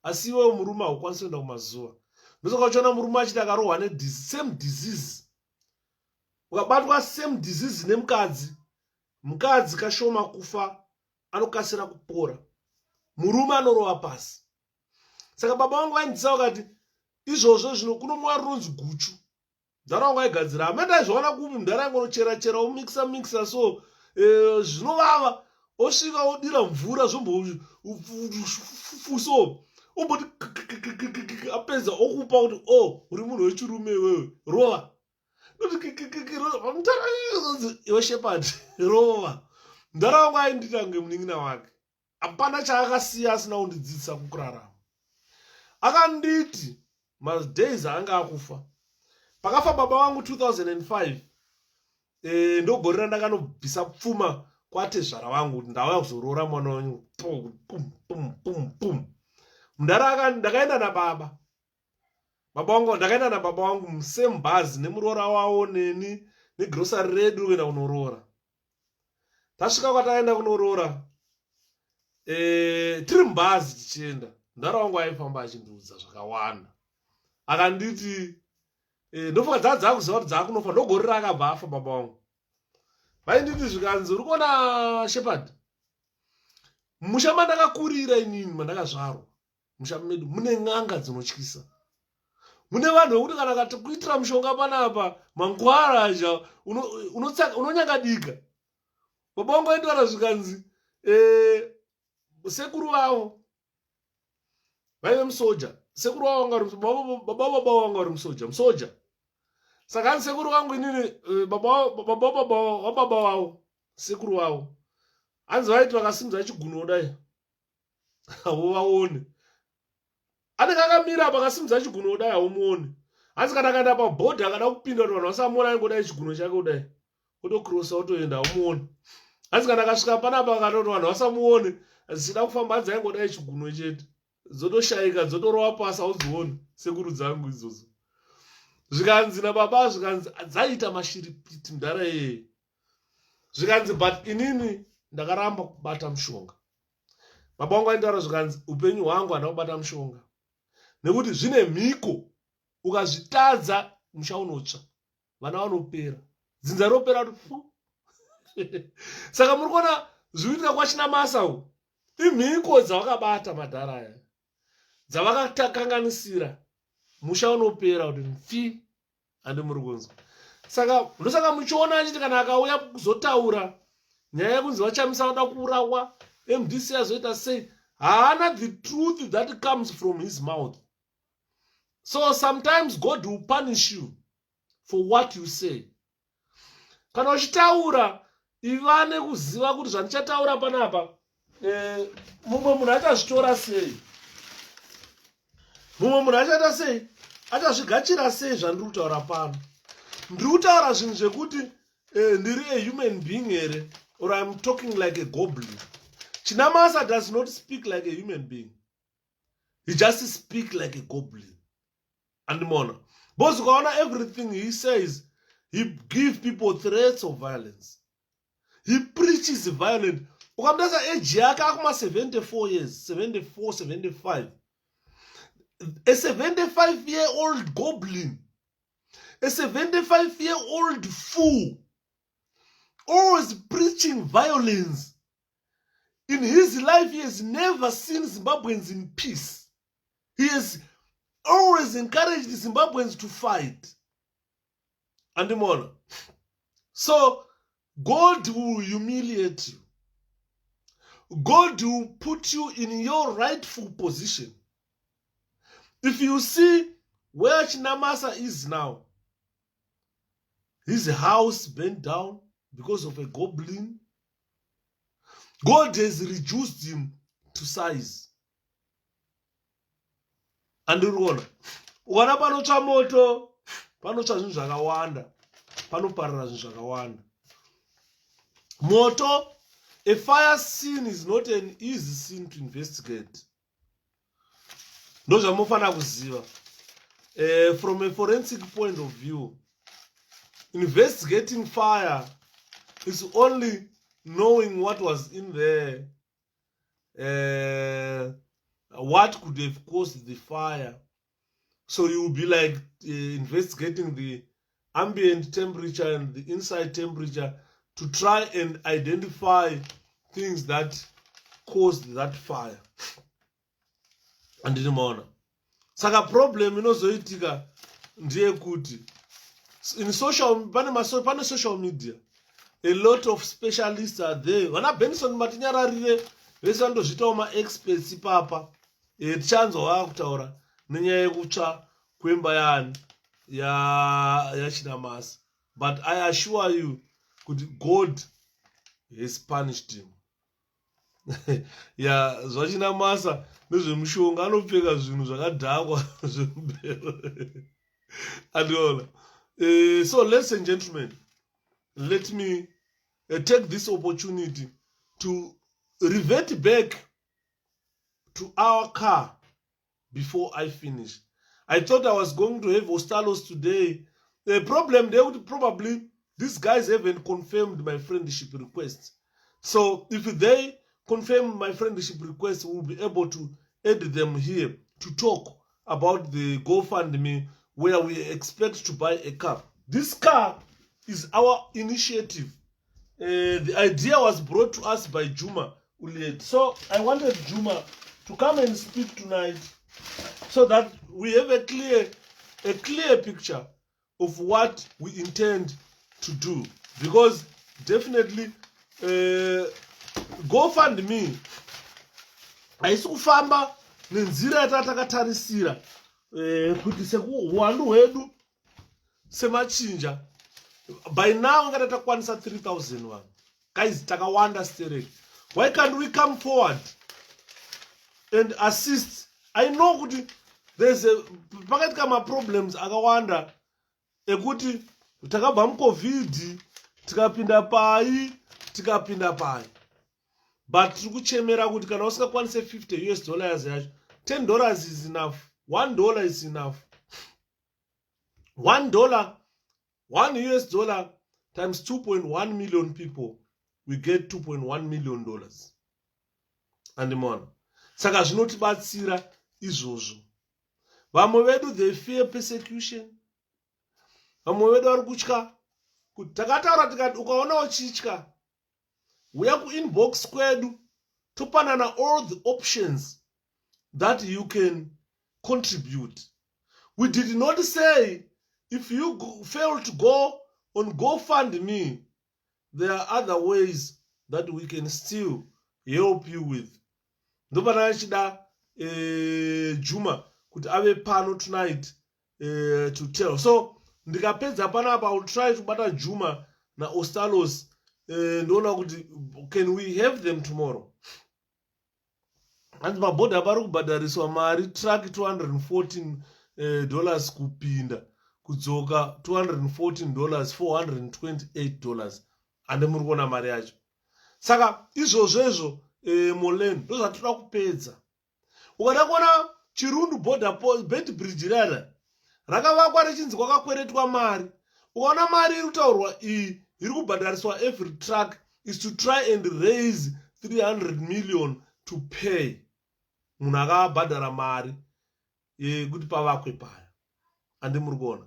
asi iwewe murume haukwanisi kuenda kumazuva. Ndosoka uchiona murume achiti akarohwa same disease, ukabatwa same disease nemukadzi, mukadzi kashoma kufa anokasira kupora, murume anorova pasi. Saka baba vangu vaindidzisa vakati izvozvo zvino kuno mwari runonzi guchu. Mudhara wangu aigadzira amenda aizviona kupi mudhara yangonochera omikisa so zvinovava, osvika odira mvura zvombofuso omboti apedza okupa kuti uri munhu wechirume iwewe, rova. Iwe shepherd, rova. Mudhara wangu aindita kunge munin'ina wake. Hapana chaakasiya asina kundidzidzisa kukurarama. Akanditi madays anga akufa. Pakafa baba wangu 2005, ndogore randakanobvisa pfuma kwatezvara vangu kuti ndauya kuzoroora mwana wangu. Mudhara ndakaenda nababa vangu, ndakaenda nababa vangu musame bhazi nemuroora wavo neni negrosari redu kuenda kunoroora. Tasvika kwataenda kunoroora, tiri mubhazi tichienda, mudhara wangu aifamba achindiudza zvakawanda. Akanditi ndofunga dzakuziva kuti dzakunofa, ndogore rakabva afa baba vangu. Vainditi zvikanzi uri kuona shepherd, musha mandakakurira inini mandakazvarwa, musha medu mune n'anga dzinotyisa. Mune vanhu vekuti kana kuitira mushonga panapa mangwara azha unonyangadika. Baba vangu ainditaura zvikanzi sekuru vavo vaive musoja. Sekuru vavo baba vangu vari musoja. Saka hanzi sekuru vangu inini baba vavo sekuru vavo hanzi vaiti vakasimudza chiguno kudai havo vaone. Anenge akamira pakasimudza chiguno kudai haumuoni. Hanzi kana akaenda pabhodhi akada kupinda kuti vanhu vasamuona aingodai chiguno chake kudai, otokrosa otoenda haumuoni. Hanzi kana akasvika panapa akatoti vanhu vasamuone, zvichida kufamba hanzi aingodai chiguno chete, dzotoshayika dzotorova pasi haudzioni sekuru dzangu idzodzo. Zvikanzi nababa zvikanzi dzaita mashiripiti mudhara iyeye. Zvikanzi but inini ndakaramba kubata mushonga. Baba vangu aindaura zvikanzi upenyu hwangu handina kubata mushonga, nekuti zvine mhiko, ukazvitadza musha unotsva, vana vanopera, dzinza ropera kuti saka muri kuona zvikuitika kwachina masa uku imhiko dzavakabata madhara aya, dzavakakanganisira, musha unopera kuti mfi handi muri kunzwa. Saka ndosaka muchiona achiti kana akauya kuzotaura nyaya yekunzi vachamisa vada kuurawa, MDC azoita sei, haana the truth that comes from his mouth. So sometimes God will punish you for what you say. Kana uchitaura ivane kuziva kuti zvandichataura panapa mumwe munhu achazvitora sei, mumwe munhu achaita sei, achazvigachira sei zvandiri kutaura pano. Ndiri kutaura zvinhu zvekuti a human being here, or I'm talking like a goblin. Chinamasa does not speak like a human being. He just speaks like a goblin. And Mona. Because everything he says, he gives people threats of violence. He preaches violence. Ukamdaza age yake akuma 74 years, 74, 75. A 75-year-old goblin, a 75-year-old fool, always preaching violence. In his life, he has never seen Zimbabweans in peace. He has always encouraged Zimbabweans to fight. And more. So, God will humiliate you. God will put you in your rightful position. If you see where Chinamasa is now, his house bent down because of a goblin. God has reduced him to size. And wana panotsva moto, panotsva zvinhu zvakawanda, panoparara zvinhu zvakawanda. Moto, a fire scene is not an easy scene to investigate. Ndozvamunofanira kuziva. From a forensic point of view, investigating fire is only knowing what was in there, what could have caused the fire. So you will be like investigating the ambient temperature and the inside temperature to try and identify things that caused that fire. And in the morning. Saka problem inozoitika ndeyekuti in social media, a lot of specialists are there. Vana Benson matinyararire vese vandozvitawo ma-experts papa. Tichanzwa kutaura nenyaya yekutsva kwemba yani yaChinamasa. But I assure you, God has punished him. Zvachinamasa nezvemushonga anopfeka zvinhu zvakadhakwa zvembero. So, ladies and gentlemen, let me take this opportunity to revert back to our car before I finish. I thought I was going to have Ostalos today. The problem, they would probably, these guys haven't confirmed my friendship request. So if they confirm my friendship request, we'll be able to add them here to talk about the GoFundMe where we expect to buy a car. This car is our initiative. The idea was brought to us by Juma. So I wanted Juma to come and speak tonight so that we have a clear picture of what we intend to do. Because definitely GoFundMe haisi kufamba nenzira yatakatarisira kuti sekuhwandu hwedu semachinja. By now ngati takwanisa 3,000 vanhu. Guys, takawanda stereki. Why can't we come forward and assist? I know kuti there's pakati kama problems akawanda ekuti takabva muCovid tikapinda pai. But tiri kuchemera kuti kana usingakwanise $50 yacho, $10 is enough. $1 is enough. $1 times 2.1 million people, we get $2.1 million. And more. Saka zvinotibatsira izvozvo. Vamwe vedu, they fear persecution. Vamwe vedu vari kutya. Kuti takataura tikati ukaona uchitya, uya kuinbox kwedu topanana all the options that you can contribute. We did not say if you fail to go on GoFundMe, there are other ways that we can still help you with. Ndopana achida Juma kuti ave pano tonight to tell. So ndikapedza panapa, I will try to bata Juma na Ostalos ndona kuti can we have them tomorrow. And mabhodha vari kubhadhariswa mari truck $214 kupinda kudzoka $214 $428 ande muri kuona mari yacho. Saka izvozvo Molen ndo zvatoda kupedza. Ukada kuona Chirundu bed bridge rakavakwa richinzi kwakakweretwa mari. Ukaona mari iri kutaurwa iyi iri kubhadhariswa every truck is to try and raise 300 million to pay munhu akabhadhara mari kuti pavakwe paya. Andi muri kuona.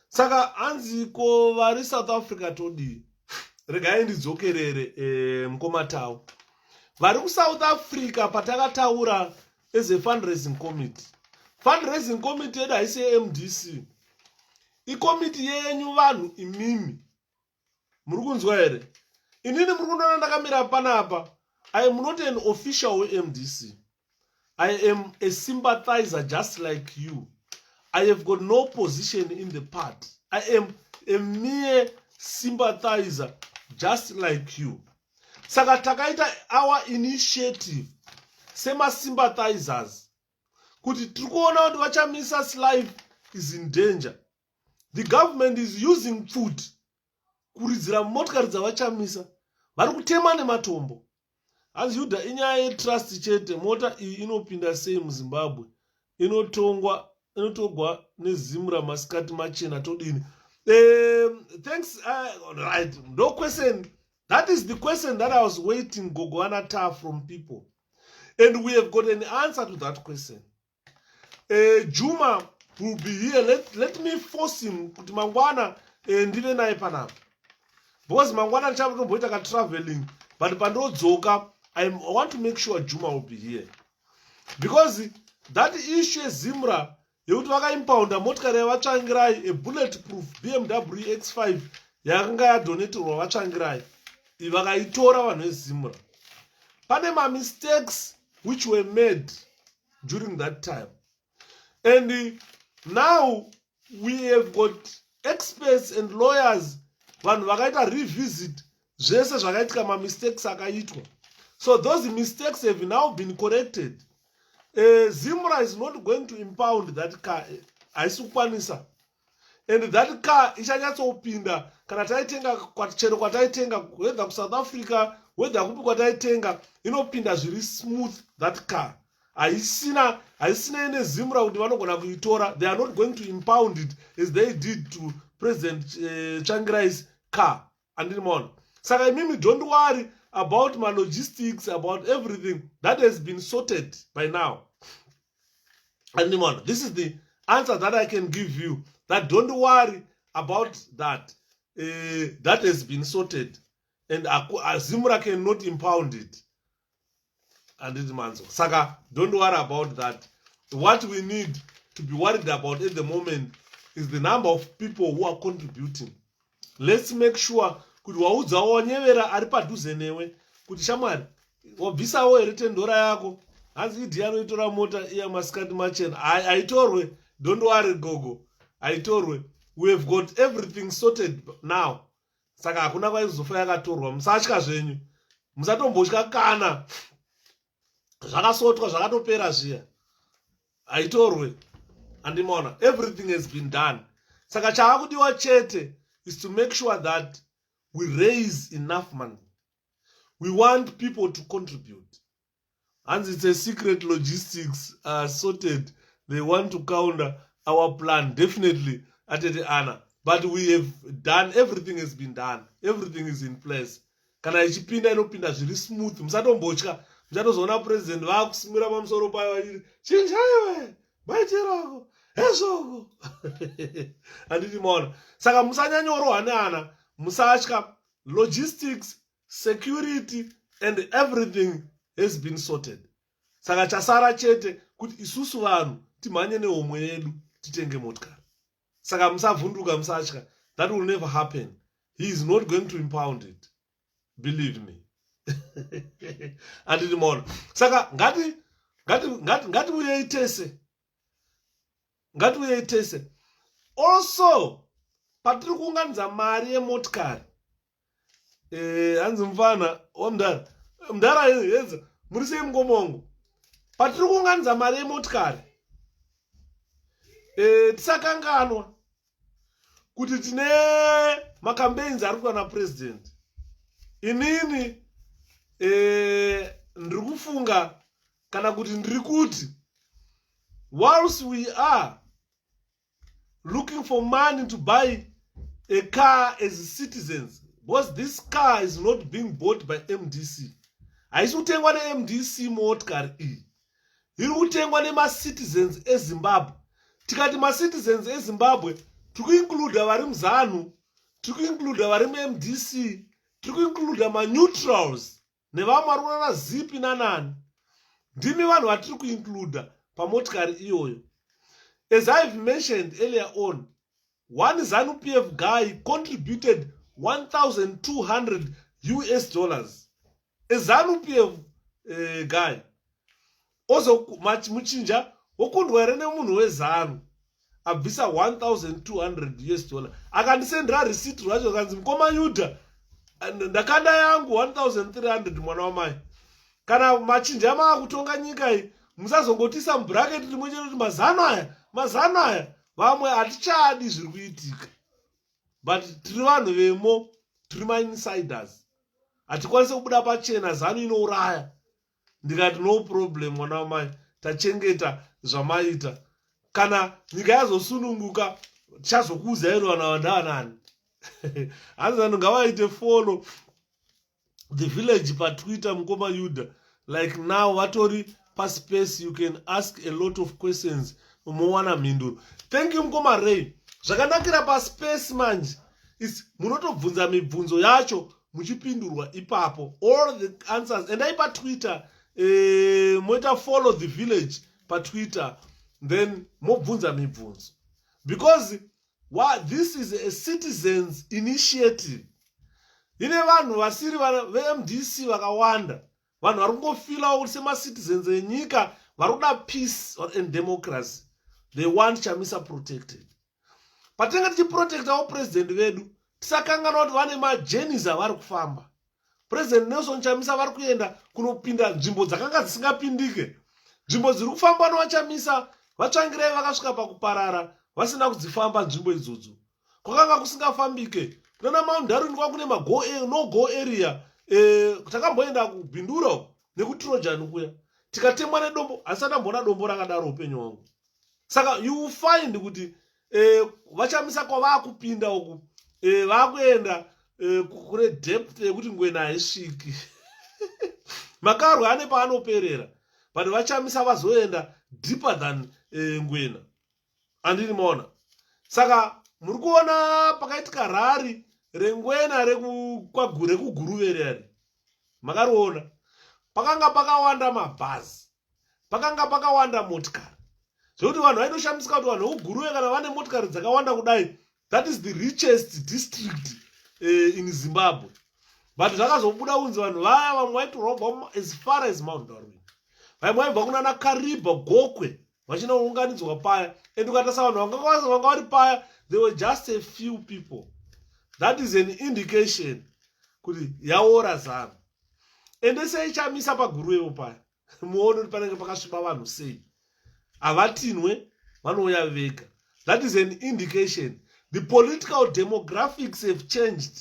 Saka hanzi ko vari South Africa todii. Regai ndidzokerere mukomatawo. Vari kuSouth Africa patakataura as a fundraising committee. Fundraising committee yedu haisi MDC. Ikomiti yenyu vanhu imimi. Muri kunzwa here? Inini muri kunoona ndakamira panapa. I am not an official MDC. I am a sympathizer just like you. I have got no position in the party. I am a mere sympathizer just like you. Saka takaita our initiative sema sympathizers kuti tikuona kuti vachamisas life is in danger. The government is using food kuridzira motikari dzavachamisa. Vari kutema nematombo. As Yuda inyaya yetrust chete, mota iyi inopinda sei muZimbabwe. Inotogwa 𝗭𝗵𝗶 todini. Thanks. Right. No question. That is the question that I was waiting Gogoanata from people. And we have got an answer to that question. Juma will be here. Let me force him. Kuti mangwana ndive naye panapa. Because mangwana ndichatomboita traveling. But pandodzoka, I want to make sure Juma will be here. Because that issue Zimra, yekuti vakaimpounda motikari yavatsvangirai a bulletproof BMW X5 yakanga yadoneterwa vatsvangirai vakaitora vanhu veZimra. Pane mistakes which were made during that time. And now we have got experts and lawyers vanhu vakaita revisit zvese zvakaitika mistakes akaitwa. So those mistakes have now been corrected. Zimra is not going to impound that car. Aisukwanisa. And that car ichanyatsopinda kana taitenga chero kwataitenga whether South Africa whether kupi kwataitenga inopinda zviri smooth that car. Aisina ine Zimra kuti vanogona kuitora. They are not going to impound it as they did to President Tsvangirai's car. Andimona. Saka mimi don't worry about my logistics, about everything. That has been sorted by now. And this is the answer that I can give you. That don't worry about that. That has been sorted. And Zimra cannot impound it. And it means, Saka, don't worry about that. What we need to be worried about at the moment is the number of people who are contributing. Let's make sure kuti waudzawo nyevera ari padhuze newe kuti shamwari wabvisawo here $10 yako. Hanzi idhi anoitora mota iya masikati machena aitorwe. Don't worry gogo, aitorwe. We have got everything sorted now. Saka hakuna kwaizofa yakatorwa. Musatya zvenyu, musatombotya kana zvakasotwa zvakatopera zviya. Aitorwe. Andimona, everything has been done. Saka chavakudiwa chete is to make sure that we raise enough money. We want people to contribute. And it's a secret logistics sorted. They want to counter our plan, definitely, at the Anna. But we have done, everything has been done. Everything is in place. Kana ichipinda inopinda zviri smooth. Musatombotya. Muchatozona president vakusimira pamusoro payo vachiti chinjaiwe baitirako ezvoko. Handiti maona. Saka musanyanyorohwa neana. Musatya. Logistics, security, and everything has been sorted. Saka chasara chete kuti isusu vanhu timhanye nehomwe yedu titenge motikari. Saka musavhunduka, musatya. That will never happen. He is not going to impound it. Believe me. Handiti maona. Saka ngati uyeitese. Ngati uyeitese. Also, patiri kuunganidza mari yemotikari. Hanzi mufana wamudhara. Mudhara yenza muri sei mungomongo. Patiri kuunganidza mari yemotikari. Tisakanganwa. kuti tine macampaigns ari kuitwa napresident. Inini ndiri kufunga kana kuti ndiri kuti whilst we are looking for money to buy a car as citizens, because this car is not being bought by MDC. Haisi kutengwa neMDC motikari iyi. Iri kutengwa nema-citizens eZimbabwe. Tikati ma-citizens eZimbabwe, tikuincluda vari muZANU, tikuincluda vari muMDC, tikuincluda ma-neutrals, nevamwe vari kunana zipi nanani. Ndimi vanhu vatiri kuincluda pamotikari iyoyo. As I've mentioned earlier on, one ZANU-PF guy contributed $1,200. A ZANU-PF guy. Also, muchinja, wokundwa ere nemunhu weZANU. Abvisa $1,200. Akandisendera receipt rwacho kanzi mukoma Yuda. Ndakanda yangu 1,300 mwana wamai. Kana machinja kutonga nyika iyi, musazongotisa mubracket rimwe chete kuti mazano aya vamwe hatichadi zviri kuitika. But tiri vanhu vemo, tiri ma-insiders. Hatikwanise kubuda pachena, ZANU inouraya. Ndikati no problem mwana wamai, tachengeta zvamaita. Kana nyika yazosununguka, tichazokuudzai vanhu vandavanani. Hanzi vanhu ngavaite follow the village paTwitter mukoma Yuda. Like now, vatori paspace, you can ask a lot of questions. Umowana mhinduro. Thank you mukoma Ray. Zvakanakira paspace manje, munotobvunza mibvunzo yacho muchipindurwa ipapo. All the answers. And I Twitter, moita follow the village paTwitter. Then mobvunza mibvunzo. Because this is a citizens initiative. Ine vanhu vasiri veMDC vakawanda. Vanhu vari kungofila kuti sema-citizens enyika vari kuda peace and democracy. They want Chamisa protected. Patenga tichiprotectawo president vedu, tisakangana kuti vane majourneys avari kufamba. President Nelson Chamisa vari kuenda kunopinda nzvimbo dzakanga dzisingapindike. Nzvimbo dziri kufamba nowachamisa vatsvangirai vakasvika pakuparara vasina kudzifamba nzvimbo idzodzo. Kwakanga kusingafambike. Kuna Maundarini kwa kune no go area. Takamboenda kubhindura nekutrojan kuya. Tikatemwa nedombo, asana mbona dombo rakadaro upenyu wangu. Saka you will find kuti vachamisa kwa vakupinda uku vakuenda kune depth yekuti ngwena haisviki. Makarwa ane paanoperera. But vachamisa vazoenda deeper than ngwena. Andini maona. Saka muri kuona pakaitika rari rengwena rekuguruveri. Makariona. Pakanga pakawanda mabhazi. Pakanga pakawanda motikari. Zvokuti vanhu vainoshamisika kuti vanhu vekuguruve kana vane motikari dzakawanda kudai. That is the richest district in Zimbabwe. But zvakazobuda unzi vanhu vaya vamwe vaitorobwa as far as Mount Darwin. Vamwe vaibva kuna 𝗭𝗵𝗺 vachinounganidzwa paya. And ukatasa vanhu vanga vari paya, there were just a few people. That is an indication kuti yaora ZANU. Ende sei chamisa paguruvevo paya. Muone kuti panenge pakasviba vanhu sei. Avatinwe vanouya vega. That is an indication. The political demographics have changed.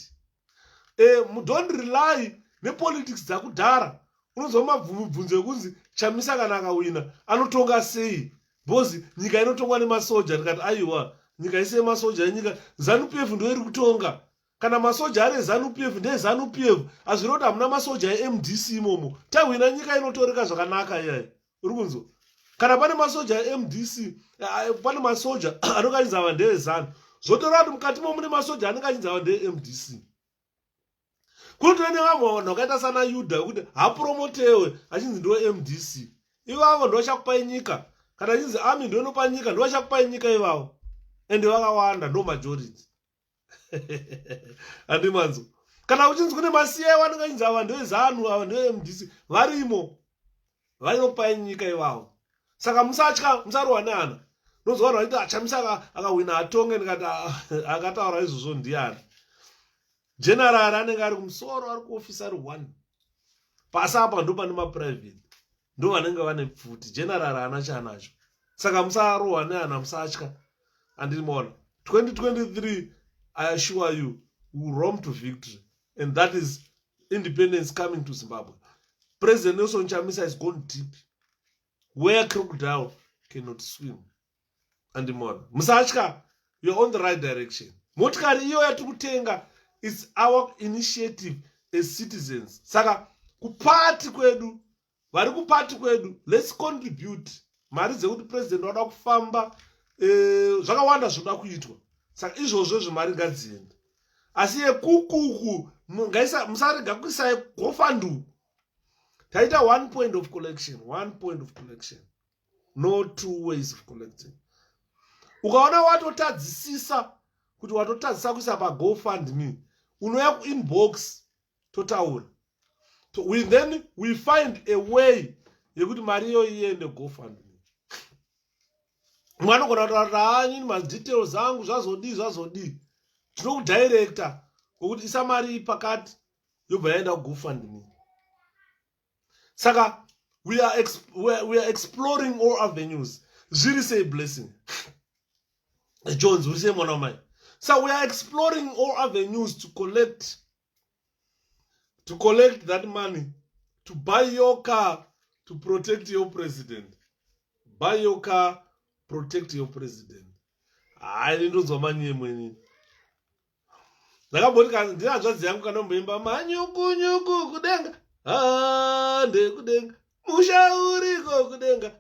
Don't rely nepolitics dzakudhara. Unozoma mabvunzo ekunzi Chamisa kana akawina anotonga sei. Bozi nyika inotongwa nemasoja. Ndikati aiwa nyika ise masoja enyika ZANU-PF ndio iri kutonga. Kana masoja ari ZANU-PF ndiye ZANU-PF. Azviroti hamuna masoja eMDC imomo. Tawina nyika inotoreka zvakanaka iyayi. Uri kunzwa? Kana pane masoja eMDC, pane masoja anokachinza vanhu ndevezANU. Zotora kuti mukati mune masoja anokachinza vanhu ndeMDC. Kunotoene vamwe vanhu vakaita sana Yuda kuti hapromotewe achinzi ndiwe MDC. Ivavo ndo vachakupai nyika. Kana achinzi army ndo inopa nyika, ndo vachakupai nyika ivavo. Ende vakawanda ndo majority. Handimanzo. Kana uchinzi kune masiye vanokachinza vanhu ndevezANU, vanhu ndeMDC, varimo. Vanopai nyika ivavo. Saka musatya, musarohwa neana. Nozwa vanhu vaiti Chamisa akawina atonge ndikati akataura izvozvo ndiani. General anenge ari kumusoro ari kuofisari 1. Pasi apa ndo pane maprivate. Ndo vanenge vane pfuti. General haana chanacho. Saka musarohwa neana, musatya. Andinoona 2023 I assure you, we will roam to victory. And that is independence coming to Zimbabwe. President Nelson Chamisa has gone deep, where crocodile cannot swim. And more. Musachka, you're on the right direction. Motikari iyo yatikutenga is our initiative as citizens. Saka, kupati kwedu, vari kupati kwedu, let's contribute. Mari dzekuti president wada kufamba, zvakawanda zvoda kuitwa. Saka izvozvo zvimari ngadziende. Asi yekukuku, musarega kuisa gofandu. Taita 1 point of collection, 1 point of collection. No 2 ways of collecting. Ukaona watotadzisisa kuti watotadzisa kuisa pa GoFundMe, unoya ku inbox totaura. Then we find a way yekuti mari iyo iende GoFundMe. Mwana kona kuti ma details zangu zvazodi. Tinokudirector kuti isa mari pakati yobva yaenda ku GoFundMe. Saka we are exploring all avenues. Zviri say blessing. Jones, we say mwana. So we are exploring all avenues to collect that money, to buy your car, to protect your president. Buy your car, protect your president. I didn't know money mweni. Ndakabodika ndinazvazi yangu kanomboimba manyuku kudenga. Ande kudenga. Mushauriko kudenga.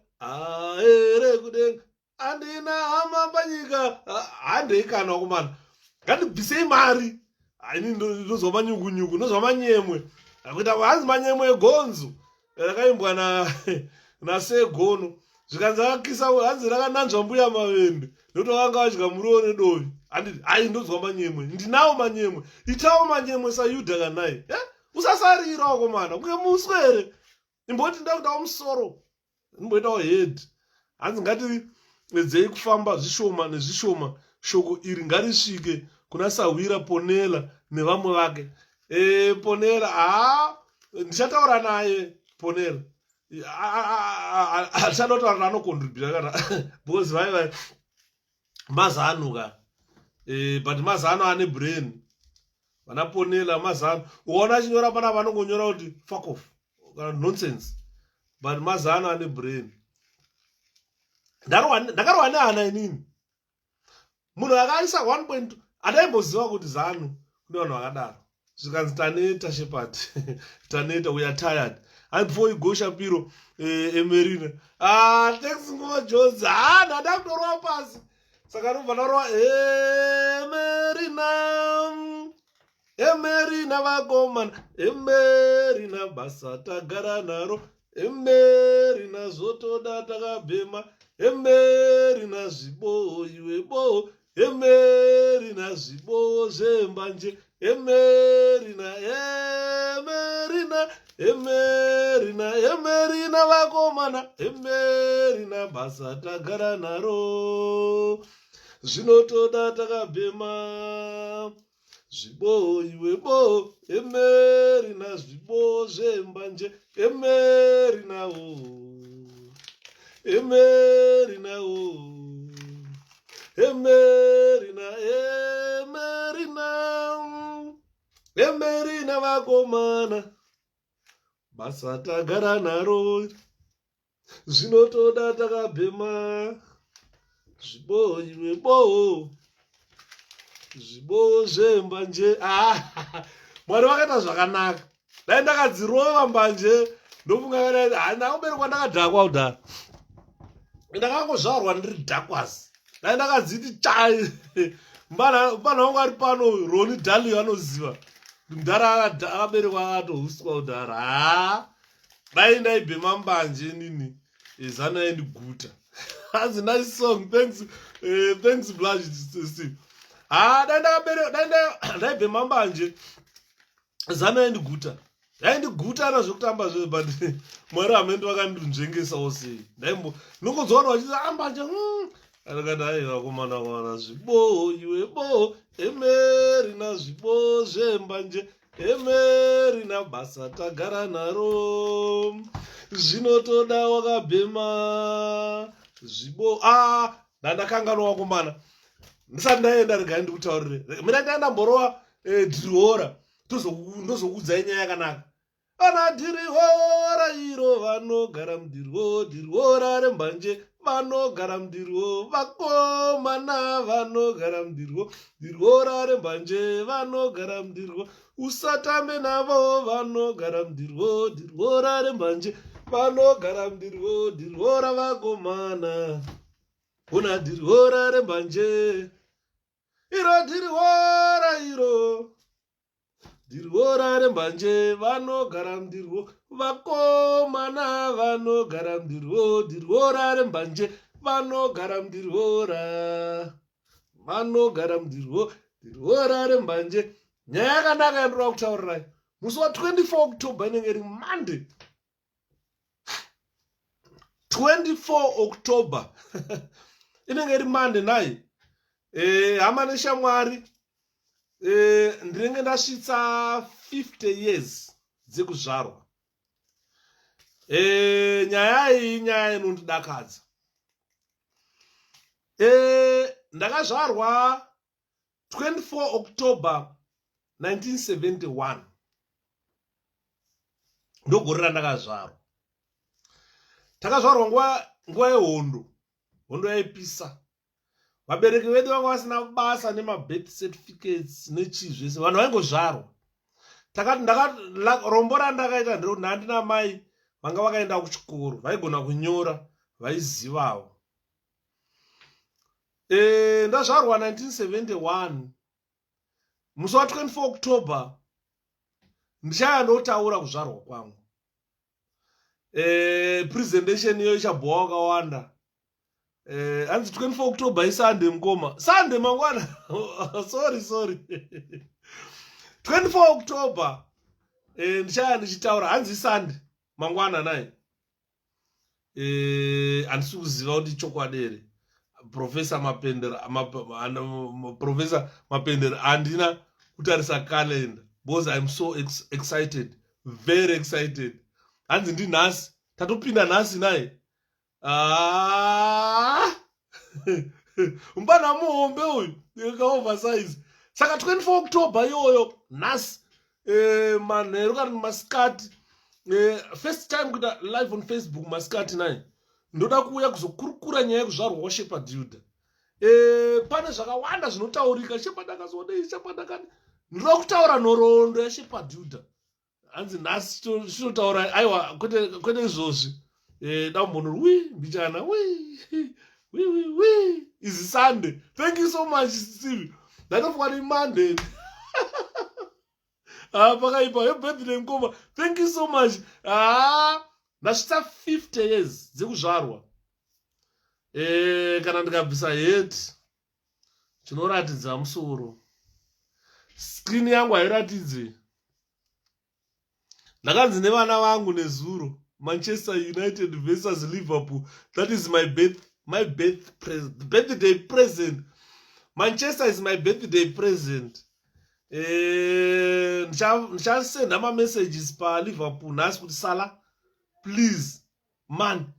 Ere kudenga. Andina hama panyika. Ande ikana kumana. Ngandibvise mari. Aini ndozoma nyuku ndozoma manyemwe. Akuita vanzi manyemwe egonzo. Rakaimbwa na segono. Zvikanza akisa hanzi rakananzva mbuya mavende. Ndoto vanga vadya muriwo nedovi. Anditi ai ndozwa manyemwe. Ndinawo manyemwe. Itawo manyemwe sayudha kanai. Usasarirawo komana. Kunge muswere. Imboti ndakudawo musoro. Imboitawo head. Hanzi ngati dzei kufamba zvishoma nezvishoma. Shoko iri ngarisvike kuna Sawira Ponela nevamwe vake. Ponela ndichataura naye Ponela. Achanotaura nanocontribute kana because vai mazano ka. But mazano ane brain. Vana Ponela mazano. Uona chinyora pana vanongonyora kuti fuck off. Nonsense. But mazano ane brain. Ndakarwa neana inini. Munhu akaisa 1 point adaimboziva kuti zano kune vanhu vakadaro. Zvikanzi taneta Shepherd. Taneta, we are tired. And before you go 𝗭𝗵𝗶 𝗵𝗵𝗀. Thanks Ngoma Jones. Ndada kutorwa pasi. Saka nobva narwa 𝗵𝗵𝗀 vakomana. 𝗵𝗵𝗀 basa tagara naro. 𝗵𝗵𝗀 zotoda takabhema. 𝗵𝗵𝗀 zvibo iwe bo. 𝗵𝗵𝗀 zvibo zvembanje. 𝗵𝗵𝗀 vakomana. 𝗵𝗵𝗀 basa tagara naro. Zvinotoda takabhema. Zvibo iwe bo. 𝗵𝗵𝗀 zvibo zvembanje. 𝗵𝗵𝗀 𝗵𝗵𝗀 vakomana. Basa tagara naro. Zvinotoda takabhema. Zvibo iwe bo. Zvibo zvembanje. Mwari vakaita zvakanaka. Dai ndakadzirova mbanje. Ndofunga kuti ndakuberekwa ndakadhakwa kudhara. Ndakangozvarwa ndiri dhakwazi. Dai ndakadziti chai. Mbana wangu ari pano Roni Dali anoziva. Mudhara akaberekwa akatohuswa kudhara. Dai ndaibhema mbanje nini. Zana and guta. That's a nice song. Thanks 𝗵𝗵𝗀. Ndaibhema mbanje. Zana and guta. Guta nazvokutamba zve but Mwari amende vakandinzvengesawo sei. Ndokuzoona vachizi mbanje. Akati aiwa komana wana zvibo iwe bo. 𝗵𝗵𝗀 zvibo zvembanje. 𝗵𝗵𝗀 basa tagara naro. Zvinotoda wakabhema. Zvibo. Ndakanganwa komana. ndisati ndaenda regai ndikutaurire mina ndaenda mborowa dhirihora ndozokuudzai nyaya yakanaka ana dhirihora iro vanogara mudhiriho dhirihora rembanje vanogara mudhiriho vakomana vanogara mudhiriho dhirihora rembanje vanogara mudhiriho usatambe navo vanogara mudhiriho dhirihora rembanje vanogara mudhiriho dhirihora vakomana una dhirihora rembanje iro dhirihora iro dhirihora rembanje vanogara mudhiriho vakomana vanogara mudhiriho dhirihora rembanje vanogara mudhirihora vanogara mudhiriho dhirihora rembanje nyaya yakanaka yandinoda kutaurirai musi wa24 October inenge iri Monday 24 October inenge iri Monday nai hama neshamwari ndinenge ndasvitsa 50 years dzekuzvarwa nyaya iyi nyaya inondidakadza ndakazvarwa 24 October 1971 ndogore randakazvarwa takazvarwa nguva yehondo yaipisa vabereki vedu vanga vasina basa nemabirth certificates nechizvese vanhu vaingozvarwa rombo randakaita ndiro handina mai vanga vakaenda kuchikoro vaigona kunyora vaizivawo ndazvarwa 1971 musi wa24 October ndichaya ndotaura kuzvarwa kwangu presentation iyo ichabhuwa wakawanda hanzi 24 October iSunday mukoma Sunday mangwana sorry 24 October ndichaya ndichitaura hanzi Sunday mangwana nai handisi kuziva kuti chokwadi Professor Mapendera handina kutarisa calendar because I'm so excited, very excited. Hanzi ndinhasi tatopinda nhasi naye mbana muhombe uyu yakaoversize saka 24 October iyoyo nhasi manheru kana masikati first time kuita live on Facebook masikati naye ndoda kuuya kuzokurukura nyaya yekuzvarwa kwaShepherd. Pane zvakawanda zvinotaurika Shepherd akazodei Shepherd akati ndoda kutaura nhoroondo yaShepherd. Hanzi nhasi chinotaura aiwa kwete izvozvi dambonori mbichana is Sunday. Thank you so much Steve. Ndatofuka ni Monday. Pakaipa your birthday mkoma. Thank you so much. Ndasvitsa 50 years dzekuzvarwa kana ndikabvisa heti chinoratidza musoro screen yangu hairatidze ndakanzi nevana vangu nezuro Manchester United versus Liverpool. That is my birthday present. Manchester is my birthday present. Ndichasenda ma-messages pa Liverpool nhasi kuti Salah please man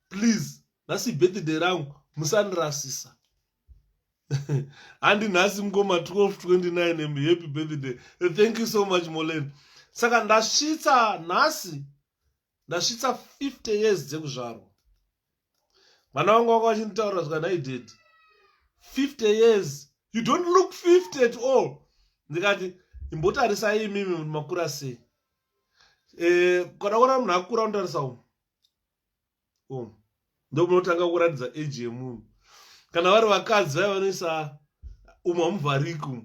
please nasi birthday rangu musandirasisa handi nhasi mngoma 12/29 and happy birthday. Thank you so much Molen. Saka ndasvitsa nhasi ndasvitsa 50 years dzekuzvarwa. Vana vangu vanga vachinitaura zvakanai did 50 years you don't look 50 at all. Ndikati imbotarisai imimi makura sei kana kuona munhu akura unotarisa ndo munotanga kuratidza age yemunhu. Kana vari vakadzi vai vanoisa 𝗭𝗵𝗶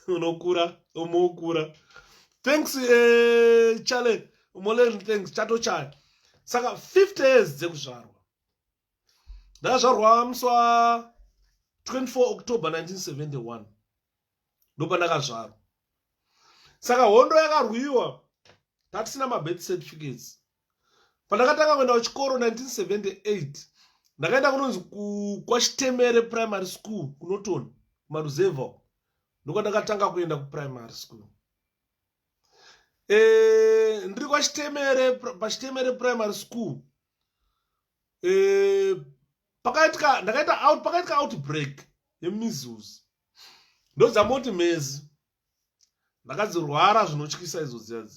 unokura umokura. Thanks Chale Molen, thanks chato chai. Saka 50 years dzekuzvarwa. Ndakazvarwa musi wa 24 October 1971 ndopandakazvarwa. Saka hondo yakarwiwa tatisina mabirth certificates. Pandakatanga kuenda kuchikoro 1978 ndakaenda kunonzi kwaChitemere primary school kunotoni kumaruzevha ndokwandakatanga kuenda kuprimary school. Ndiri paChitemere primary school pakaitika outbreak yemeasles Ndozamoti mezi ndakadzirwara zvinotyisa izo dziya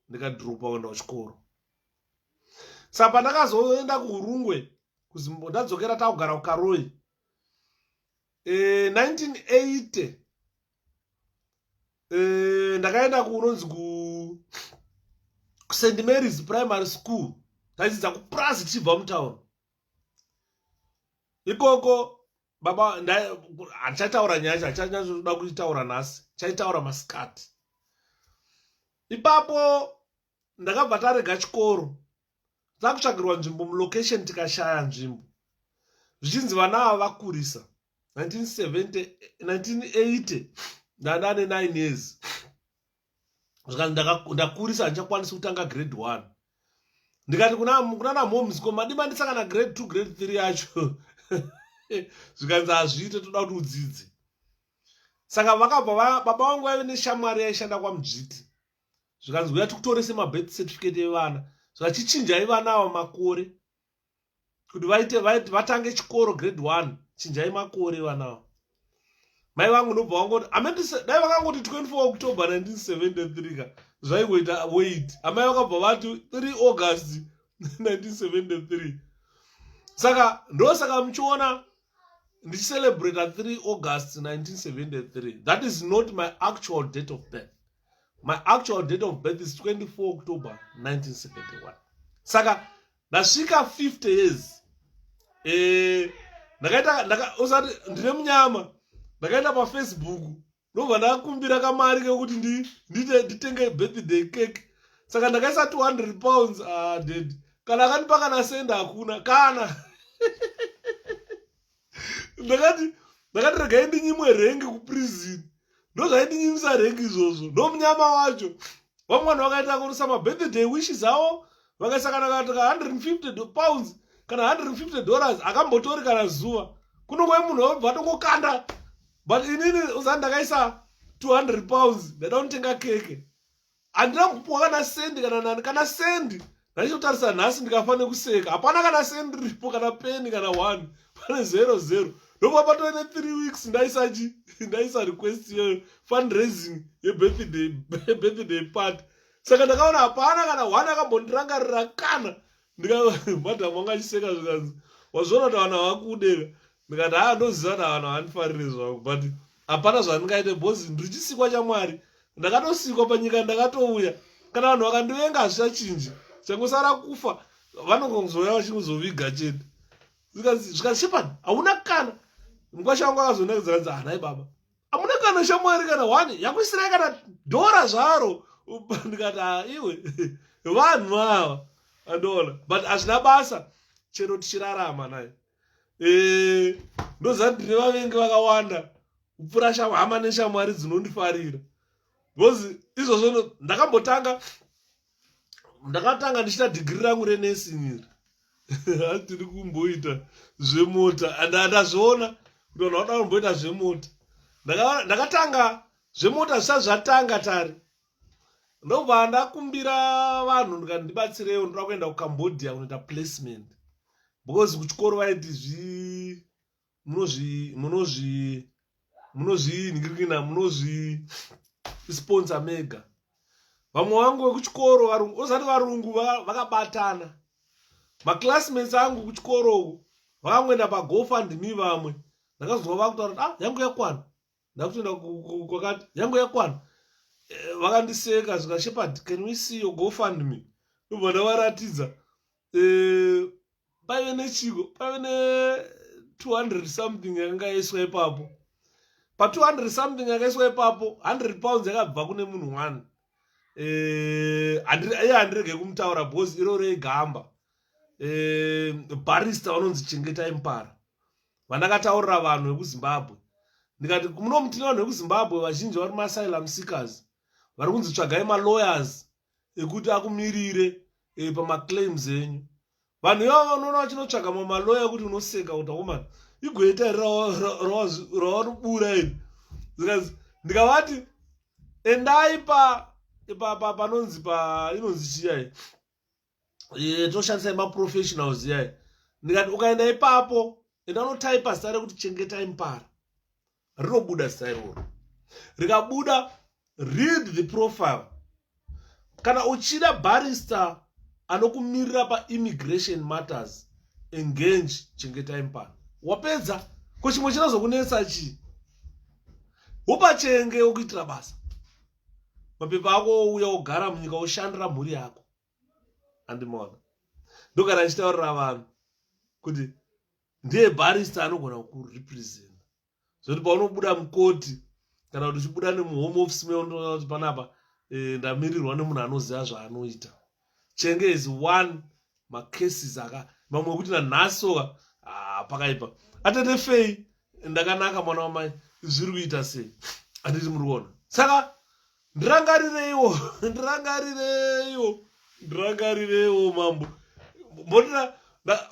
ndikadhiropa kuenda kuchikoro. Saka pandakazoenda kuHurungwe ndadzokera takugara kuKaroi 1980 ndakaenda kunonzi 𝗭𝗵𝗶 primary school taidzidza kuPrazi tichibva mutown. Ikoko baba hachataura nyaya hachanyazoda kuitaura nhasi, chaitaura masikati. Ipapo ndakabva tarega chikoro takutsvagirwa nzvimbo mulocation tikashaya nzvimbo zvichinzi vana ava vakurisa. 1980 ndandane 9 years. Ndakurisa handichakwanisi kutanga grade 1. Ndikati kuna naMoms ko madima ndisakana grade 2 grade 3 yacho. Zvikanzi hazviite toda kuti udzidze. Saka vakabva baba vangu vaive neshamwari yaishanda kwaMudzviti. Zvikanzi uya tikutorese mabirth certificate evana. Zvachichinjai vana ava makore kuti vatange chikoro grade 1, chinjai makore vana ava. Mai vangu nobva vangoti dai vakangoti 24 October 1973 ka zvaigoita wait. Amai vakabva vati 3 August 1973. Saka ndosaka muchiona ndichicelebrate 3 August 1973. That is not my actual date of birth. My actual date of birth is 24 October 1971. Saka ndasvika 50 years. Ndine munyama. Ndakaenda paFacebook. Ndobva ndakumbira kamari kekuti nditenge birthday cake. Saka ndakaisa 200 pounds. Dead. Kana akanipa kana senda hakuna. Kana. Ndakati regai ndinyimwe rengi kuprison. Ndozvaindinyimisa rengi izvozvo. Ndomunyama wacho. Vamwe vanhu vakaita kurusa mabirthday wishes avo. Vakaisa kana 150 pounds. Kana $150 akambotori kana zuva. Kunongwe munhu wabva tongokanda. But inini uzani ndakaisa 200 pounds. Ndada kutenga keke. Handina kupuwa kana sendi kana nani. Kana sendi. Ndachizotarisa nhasi ndikafanira kuseka. Hapana kana sendi ripo kana peni kana 1. Pane 00. Ndobva patoine 3 weeks ndaisa request ye fundraising ye birthday party. Saka ndakaona hapana kana 1 akambondirangarira kana. Madhamu wanga achiseka zvikanzi wazviona kuti vanhu havakudeka. Ndikati ndoziva kuti vanhu havandifarire zvangu, but hapana zvandingaite bhozi ndirichisikwa chamwari. Ndakatosikwa panyika ndakatouya. Kana vanhu vakandivenga hazvichachinji. Changosara kufa vanongozoya vachingozoviga chete. Zvikanzi Shepherd hauna kana. Mukwasha wangu akazonda kuzikanzi nai baba hamuna kana shamwari kana 1 yakuisirai kana $1 zvaro. Ndikati iwe vanhu ava andoona, but hazvina basa chero tichirarama naye. Ndoziva ndine vavengi vakawanda kupfuura hama neshamwari dzinondifarira. Because izvozvo ndakatanga ndichita dhigiri rangu renursing. Hatiri kumboita zvemota. Ndazviona kuti vanhu vanoda kumboita zvemota. Ndakatanga zvemota zvisati zvatanga tare. Ndobva ndakumbira vanhu ndikati ndibatsirewo ndoda kuenda kuCambodia kunoita placement. Because kuchikoro vaiti munozvi sponsor mega. Vamwe vangu vekuchikoro varungu varungu vakabatana. Maclassmates angu kuchikoro vakangoenda paGoFundMe vamwe. Ndakazwa vakutaura kuti yangu yakwana. Ndakutoenda kwakati yangu yakwana. Vakandiseka zvika Shepherd, can we see your GoFundMe? Ndobva ndavaratidza. Paive nechiko, paive ne 200 something yakanga yaiswa ipapo. Pa 200 something yakaiswa ipapo, 100 pounds yakabva kune munhu 1. Handirege kumutaura because iroro igamba. Barista vanonzi 𝗭𝗵𝗶. Vandakataurira vanhu vekuZimbabwe. Ndikati munomutina vanhu vekuZimbabwe vazhinji vari maasylum seekers. Vari kunzi tsvagai malawyers ekuti akumirire pamaclaims enyu. Vanhu ivavo vanoona vachinotsvaga mamaloya ekuti unoseka kuti woman igoita rawarubura iri. Ndikavati endai panonzi inonzi chiyai toshandisai maprofessionals yai. Ndikati ukaenda ipapo enda unotaipa zita rekuti 𝗭𝗵𝗶. rinobuda zita iroro. Rikabuda, read the profile. Kana uchida barrister anokumirira pa-immigration matters, engage chengetai mupani. Wapedza, ko chimwe chinozokunetsa chii? Upachenge ukuitira basa. Mapepa ako ouya ogara munyika oshandira mhuri yako. Andimona. Ndogara ndichitaurira vanhu kuti ndiye barrister anogona kurepresent. Zvoti paunobuda mukoti kana kuti uchibuda nemuhome office meunoona kuti panapa ndamirirwa nemunhu anoziva zvaanoita. Chenge is one macases mamwe ekuti nanhasoka pakaipa. Atete fei ndakanaka mwana wamai zviri kuita sei? Handiti muri kuona. Saka ndirangarireyo mambo. Mbonera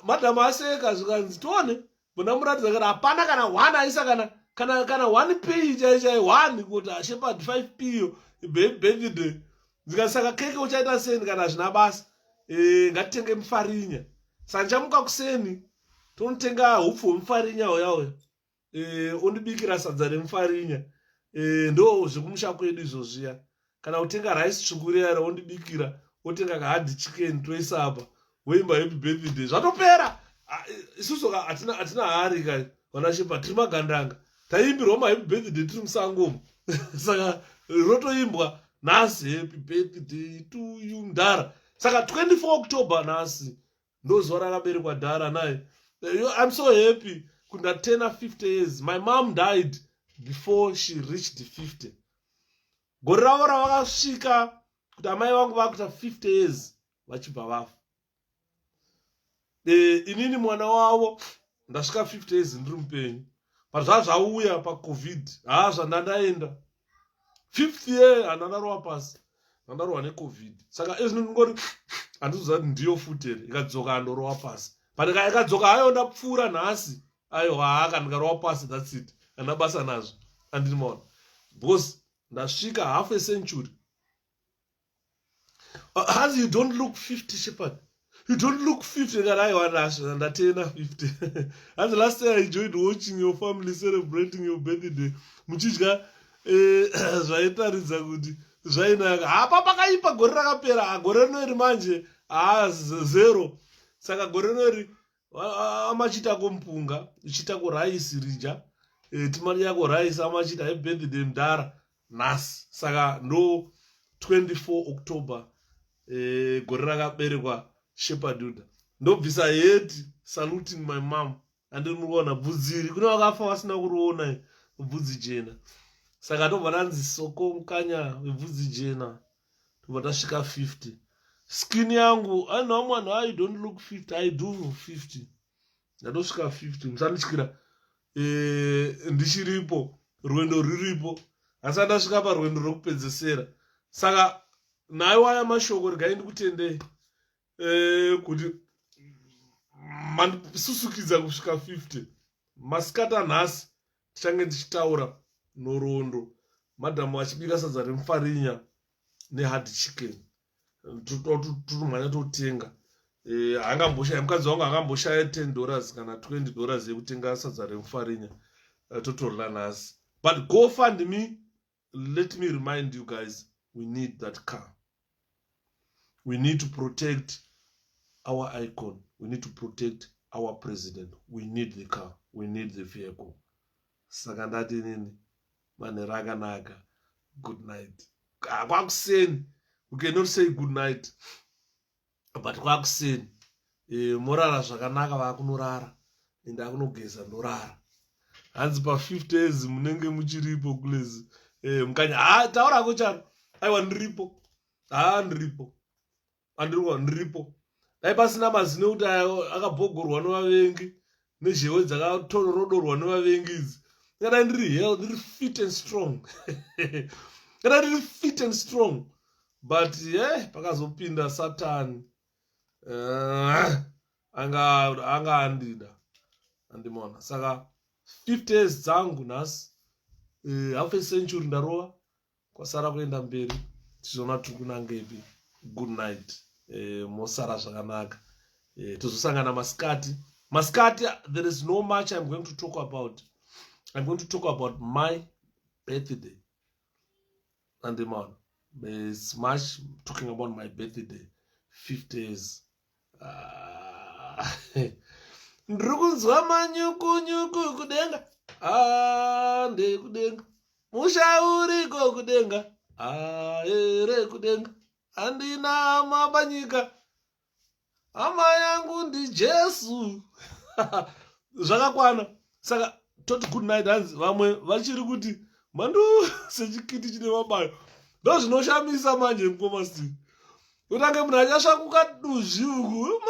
madhamu aseka zvikanzi tione mbona muratidza kana hapana kana 1 aisa kana 1 p chai 1 kuti Shepherd 5p iyo birthday. Zikasaka keke uchaita seni kana zvina basa. Ngatitenge mufarinya. Sanjamuka kuseni tonotenga hupfu hwemufarinya hoya. Undibikira sadza remufarinya. Ndo zvekumusha kwedu izvozviya. Kana utenga rice tsvunguriyara undibikira, utenga 𝗭𝗵𝗶 toisa apa. Woimba happy birthday. Zvatopera. Isusu hatina hari kai. Wana Shepherd tiri magandanga. Taimbirwa happy birthday tiri musango. Saka rotoimbwa nhasi happy birthday to you Ndara. Saka 24 October nhasi ndo zuva rakaberekwa Dhara naye. I'm so happy kunda 50 years. My mom died before she reached 50. Gore ravo ravakasvika kuti amai vangu vakuita 50 years vachibva vafa. Inini mwana wavo ndasvika 50 years ndiri mupenyu. Zvauya paCovid zvandandaenda 5th year handandarowa pasi. Ndandarowa neCovid. Saka izvi ndingori handizoziva kuti ndiyo futere ikadzoka andorowa pasi. But ikadzoka hayo ndapfuura nhasi. Ayo kana ndikarowa pasi, that's it. Handabasa nazvo. Handini maona. Because ndasvika half a century. As you don't look 50, Shepherd. You don't look 50. And I turn 50. And the last time I enjoyed watching your family celebrating your birthday. Muchidya zvaitaridza kuti zvainaka. Hapa pakaipa gore rakapera. Gore rinori manje 0. Saka gore rinori amachitako mupunga, ichitako rice rija. Timari yako rice amachita happy birthday Ndara nhasi. Saka ndo 24 October gore rakaberekwa Shepherd. Ndobvisa heti saluting my mom. Andinoona bvudzi kuna wakafa wasina kuriona bvudzi jena. Saka ndobva ndanzi soko mukanya webvudzi jena. Tobva tasvika 50. Skin yangu I know one I don't look 50. I do 50. Ndadosvika 50. Musandityira ndichiripo rwendo riripo. Asi ndasvika parwendo rokupedzesera. Saka nayo aya mashoko regai ndikutendei kuti mandisusukidza kusvika 50. Masikati anhasi tichange tichitaura norondo. Madhamu achibika sadza remufarinya neHeart tunomhanya totenga. Mukadzi wangu angamboshaya $10 kana $20 yekutenga sadza remufarinya. Totorla nhasi. But go fund me. Let me remind you guys, we need that car. We need to protect our icon. We need to protect our president. We need the car. We need the vehicle. Sakandati nini maneraga naga. Good night. Kwakuseni. We cannot say good night. But kwakuseni. Morara zvakanaka vakunorara. Enda kunogeza ndorara. Hanzi pa 50 years munenge muchiripo kulezi. Mukanya taura kucharo. Aiwa ndiripo. Ndiripo. Ndiripo. Dai pasina mazino kuti akabhogorwa nevavengi nezhewe dzakatorodorwa nevavengi idzi. Kana ndiri fit and strong. Kana ndiri fit and strong. But pakazopinda Satan. Anga andida. Andimona. Saka 50 years dzangu nhasi. Half a century ndarowa. Kwasara kuenda mberi. Tizoona tukunangepi. Good night. Mosara zvakanaka. Tozosangana masikati. Masikati, there is no much I'm going to talk about. I'm going to talk about my birthday. And the man is much talking about my birthday, 50s. Ndrukunzwa manyuku kudenga. Ndekudenga. Mushauriko kudenga. Ere kudenga. Andina mabanyika. Ama yangu ndi Jesu. Zvakakwana. Saka toti good night hanzi vamwe vachiri kuti mandu sechikiti chine mabayo. Ndo zvinoshamisa manje mkomasi. Utange munhu achasvakuka duzvi uku.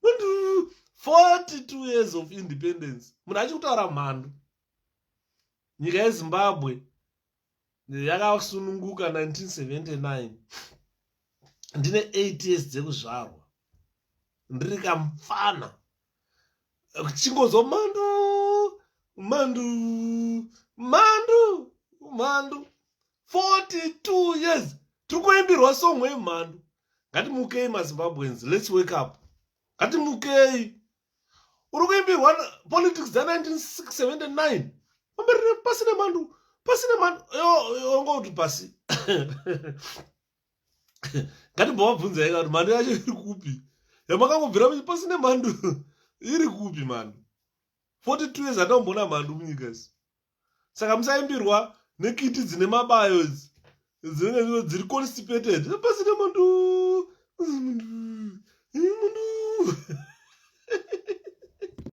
Mandu 42 years of independence. Munhu achikutaura mhando. Nyika yeZimbabwe yakasununguka 1979. Ndine 8 years dzekuzvarwa. Ndiri kamfana. Chingonzwa mandu 42 years. Turikuimbirwa song wemhando. Ngatimukei maZimbabweans, let's wake up. Ngatimukei. Uri kuimbirwa politics dza 1979. Mamberere pasine mandu. Yo ngoti pasi. Ngatimbovabvunzai kuti mhando yacho iri kupi. Yamakangobvira pasine mhando. Iri kupi mhando. 42 years atakumbona mhando munyika isi. Saka musaimbirwa nekiti dzine mabayo idzi. Dzinenge dziri constipated. Pasine mhando.